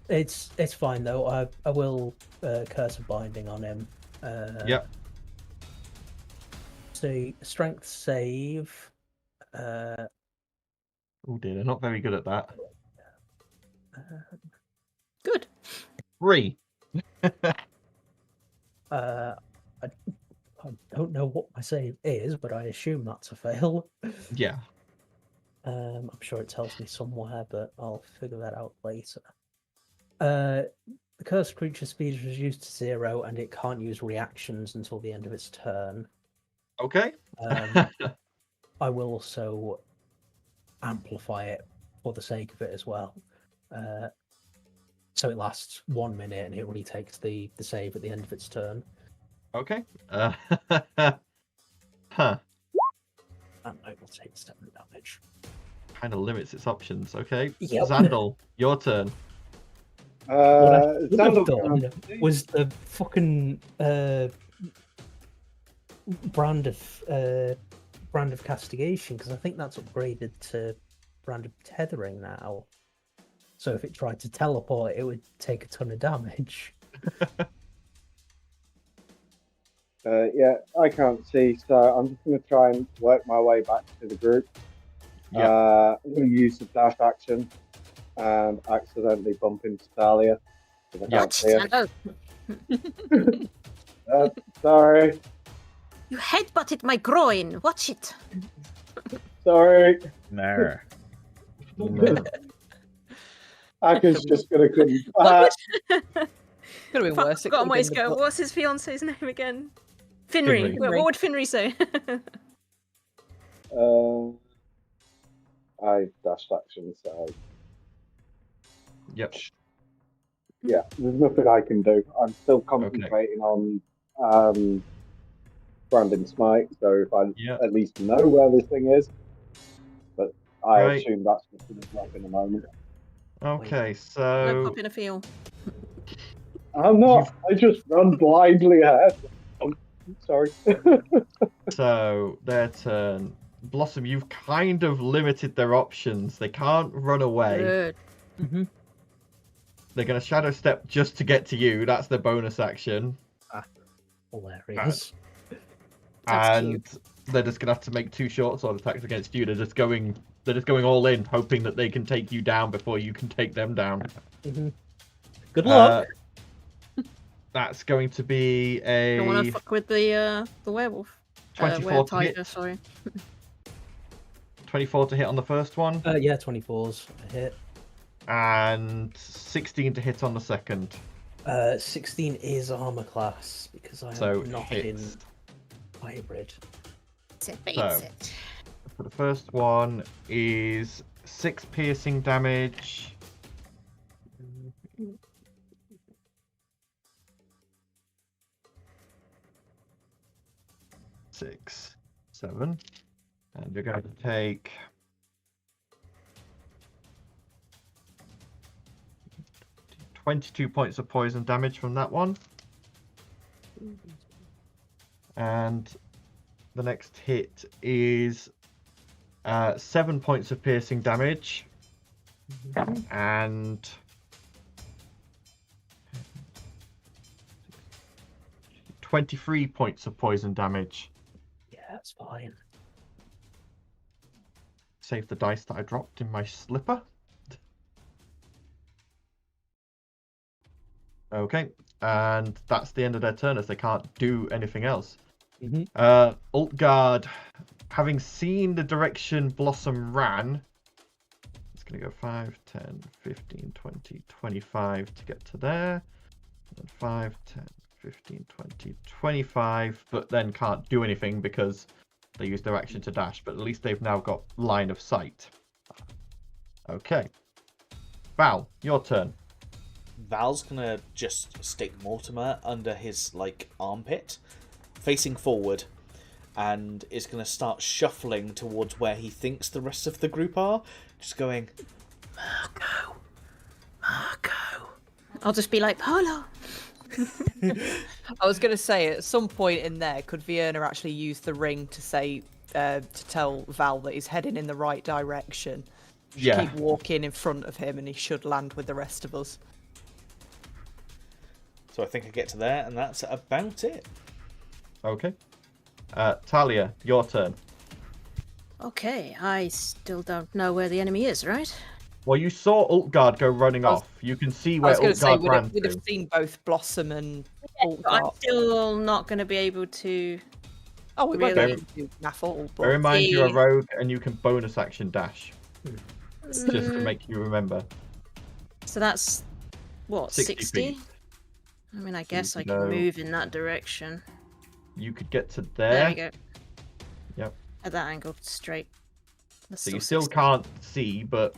It's fine though. I will curse a binding on him. Yep. So strength save. Oh dear, they're not very good at that. Good. 3. I don't know what my save is, but I assume that's a fail. Yeah. I'm sure it tells me somewhere, but I'll figure that out later. The cursed creature speed is reduced to 0, and it can't use reactions until the end of its turn. Okay. I will also amplify it for the sake of it as well. So it lasts 1 minute, and it retakes the save at the end of its turn. Okay. Huh. And I will take 7 damage. Kind of limits its options. Okay. Yep. Zandal, your turn. What I would have Zandal done can- was the fucking brand of castigation, because I think that's upgraded to brand of tethering now. So if it tried to teleport, it would take a ton of damage. Yeah, I can't see, so I'm just going to try and work my way back to the group. Yeah. I'm going to use the dash action and accidentally bump into Thalia. 'cause I can't Watch see her. Zando. Sorry, You headbutted my groin. Watch it. sorry. No. Aka's just going to come Could back. have been Fuck, worse. It forgotten could've what his been go. the What's his fiance's name again? Finry. Finry. What would Finry say? I dashed action, so Yep. yeah, there's nothing I can do. I'm still concentrating on Branding Smite, so if I Yeah. at least know where this thing is, but I Right. assume that's just going to drop in a moment. Okay. No So pop in a feel. I'm not. I just run blindly ahead. Oh, sorry. so their turn. Blossom, you've kind of limited their options. They can't run away. Good. They're going to shadow step just to get to you. That's their bonus action. Hilarious. That's And they're just going to have to make 2 short sword attacks against you. They're just going all in, hoping that they can take you down before you can take them down. Good luck. That's going to be Don't want a to fuck with the werewolf. 24 to hit. Weretiger, sorry. 24 to hit on the first one, Yeah, 24's a hit. and 16 to hit on the second. 16 is armor class because I So am not hits. in hybrid. It So. it. For the first one is 6 piercing damage. 6, 7, and you're going to take 22 points of poison damage from that one. And the next hit is 7 points of piercing damage and 23 points of poison damage. Yeah, that's fine. Save the dice that I dropped in my slipper. Okay, and that's the end of their turn as they can't do anything else. Ultgard, having seen the direction Blossom ran, it's going to go 5, 10, 15, 20, 25 to get to there. And 5, 10, 15, 20, 25, but then can't do anything because they used their action to dash, but at least they've now got line of sight. Okay. Val, your turn. Val's gonna just stick Mortimer under his armpit, facing forward, and is gonna start shuffling towards where he thinks the rest of the group are, just going, Marco. I'll just be like, Polo. I was going to say, at some point in there, could Vienna actually use the ring to say, to tell Val that he's heading in the right direction? Just Yeah. keep walking in front of him and he should land with the rest of us. So I think I get to there, and that's about it. Okay. Talia, your turn. Okay, I still don't know where the enemy is, right? Well, you saw Ultgard go running I was- off. You can see I where was going to say, Ultgard ran we'd to. have seen both Blossom and But I'm Ultgard. still not going to be able to Oh, we won't Really? go into math all, but Bear in mind you're a See. rogue and you can bonus action dash, just to Mm, make you remember. so that's what, 60 60? feet. I mean, I So you guess I can can go- move in that direction. You could get to There there. we go. Yep. At that angle, straight. That's So you still 60. can't see, but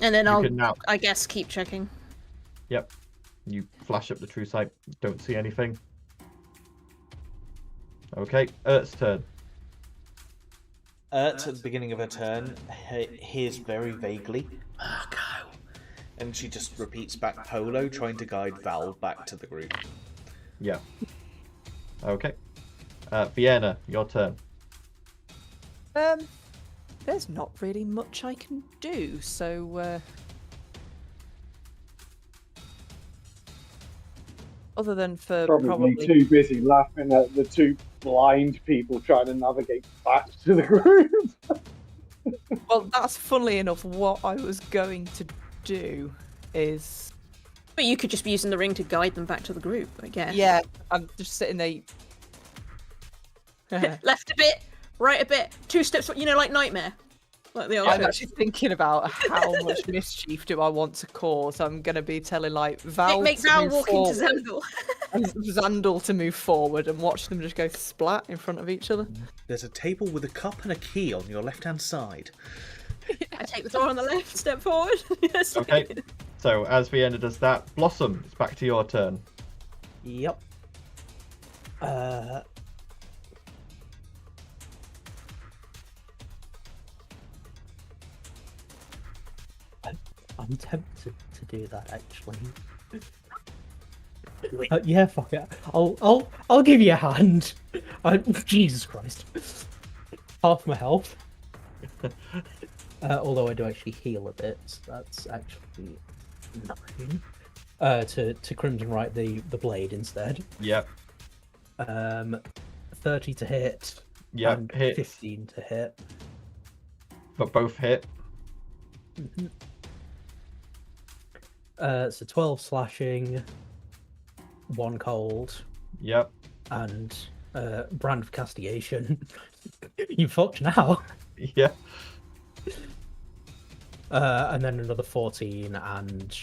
And then you I'll, can now. I guess, keep checking. Yep. You flash up the true sight. Don't see anything. Okay. Ert's turn. At the beginning of her turn, hears very vaguely, Marco. And she just repeats back Polo, trying to guide Val back to the group. Yeah. Okay. Vienna, your turn. there's not really much I can do, so other than for Probably too busy laughing at the two blind people trying to navigate back to the group. well, that's funnily enough what I was going to do. Is But you could just be using the ring to guide them back to the group, I guess. yeah, I'm just sitting there. Left a bit, right a bit, 2 steps, you know, like Nightmare. Like the old I'm show. actually thinking about how much mischief do I want to cause. I'm going to be telling like Val Make to Val move walk into forward Xandal. and Xandal to move forward and watch them just go splat in front of each other. There's a table with a cup and a key on your left-hand side. I take the door on the left, step forward. Yes. Okay. So as Vienna does that, Blossom, it's back to your turn. Yep. I'm tempted to do that actually. Yeah, fuck it. I'll give you a hand. Jesus Christ. Half my health. Although I do actually heal a bit. So that's actually 9. To Crimson Right the blade instead. Yep. 30 to hit. Yep. And Hit. 15 to hit. But both hit. So 12 slashing, 1 cold, Yep. and brand of castigation. You fucked now. Yeah. And then another 14 and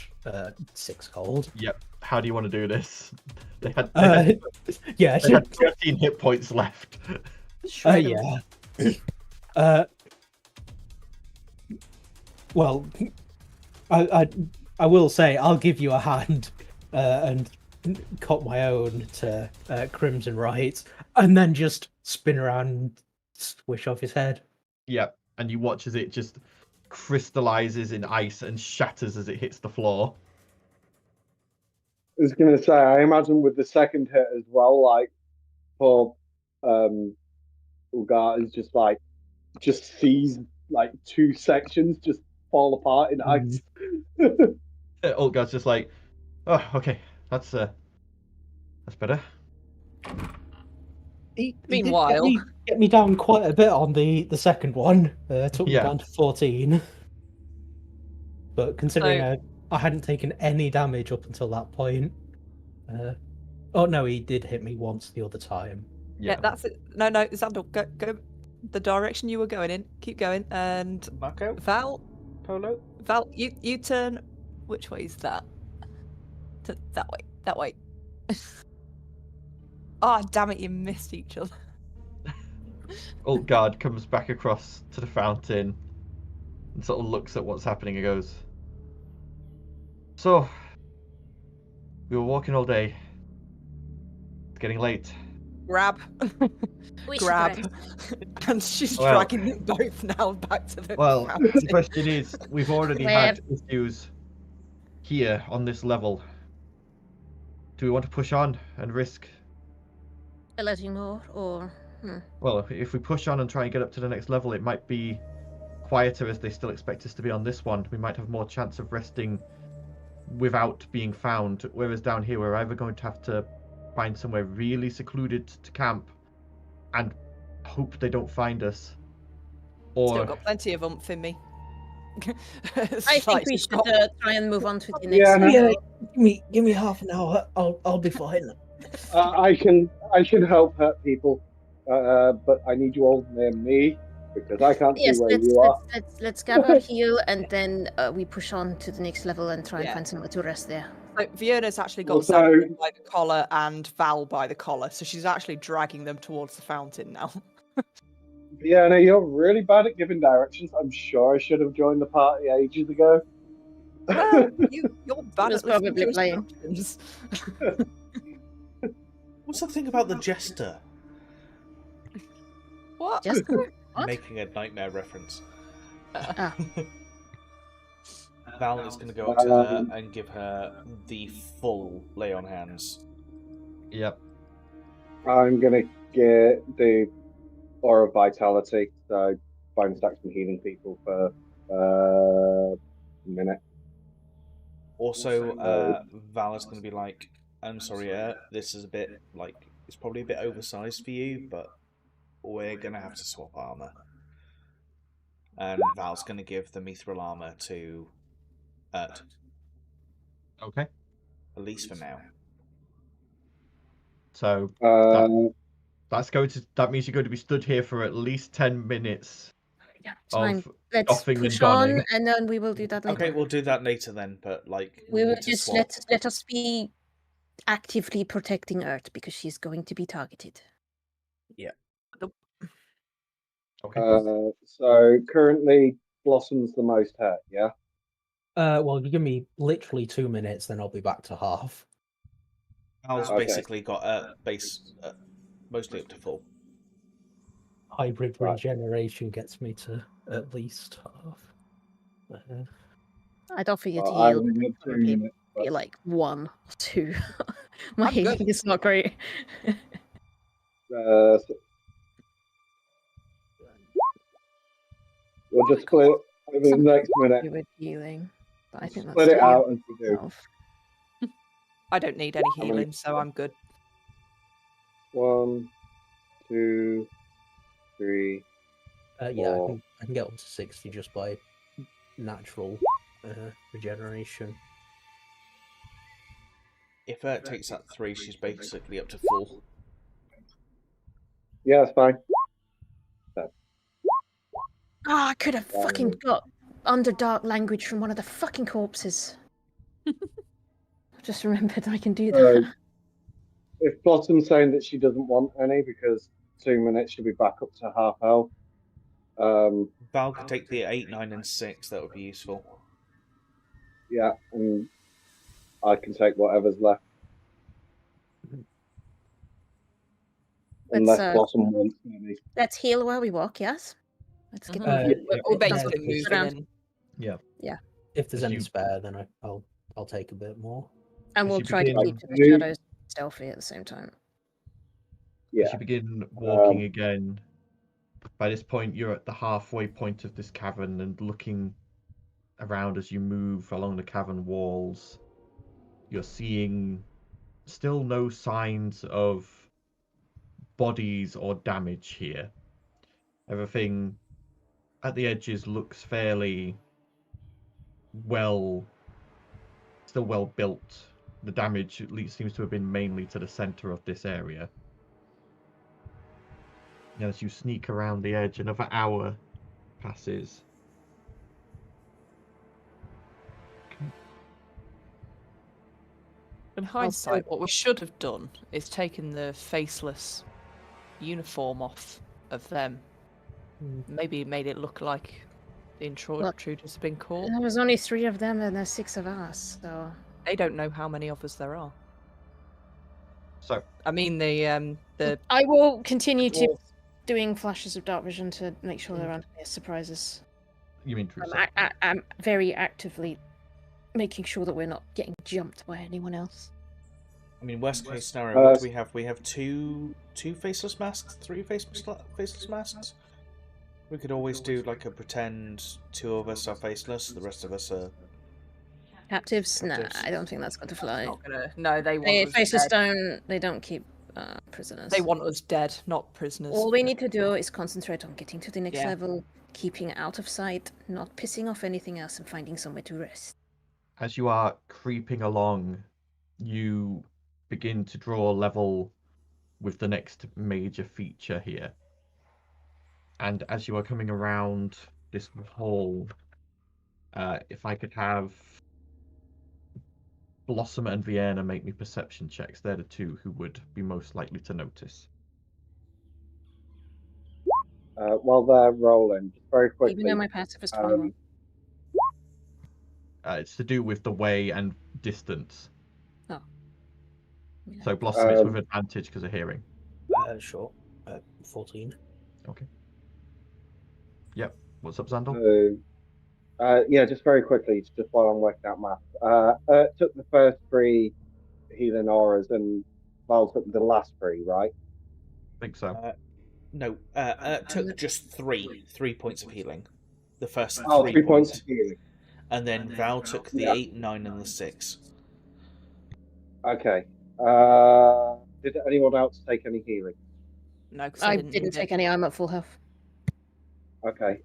6 cold. Yep. How do you want to do this? They had Yeah. they had 13 hit points left. Yeah. Well, I will say I'll give you a hand and cut my own to Crimson Right, and then just spin around and swish off his head. Yep. And you watch as it just crystallizes in ice and shatters as it hits the floor. I was going to say, I imagine with the second hit as well, like, poor Ulgar is just sees like 2 sections just fall apart in ice. Ulgar's just like, oh, okay, that's better. He Meanwhile- did get me down quite a bit on the second one. Took me Yeah. down to 14. But considering So- I hadn't taken any damage up until that point. Oh no, he did hit me once the other time. Yeah, that's it. No, Xandal, go the direction you were going in. Keep going, and Marco? Val, Polo? you turn. Which way is that? That way. That way. Ah, damn it! You missed each other. Ulgard comes back across to the fountain and sort of looks at what's happening and goes, so, we were walking all day. It's getting late. Grab, We should grab, go. and she's Well- dragging them both now back to the. Well, fountain. the question is, we've already had issues here on this level. Do we want to push on and risk? Letting more, or Well, if we push on and try and get up to the next level, it might be quieter as they still expect us to be on this one. We might have more chance of resting without being found. Whereas down here, we're either going to have to find somewhere really secluded to camp and hope they don't find us, Still or got plenty of oomph in me. I think we should try and move on to the next. Yeah, no. level. Give me half an hour. I'll be fine. I can help hurt people. but I need you all near me because I can't Yes, see where you are. let's grab our heal and then we push on to the next level and try and Yeah. find somewhere to rest there. So Fiona's actually got Also- Xander by the collar and Val by the collar, so she's actually dragging them towards the fountain now. Vienna, you're really bad at giving directions. I'm sure I should have joined the party ages ago. Well, you're bad was at listening probably to playing. instructions. What's the thing about the jester? What? Just what? Making a nightmare reference. Ah. Val is going to go up to her and give her the full lay on hands. Yep. I'm gonna get the Aura of Vitality, so bonus action healing people for a minute. Also, Val is going to be like, I'm sorry, this is a bit, like, it's probably a bit oversized for you, but we're going to have to swap armor. And Val's going to give the mithril armor to Ert, Okay. at least for now. So that's going to. That means you're going to be stood here for at least 10 minutes. Yeah, fine. Of Let's doffing and push on, donning. and then we will do that later. Okay, we'll do that later then, but, like, we will need to just swap. let us be actively protecting Earth because she's going to be targeted. Okay. So currently Blossom's the most hurt, yeah? Well, you give me literally 2 minutes, then I'll be back to half. Val's Okay. basically got base mostly up to full. Hybrid Right. regeneration gets me to at least half. I'd offer you to Well, I heal. only need 2 Probably minutes. be But, like 1 or 2. My I'm good. healing is not great. so we'll just split over the next minute. You with healing, but I think that's Split it too out as we do. tough. I don't need any How many- healing, so I'm good. 1, 2, 3. Yeah, Or- I can get up to 60 just by natural regeneration. If Ert takes that 3, she's basically up to full. Yeah, that's fine. Ah, I could have fucking got Underdark language from one of the fucking corpses. I've just remembered I can do that. If Blossom's saying that she doesn't want any because 2 minutes she'll be back up to half health. Val could take the 8, 9, and 6, that would be useful. Yeah, and I can take whatever's left. Unless Blossom wants any. Let's heal while we walk, yes? Let's get moving. We're yeah, basically yeah. moving Around. in. Yeah. If there's As any you- spare, then I'll take a bit more. And As we'll you try to begin- keep to the shadows stealthy at the same time. Yeah. As you begin walking again, by this point you're at the halfway point of this cavern and looking around as you move along the cavern walls. You're seeing still no signs of bodies or damage here. Everything at the edges looks fairly still well built. The damage at least seems to have been mainly to the center of this area. And as you sneak around the edge, another hour passes. In hindsight, what we should have done is taken the faceless uniform off of them. Maybe made it look like the intruders have been caught. There was only 3 of them and there's 6 of us, so... They don't know how many of us there are. So, I mean, the I will continue to doing flashes of dark vision to make sure there aren't any surprises. you mean I'm very actively making sure that we're not getting jumped by anyone else. I mean, worst case scenario, what do we have? We have two faceless masks, 3 faceless masks. We could always do like a pretend 2 of us are faceless, the rest of us are. Captives? Nah, Captives. I don't think that's going to fly. not gonna. No, they want They, us faceless dead. they don't keep prisoners. They want us dead, not prisoners. All we need to do is concentrate on getting to the next Yeah. level, keeping it out of sight, not pissing off anything else, and finding somewhere to rest. as you are creeping along, you begin to draw level with the next major feature here. And as you are coming around this hall, if I could have Blossom and Vienna make me perception checks, they're the two who would be most likely to notice. While they're rolling, just very quickly. Even though my passive is 21. It's to do with the way and distance. Oh. So Blossom is with advantage because of hearing. Sure. 14. Okay. Yep. What's up, Xandal? Yeah, just very quickly, just while I'm working out math. Took the first 3 healing auras, and Val took the last 3, right? I think so. No, took just 3 points of healing. The first 3 points of healing. And then Val took the 8, 9, and the 6. Okay. Did anyone else take any healing? No, because I didn't take any. I'm at full health. Okay.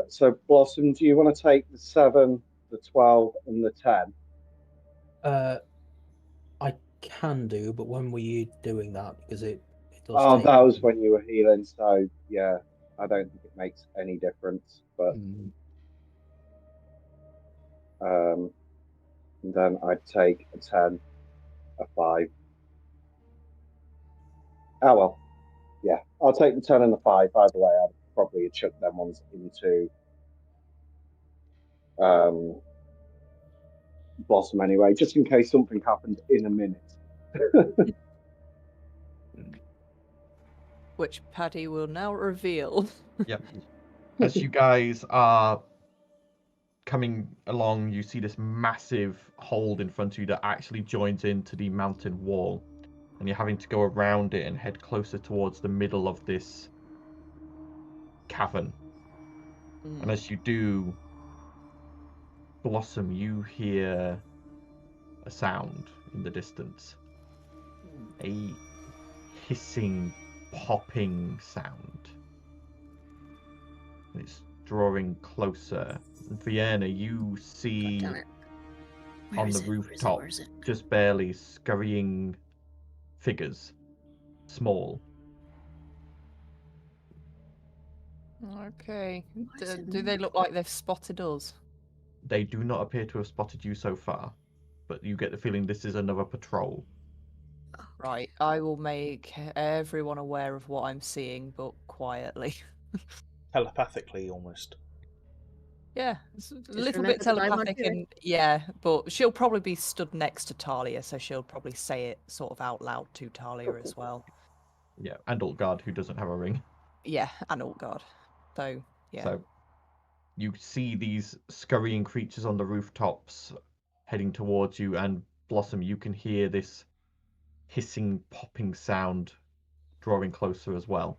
So Blossom, do you want to take the 7, the 12, and the 10? I can do, but when were you doing that? Because it does. Oh, take... that was when you were healing. So yeah, I don't think it makes any difference. But and then I'd take a 10, a 5. Oh well, yeah, I'll take the 10 and the 5. Either way, I'd probably chuck them ones into Blossom anyway, just in case something happened in a minute. Which Paddy will now reveal. Yep. As you guys are coming along, you see this massive hold in front of you that actually joins into the mountain wall, and you're having to go around it and head closer towards the middle of this cavern. And as you do, Blossom, you hear a sound in the distance. A hissing, popping sound. It's drawing closer. And Vienna, you see God damn it. on the rooftop, just barely scurrying figures. Small. Okay. Do they look like they've spotted us? They do not appear to have spotted you so far, but you get the feeling this is another patrol. Right. I will make everyone aware of what I'm seeing, but quietly. Telepathically, almost. Yeah, it's a little remember bit that I'm not telepathic, here. and yeah, but she'll probably be stood next to Talia, so she'll probably say it sort of out loud to Talia as well. Yeah, and Altgard, who doesn't have a ring. Yeah, and oh god. So yeah. So you see these scurrying creatures on the rooftops heading towards you, and Blossom, you can hear this hissing, popping sound drawing closer as well.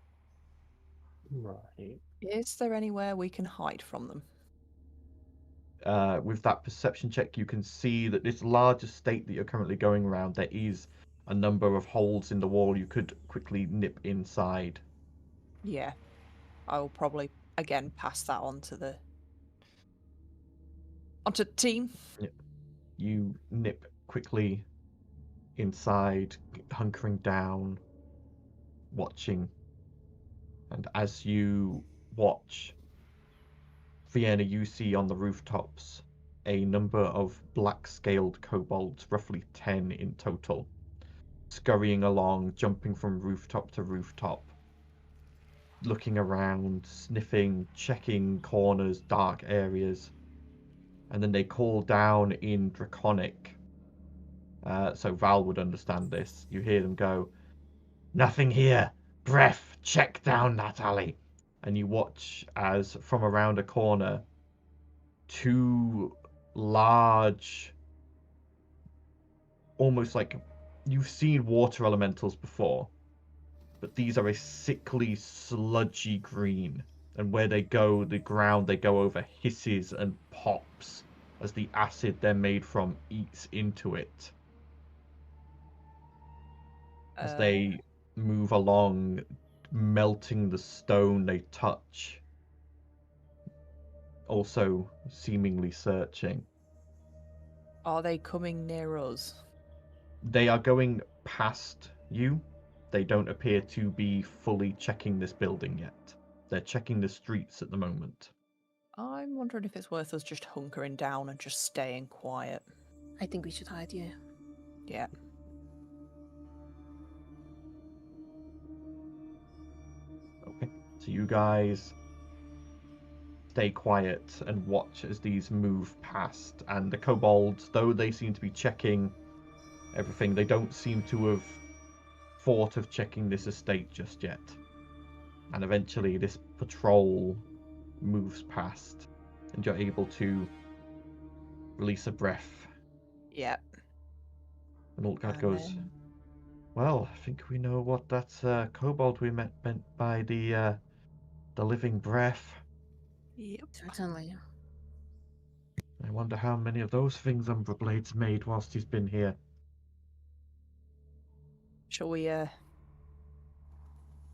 Right. Is there anywhere we can hide from them? With that perception check, you can see that this large estate that you're currently going around, there is a number of holes in the wall you could quickly nip inside. Yeah. I'll probably again pass that on to the team. Yeah. You nip quickly inside, hunkering down, watching. And as you watch, Vienna, you see on the rooftops a number of black-scaled kobolds, roughly 10 in total, scurrying along, jumping from rooftop to rooftop, looking around, sniffing, checking corners, dark areas. And then they call down in Draconic. So Val would understand this. You hear them go, "Nothing here. Breath, check down that alley." And you watch as from around a corner, 2 large, almost like you've seen water elementals before, but these are a sickly, sludgy green. And where they go, the ground they go over hisses and pops as the acid they're made from eats into it. As they move along, melting the stone they touch. Also seemingly searching. Are they coming near us? They are going past you. they don't appear to be fully checking this building yet. They're checking the streets at the moment. I'm wondering if it's worth us just hunkering down and just staying quiet. I think we should hide, yeah. Yeah. Okay, so you guys stay quiet and watch as these move past, and the kobolds, though they seem to be checking everything, they don't seem to have thought of checking this estate just yet. And eventually this patrol moves past, and you're able to release a breath. Yeah. And Ultgard And goes, then- well, I think we know what that kobold we meant by the living breath. Yep. Certainly. I wonder how many of those things Umbra Blade's made whilst he's been here. Shall we,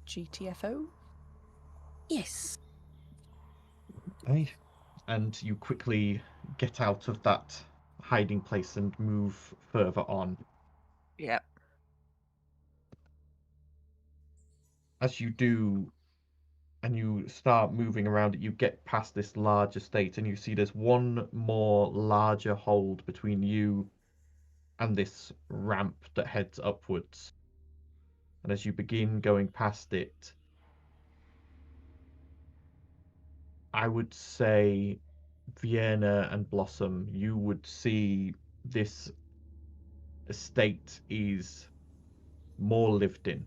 GTFO? Yes. Hey. And you quickly get out of that hiding place and move further on. Yep. As you do, and you start moving around it, you get past this large estate, and you see there's one more larger hold between you and this ramp that heads upwards. And as you begin going past it, I would say, Vienna and Blossom, you would see this estate is more lived in.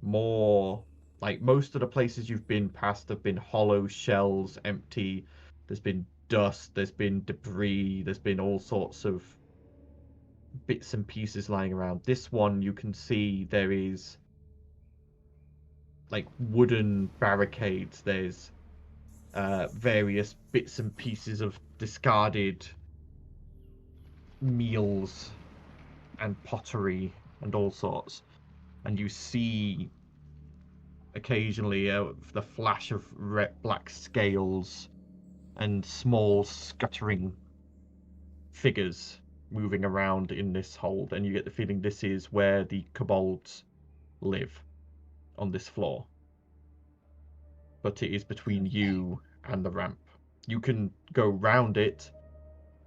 More, like, most of the places you've been past have been hollow shells, empty. There's been dust, there's been debris, there's been all sorts of bits and pieces lying around. This one, you can see there is like wooden barricades. There's various bits and pieces of discarded meals and pottery and all sorts. And you see occasionally the flash of black scales and small scuttering figures moving around in this hold, and you get the feeling this is where the kobolds live, on this floor. But it is between you and the ramp. You can go round it.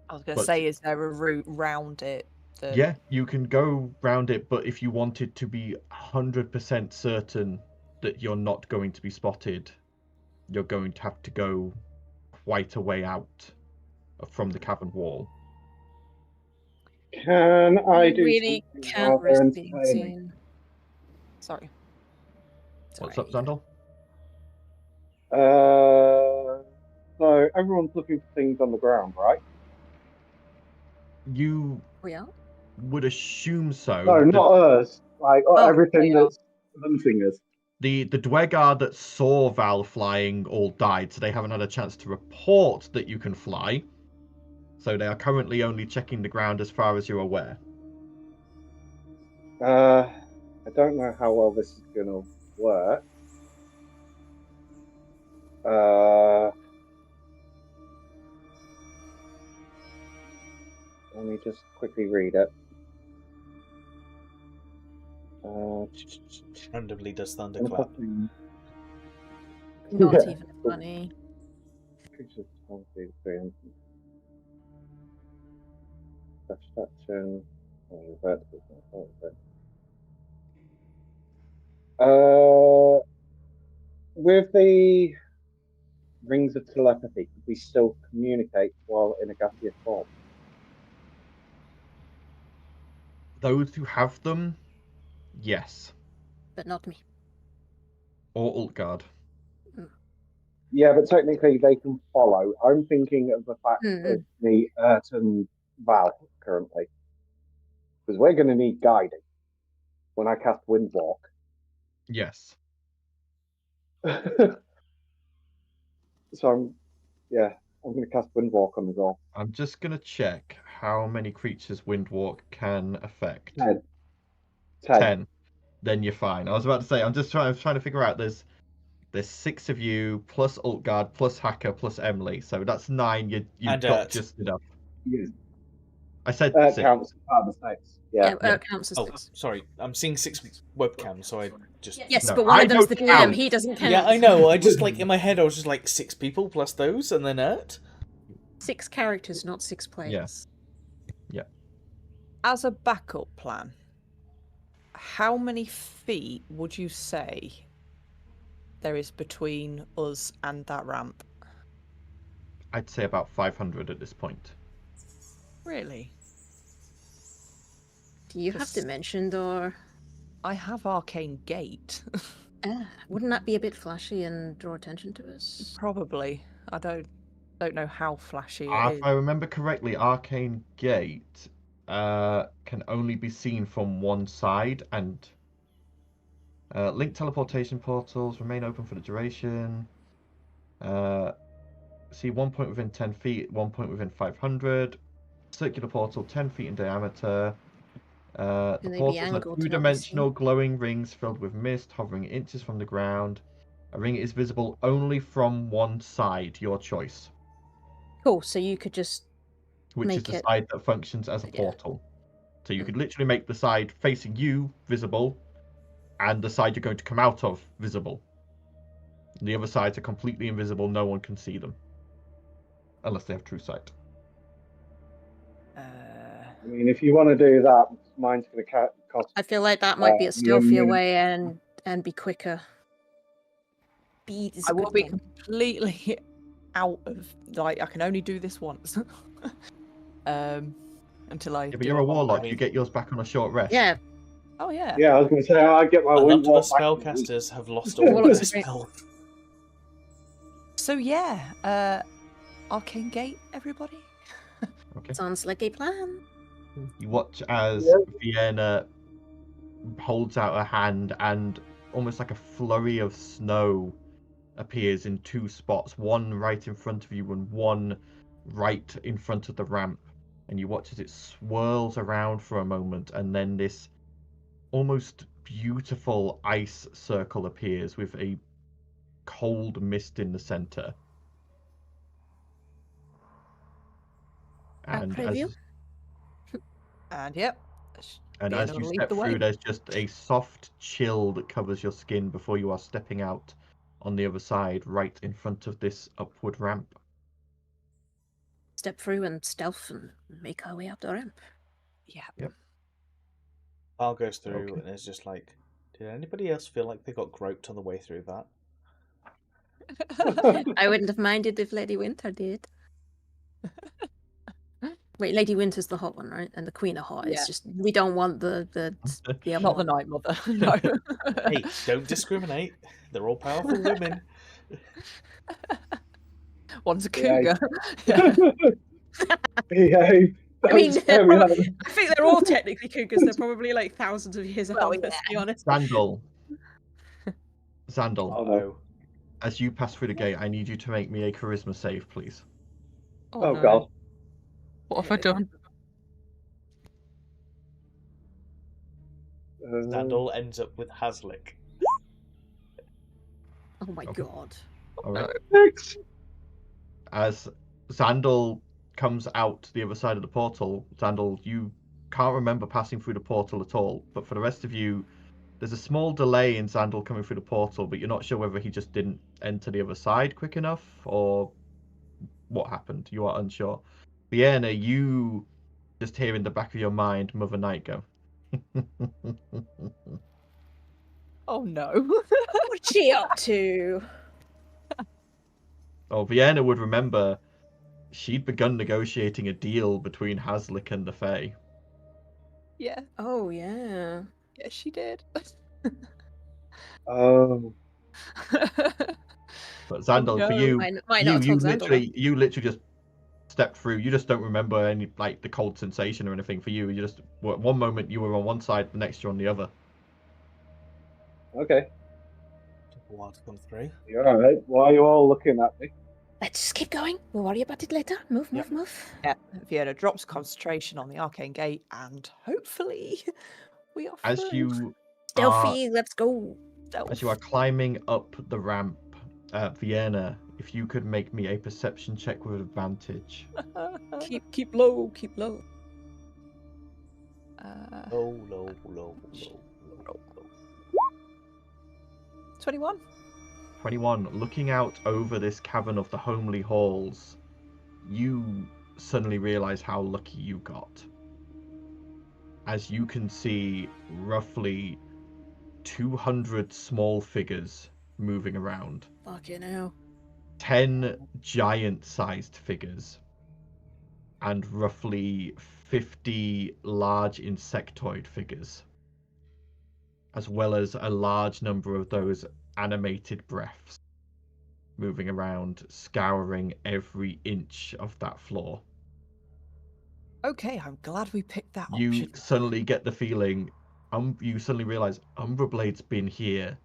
I was going to say, is there a route round it? Yeah, you can go round it, but if you wanted to be 100% certain that you're not going to be spotted, you're going to have to go quite a way out from the cavern wall. Can I do really something can't rather risk being entertaining? seen. Sorry. What's up, Zandal? So everyone's looking for things on the ground, right? You We are? would assume so. No, not us. Like everything yeah. that's hunting us. The Dwegar that saw Val flying all died, so they haven't had a chance to report that you can fly. So they are currently only checking the ground as far as you're aware. I don't know how well this is going to work. Let me just quickly read it. Randomly does thunderclap. Not Yeah. even funny. Satisfaction. With the rings of telepathy, could we still communicate while in a gaseous form? Those who have them, yes. But not me. Or Ultgard. Yeah, but technically they can follow. I'm thinking of the fact of the Ert and Val currently. Because we're going to need guiding when I cast Windwalk. Yes. So I'm going to cast Windwalk on the goal. I'm just going to check how many creatures Windwalk can affect. 10. Then you're fine. I was about to say, I'm trying to figure out, there's 6 of you, plus Ultgard, plus Hacker, plus Emily. So that's 9. You've And got Ert. just enough. Yeah. I said That 6. counts as part of the 6. Yeah. Yeah, it counts as Oh, 6. sorry. I'm seeing 6 webcams, so I just... Yes, No, but one I of them's the don't DM. count. He doesn't count. Yeah, I know. I just, like, in my head, I was just like, 6 people plus those, and then Ert? 6 characters, not 6 players. As a backup plan, how many feet would you say there is between us and that ramp? I'd say about 500 at this point. Really? Do you have Just- dimension or? I have Arcane Gate. Wouldn't that be a bit flashy and draw attention to us? Probably. I don't know how flashy it If is. I remember correctly, Arcane Gate can only be seen from one side, and link teleportation portals remain open for the duration. See 1 point within 10 feet, 1 point within 500. Circular portal 10 feet in diameter. The they be portals are angled to not be two-dimensional glowing rings filled with mist hovering inches from the ground. A ring is visible only from one side, your choice, Cool. So you could just which is Make the it- side that functions as a Yeah. portal. So you could literally make the side facing you visible, and the side you're going to come out of visible. The other sides are completely invisible, no one can see them. Unless they have true sight. I mean, if you want to do that, mine's going to cost. I feel like that might be a Yeah, stealthier yeah. way and be quicker. Speed is I a will good be one. completely out of, like, I can only do this once. Until I Yeah, but do you're a lot warlock, more. you get yours back on a short rest. Yeah, Oh yeah. Yeah, I was going to say, I get my A wind lot of us walk back. spellcasters have lost Well, all of it's their great. spells. So yeah, Arcane Gate, everybody. Okay. sounds like a plan. You watch as Yeah. Vienna holds out her hand, and almost like a flurry of snow appears in 2 spots, one right in front of you and one right in front of the ramp. And you watch as it swirls around for a moment, and then this almost beautiful ice circle appears with a cold mist in the center. And preview? as And yep. And Vienna as you will lead step the way. through, there's just a soft chill that covers your skin before you are stepping out on the other side, right in front of this upward ramp. Step through and stealth and make our way up the ramp. Yeah. Carl goes through Okay. and is just like, did anybody else feel like they got groped on the way through that? I wouldn't have minded if Lady Winter did. Wait, Lady Winter's the hot one, right? And the Queen are hot. Yeah. It's just we don't want the other Not the one. Night Mother. No. Hey, don't discriminate. They're all powerful women. One's a Yeah. cougar. Behave. I mean, Don't tell me that. I think they're all technically cougars. They're probably like thousands of years Well, old. Let's be honest. Zandal, Oh, no. as you pass through the gate, I need you to make me a charisma save, please. Oh, no. God. What have I done? Sandal ends up with Haslick. Oh my Okay. god. All right. Next. As Zandal comes out the other side of the portal, Zandal, you can't remember passing through the portal at all, but for the rest of you, there's a small delay in Zandal coming through the portal, but you're not sure whether he just didn't enter the other side quick enough or what happened. You are unsure. Vienna, you just hear in the back of your mind Mother Night go. Oh no. What's she up to? Oh, Vienna would remember she'd begun negotiating a deal between Haslick and the Fae. Yeah. Oh yeah. Yeah, she did. Oh. But Zandal, no. for you, Might not you have told Xandal. you literally just stepped through. You just don't remember any like the cold sensation or anything. For you, you just one moment you were on one side, the next you're on the other. Okay. Took a while to come through. You're all right. Why are you all looking at me? Let's just keep going. We'll worry about it later. Move, Yep. move. Yeah. Vienna drops concentration on the Arcane Gate, and hopefully we are As through. you Stealthy, let's go. as you are climbing up the ramp, Vienna, if you could make me a perception check with advantage. Keep low, keep low. Low. 21. 21. Looking out over this cavern of the homely halls, you suddenly realize how lucky you got. As you can see roughly 200 small figures moving around. Fucking hell. 10 giant-sized figures. And roughly 50 large insectoid figures. As well as a large number of those animated breaths moving around, scouring every inch of that floor. Okay, I'm glad we picked that You option. suddenly get the feeling, you suddenly realize Umberblade's been here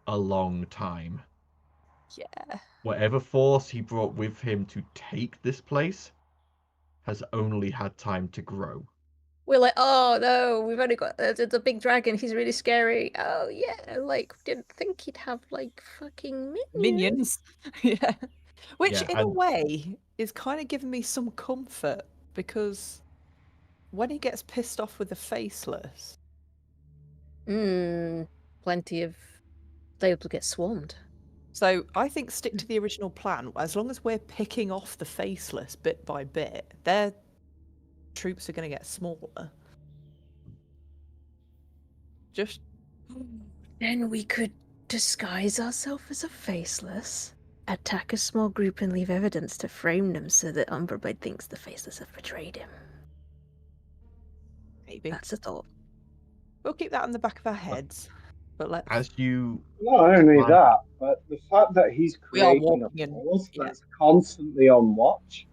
a long time. Yeah. Whatever force he brought with him to take this place has only had time to grow. We're like, oh no, we've only got the big dragon. He's really scary. Oh yeah, like didn't think he'd have like fucking minions. Yeah. Which, Yeah, in a and- way, is kind of giving me some comfort because when he gets pissed off with the faceless, Plenty of they able to get swarmed. so I think stick to the original plan. As long as we're picking off the faceless bit by bit, their troops are going to get smaller. Just Then we could disguise ourselves as a faceless, attack a small group, and leave evidence to frame them so that Umberblade thinks the faceless have betrayed him. maybe That's a thought. we'll keep that in the back of our heads. But let's. As you Not only Right. that, but the fact that he's We are creating walking a in- force yeah. that's constantly on watch,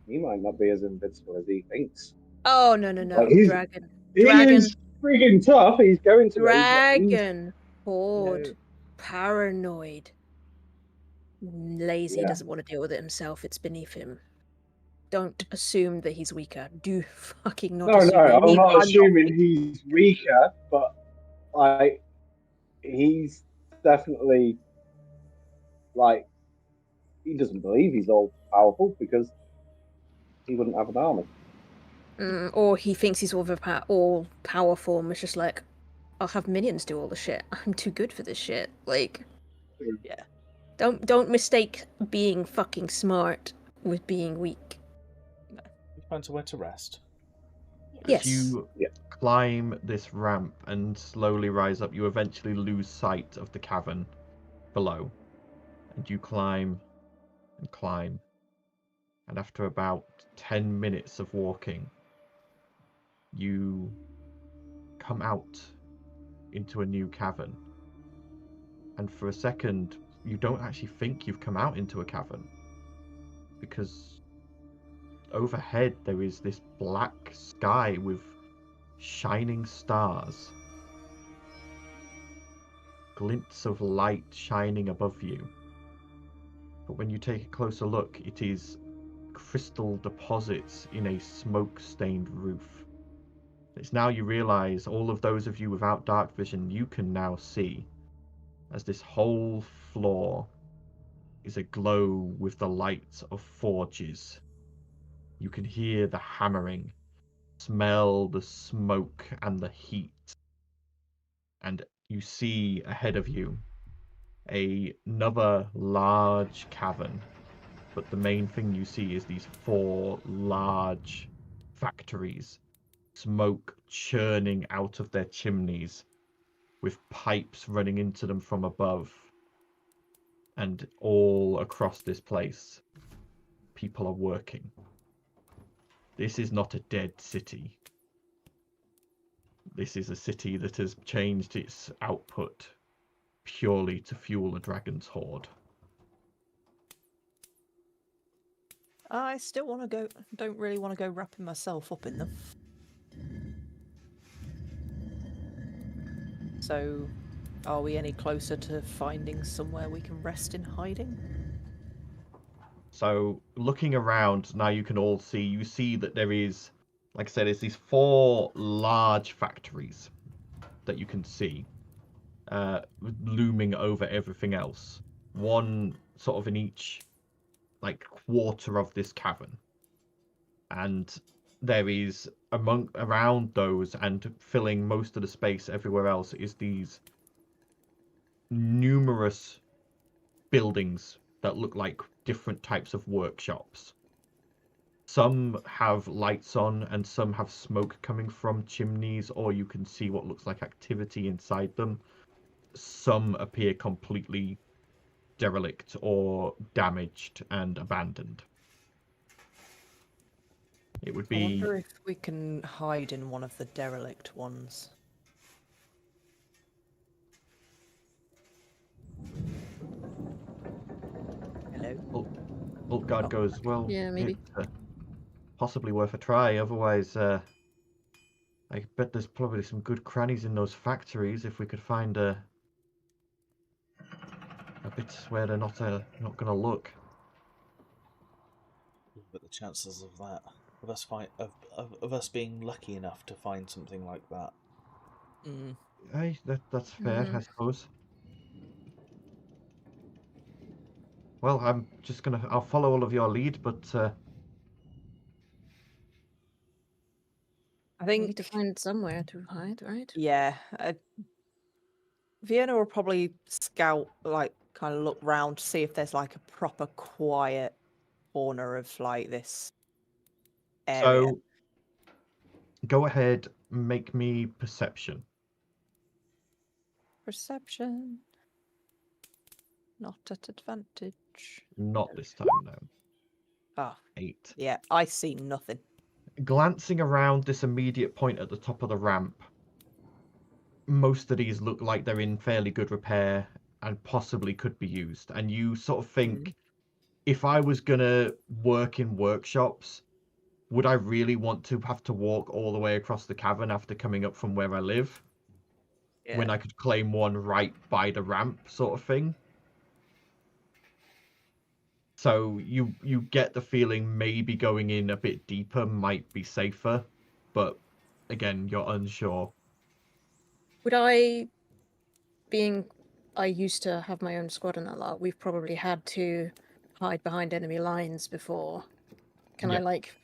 he might not be as invincible as he thinks. Oh no, Like, he's- dragon, He Dragon. is freaking tough. He's going to dragon, horde, No. paranoid, lazy. Yeah. Doesn't want to deal with it himself. It's beneath him. Don't assume that he's weaker. Do fucking not No, assume. I'm any- not I'm assuming he's weaker, but he's definitely he doesn't believe he's all powerful because he wouldn't have an army. Or he thinks he's all powerful and was just like, I'll have minions do all the shit. I'm too good for this shit. Like, Yeah. don't mistake being fucking smart with being weak. Find somewhere to rest. Yes. As you climb this ramp and slowly rise up, you eventually lose sight of the cavern below. And you climb and climb. And after about 10 minutes of walking, you come out into a new cavern. And for a second, you don't actually think you've come out into a cavern. Because overhead there is this black sky with shining stars. Glints of light shining above you. But when you take a closer look, it is crystal deposits in a smoke-stained roof. It's now you realize, all of those of you without dark vision, you can now see, as this whole floor is aglow with the light of forges. You can hear the hammering, smell the smoke and the heat, and you see ahead of you another large cavern. But the main thing you see is these 4 large factories, smoke churning out of their chimneys, with pipes running into them from above. And all across this place, people are working. This is not a dead city. This is a city that has changed its output purely to fuel a dragon's horde. I still want to go. Don't really want to go wrapping myself up in them. So, are we any closer to finding somewhere we can rest in hiding? So looking around now, you can all see. You see that there is, like I said, there's these 4 large factories that you can see, looming over everything else. One sort of in each, quarter of this cavern, and there is around those and filling most of the space everywhere else is these numerous buildings that look like different types of workshops. Some have lights on and some have smoke coming from chimneys, or you can see what looks like activity inside them. Some appear completely derelict or damaged and abandoned. It would I be... wonder if we can hide in one of the derelict ones. Hello? Ulfgard goes, well, Yeah, maybe. it's possibly worth a try. Otherwise, I bet there's probably some good crannies in those factories if we could find a bit where they're not going to look. But the chances of that, of us being lucky enough to find something like that. Mm. Hey, that's fair, I suppose. Well, I'll follow all of your lead, but I We need think, to find somewhere to hide, right? yeah, Vienna will probably scout, like, kind of look round to see if there's like a proper quiet corner of like this area. so go ahead, make me perception. Perception. Not at advantage. Not this time, no. Ah, 8. yeah, I see nothing. Glancing around this immediate point at the top of the ramp, most of these look like they're in fairly good repair and possibly could be used. And you sort of think, if I was gonna work in workshops, would I really want to have to walk all the way across the cavern after coming up from where I live? Yeah. When I could claim one right by the ramp, sort of thing. So you get the feeling maybe going in a bit deeper might be safer, but again, you're unsure. Would I, being I used to have my own squad and a lot, we've probably had to hide behind enemy lines before. Can I, Yeah. like,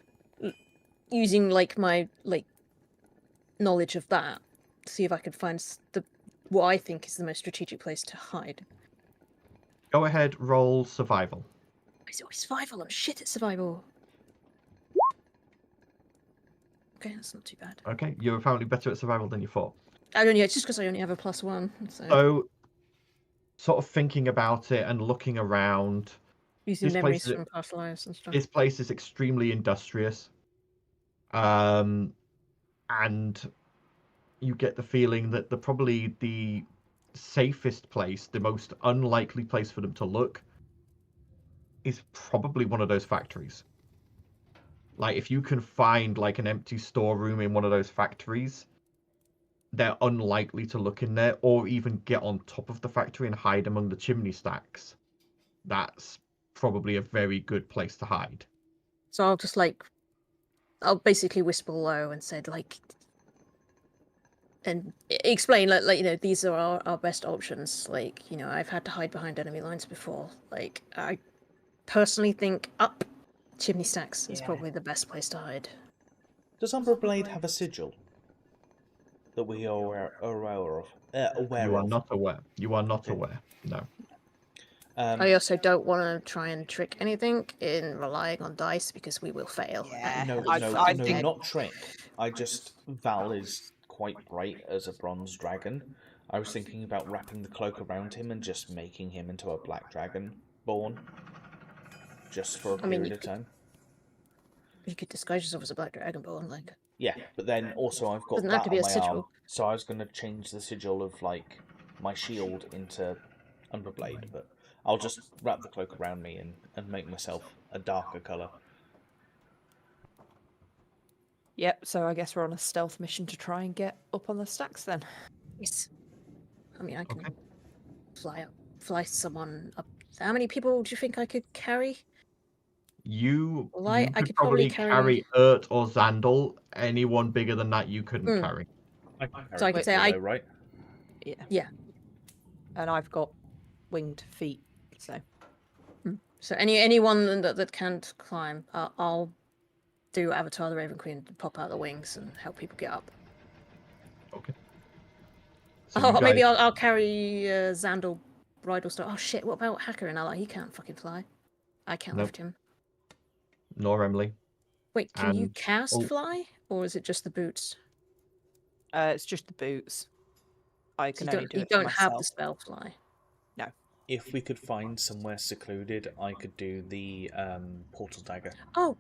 using, like, my, like, knowledge of that, see if I could find what I think is the most strategic place to hide? Go ahead, roll survival. It's always survival. I'm shit at survival. Okay, that's not too bad. Okay, you're apparently better at survival than you thought. It's just because I only have a +1. So, sort of thinking about it and looking around, Using this memories place from past lives and stuff. this place is extremely industrious. And you get the feeling that probably the safest place, the most unlikely place for them to look, is probably one of those factories. Like, if you can find like an empty storeroom in one of those factories, they're unlikely to look in there or even get on top of the factory and hide among the chimney stacks. That's probably a very good place to hide. So I'll basically whisper low and said, like, and explain, like, these are our best options. Like, I've had to hide behind enemy lines before. Like, I personally think up chimney stacks is probably the best place to hide. Does Umbra Blade have a sigil that we are aware of? You are not aware. You are not aware. No. I also don't want to try and trick anything in relying on dice because we will fail. Yeah. No, I think- not trick. Val is quite bright as a bronze dragon. I was thinking about wrapping the cloak around him and just making him into a black dragon born. Just for a period of time. You could disguise yourself as a black dragonborn, like. Yeah, but then also I've got Doesn't that have to be on a my sigil. arm, so I was going to change the sigil of like my shield into Umbra Blade, but I'll just wrap the cloak around me and make myself a darker colour. Yep, so I guess we're on a stealth mission to try and get up on the stacks then. Yes. I mean, I can fly someone up. How many people do you think I could carry? You I could could probably probably carry Urt or Xandal. Anyone bigger than that, you couldn't Hmm. carry. So I could say Willow, right? Yeah. Yeah. And I've got winged feet, so. So anyone that can't climb, I'll do Avatar the Raven Queen, pop out the wings and help people get up. Okay. So you Maybe guys- I'll carry Xandal bridal star. Oh shit! What about Hacker and Ally? He can't fucking fly. I can't Nope. lift him. Nor Emily. Wait, can you And- cast oh. fly, or is it just the boots? It's just the boots. I So can you only don't, do you it for don't have the myself. spell fly. If we could find somewhere secluded, I could do the portal dagger. Oh,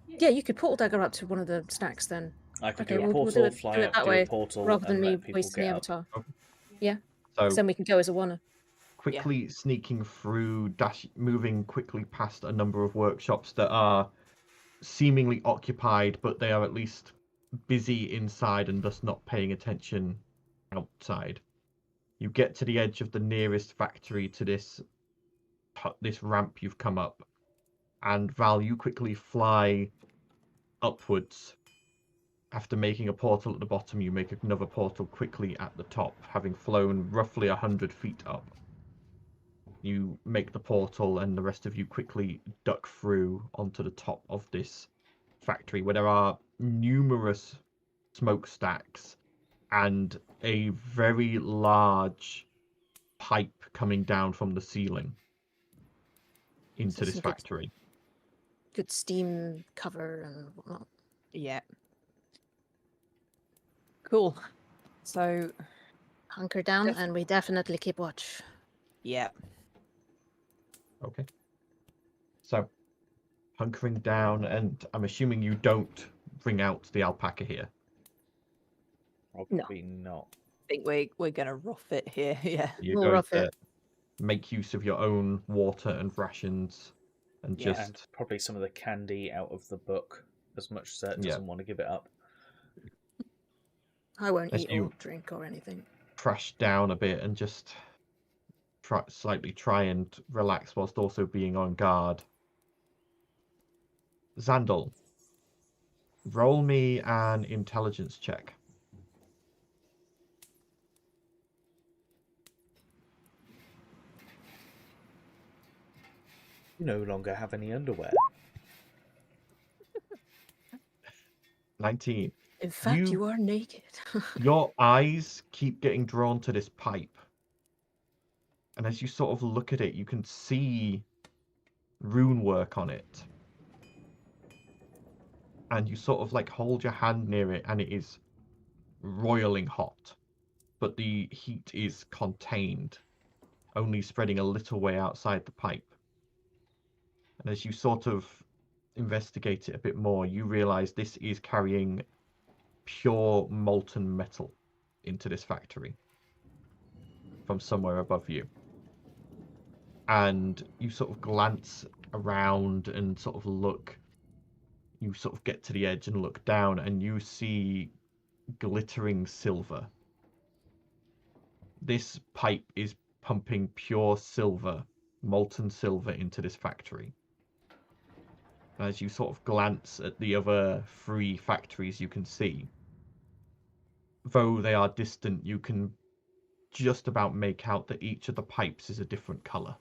yeah, you could portal dagger up to one of the stacks then. I could Okay, do a we'll portal, do it fly up, that do way, a portal, rather than and me let people wasting the get up. Avatar. Okay. Yeah, So 'cause then we can go as a one. quickly sneaking through, moving quickly past a number of workshops that are seemingly occupied, but they are at least busy inside and thus not paying attention outside. You get to the edge of the nearest factory to this ramp you've come up, and Val, you quickly fly upwards. After making a portal at the bottom, you make another portal quickly at the top, having flown roughly 100 feet up. You make the portal, and the rest of you quickly duck through onto the top of this factory, where there are numerous smokestacks and a very large pipe coming down from the ceiling into this Some factory. good steam cover and whatnot. Yeah. Cool. So, Hunker down, and we definitely keep watch. yeah. Okay. So, hunkering down, and I'm assuming you don't bring out the alpaca here. Probably not. I think we're gonna rough it here. Yeah. You're We'll going rough to it. make use of your own water and rations, and Yeah, just And probably some of the candy out of the book, as much as it Yeah. doesn't want to give it up. I won't As eat you- or drink or anything. crash down a bit and just slightly try and relax whilst also being on guard. Xandal, roll me an intelligence check. You no longer have any underwear. 19. In fact, You- you are naked. Your eyes keep getting drawn to this pipe. And as you sort of look at it, you can see rune work on it. And you sort of like hold your hand near it, and it is roiling hot. But the heat is contained, only spreading a little way outside the pipe. And as you sort of investigate it a bit more, you realize this is carrying pure molten metal into this factory from somewhere above you. And you sort of glance around and sort of look. You sort of get to the edge and look down, and you see glittering silver. This pipe is pumping pure silver, molten silver, into this factory. As you sort of glance at the other 3 factories you can see, though they are distant, you can just about make out that each of the pipes is a different color.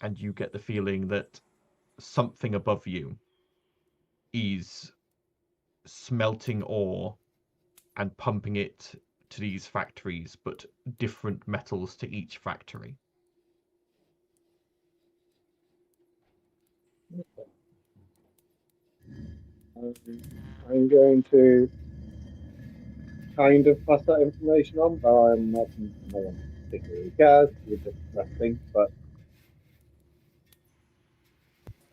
And you get the feeling that something above you is smelting ore and pumping it to these factories, but different metals to each factory. I'm going to kind of pass that information on, though I'm not no one particularly cares. We're just resting, but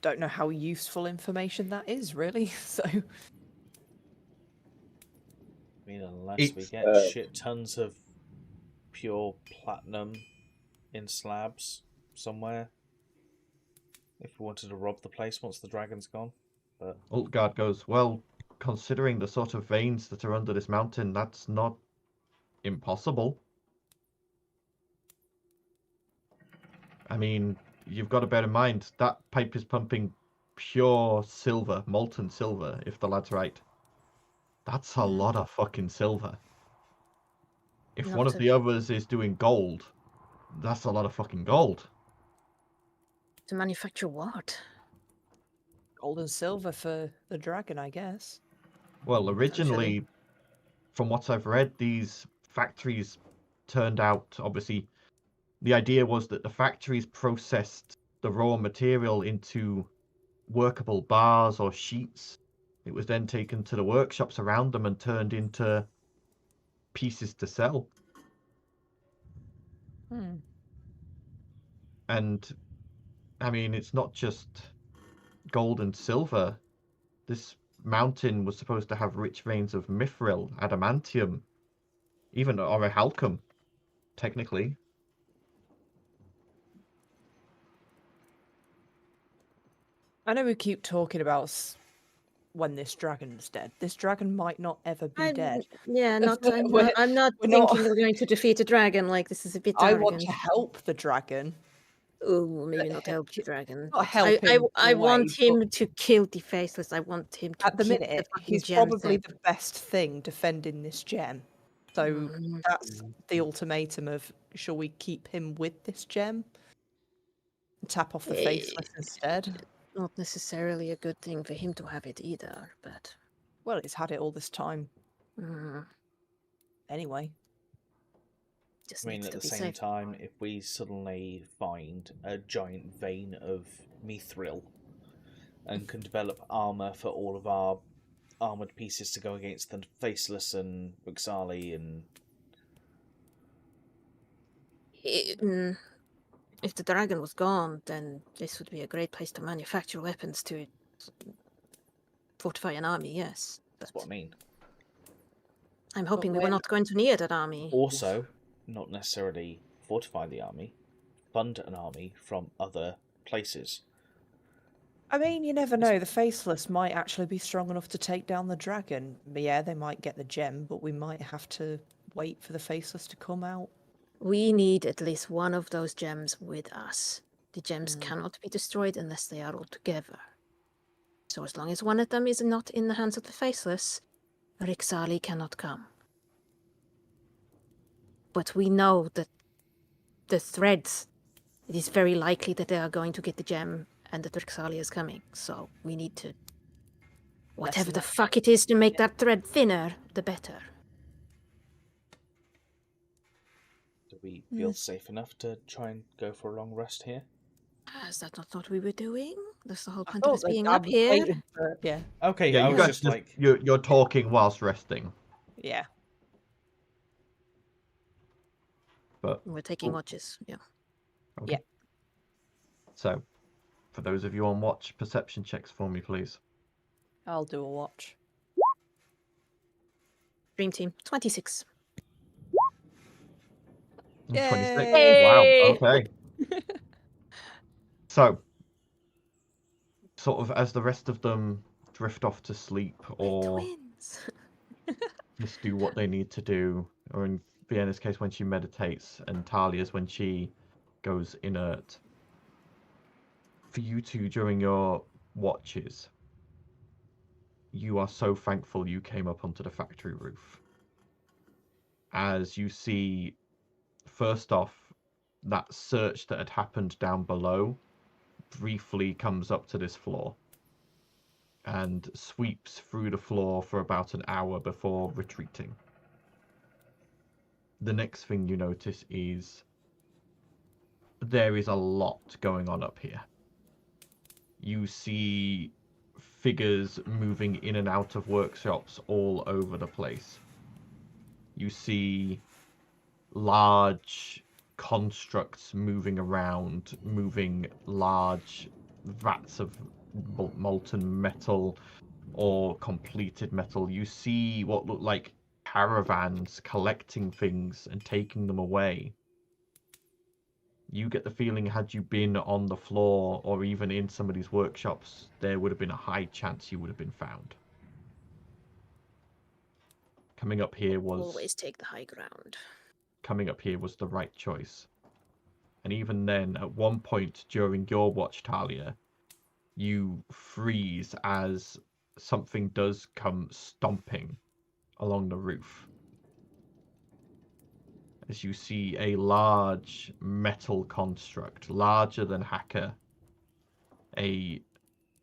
don't know how useful information that is, really. So, I mean, unless we It's, get shit tons of pure platinum in slabs somewhere. If we wanted to rob the place once the dragon's gone. But Ultgard goes, well, considering the sort of veins that are under this mountain, that's not impossible. I mean, you've got to bear in mind, that pipe is pumping pure silver, molten silver, if the lad's right. That's a lot of fucking silver. If Enough one of to- the others is doing gold, that's a lot of fucking gold. To manufacture what? Gold and silver for the dragon, I guess. Well, originally, from what I've read, these factories turned out, obviously, the idea was that the factories processed the raw material into workable bars or sheets. It was then taken to the workshops around them and turned into pieces to sell. And, I mean, it's not just gold and silver. This mountain was supposed to have rich veins of mithril, adamantium, even orichalcum, technically. I know we keep talking about when this dragon's dead. This dragon might not ever be dead. Yeah, not. We're- I'm not we're thinking not- we're going to defeat a dragon. Like, this is a bit I arrogant. want to help the dragon. Oh, maybe not help the dragon. Not but help I him want away, him to kill the faceless. I want him to At the keep minute, fucking he's gems probably there. the best thing defending this gem. So Mm. that's the ultimatum of, shall we keep him with this gem? And tap off the faceless instead? Not necessarily a good thing for him to have it either, but Well, he's had it all this time. mm, Anyway. just I mean, needs at to the be same safe. time, if we suddenly find a giant vein of mithril and can develop armor for all of our armored pieces to go against the faceless and Uxali and If the dragon was gone, then this would be a great place to manufacture weapons to fortify an army, yes. that's But what I mean. I'm hoping we when- were not going to need that army. Also, not necessarily fortify the army, fund an army from other places. I mean, you never know. The faceless might actually be strong enough to take down the dragon. Yeah, they might get the gem, but we might have to wait for the faceless to come out. We need at least one of those gems with us. The gems cannot be destroyed unless they are all together. So as long as one of them is not in the hands of the faceless, Rixali cannot come. But we know that the threads, it is very likely that they are going to get the gem and that Rixali is coming. So we need to, whatever the fuck it is to make that thread thinner, the better. Do we feel safe enough to try and go for a long rest here? Is that not what we were doing? That's the whole I point of thought us that being I up was here. waiting for it, yeah. Okay, Yeah, I you was guys just just, like, you're talking whilst resting, Yeah. but We're taking Cool. watches, yeah. okay. Yeah. So, for those of you on watch, perception checks for me, please. I'll do a watch. Dream team, 26. 26. Yay! Wow. Okay. So, sort of as the rest of them drift off to sleep or Twins. just do what they need to do, or in Vienna's case, when she meditates, and Talia's when she goes inert. For you two during your watches, you are so thankful you came up onto the factory roof. As you see, first off, that search that had happened down below briefly comes up to this floor and sweeps through the floor for about an hour before retreating. The next thing you notice is there is a lot going on up here. You see figures moving in and out of workshops all over the place. You see large constructs moving around, moving large vats of molten metal or completed metal. You see what look like caravans collecting things and taking them away. You get the feeling, had you been on the floor or even in some of these workshops, there would have been a high chance you would have been found. Coming up here was Always take the high ground. coming up here was the right choice. And even then, at one point during your watch, Talia, you freeze as something does come stomping along the roof. As you see a large metal construct, larger than Hacker, a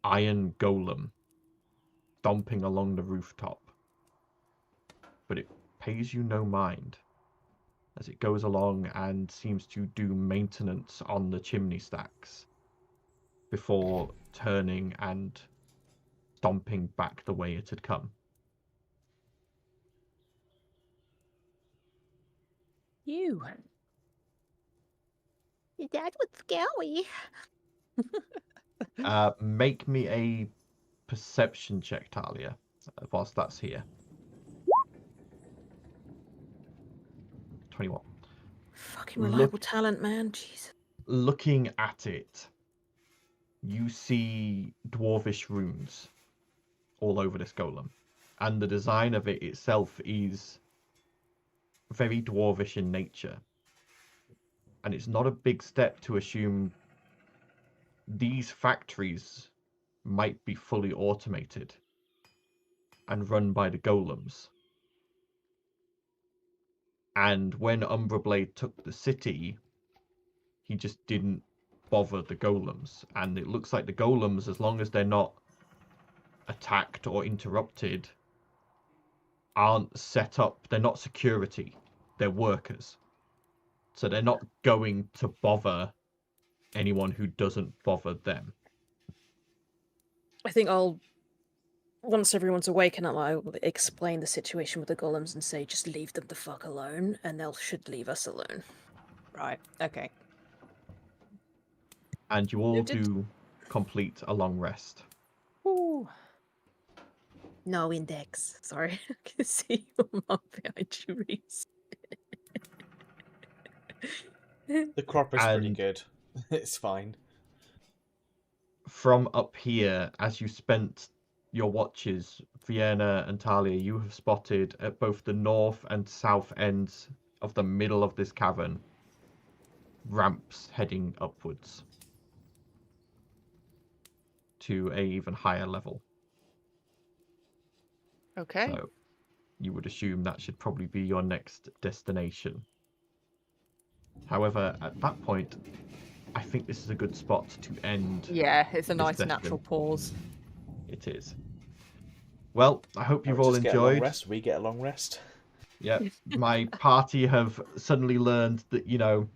iron golem stomping along the rooftop. But it pays you no mind as it goes along and seems to do maintenance on the chimney stacks before turning and stomping back the way it had come. You. Your dad was scary. Make me a perception check, Talia, whilst that's here. 21. Fucking reliable talent, man. Jesus. Looking at it, you see dwarvish runes all over this golem, and the design of it itself is very dwarvish in nature. And it's not a big step to assume these factories might be fully automated and run by the golems. And when Umbrablade took the city, he just didn't bother the golems. And it looks like the golems, as long as they're not attacked or interrupted, aren't set up. They're not security. They're workers. So they're not going to bother anyone who doesn't bother them. I think once everyone's awake, and I will explain the situation with the golems and say, just leave them the fuck alone, and they should leave us alone. Right. Okay. And you all Noted. do complete a long rest. Ooh. No index. Sorry, I can see your mum behind you, Reese. The crop is pretty And- good. It's fine. From up here, as you spent your watches, Vienna and Talia, you have spotted at both the north and south ends of the middle of this cavern ramps heading upwards to a even higher level. Okay. So you would assume that should probably be your next destination. However, at that point, I think this is a good spot to end. Yeah, it's a this nice session. natural pause. It is. Well, I hope you've all Just get a long enjoyed. rest. We get a long rest. Yeah, my party have suddenly learned that, you don't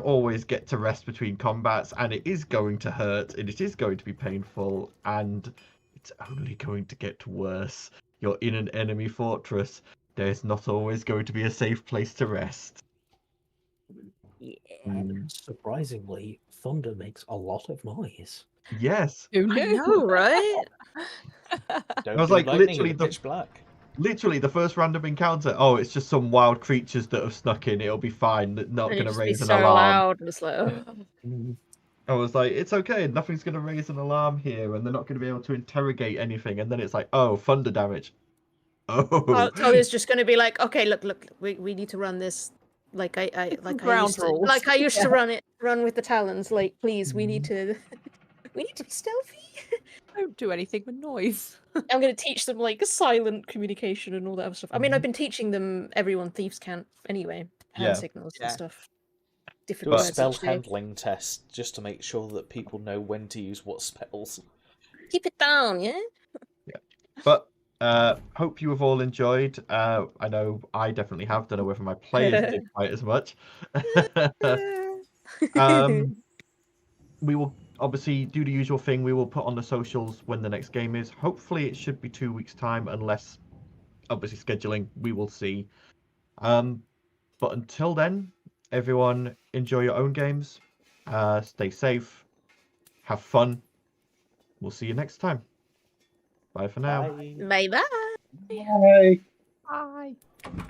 always get to rest between combats, and it is going to hurt, and it is going to be painful, and it's only going to get worse. You're in an enemy fortress. There's not always going to be a safe place to rest. And surprisingly, thunder makes a lot of noise. Yes. Who I know, right? Don't was do like, lightning literally in the- pitch black. Literally, the first random encounter, it's just some wild creatures that have snuck in. It'll be fine. Not going to raise an so alarm. loud. And it's like, I was like, it's okay. Nothing's going to raise an alarm here, and they're not going to be able to interrogate anything. And then it's like, thunder damage. Oh. Talia's just going to be like, okay, look, we need to run this like I Ground used to, rules. like I used to run with the talons. Like, please, we Mm-hmm. need to be stealthy. Don't do anything with noise. I'm going to teach them like silent communication and all that other stuff. I mean, I've been teaching them everyone thieves can't anyway, hand Yeah. signals Yeah. and stuff. Do Different a words spell each day. handling test just to make sure that people know when to use what spells. Keep it down, yeah. But hope you have all enjoyed. I know I definitely have. Don't know whether my players did quite as much. We will obviously do the usual thing. We will put on the socials when the next game is. Hopefully it should be 2 weeks' time, unless obviously scheduling, we will see. But until then, everyone enjoy your own games. Stay safe. Have fun. We'll see you next time. Bye for now. Bye. Bye bye. Bye. Bye.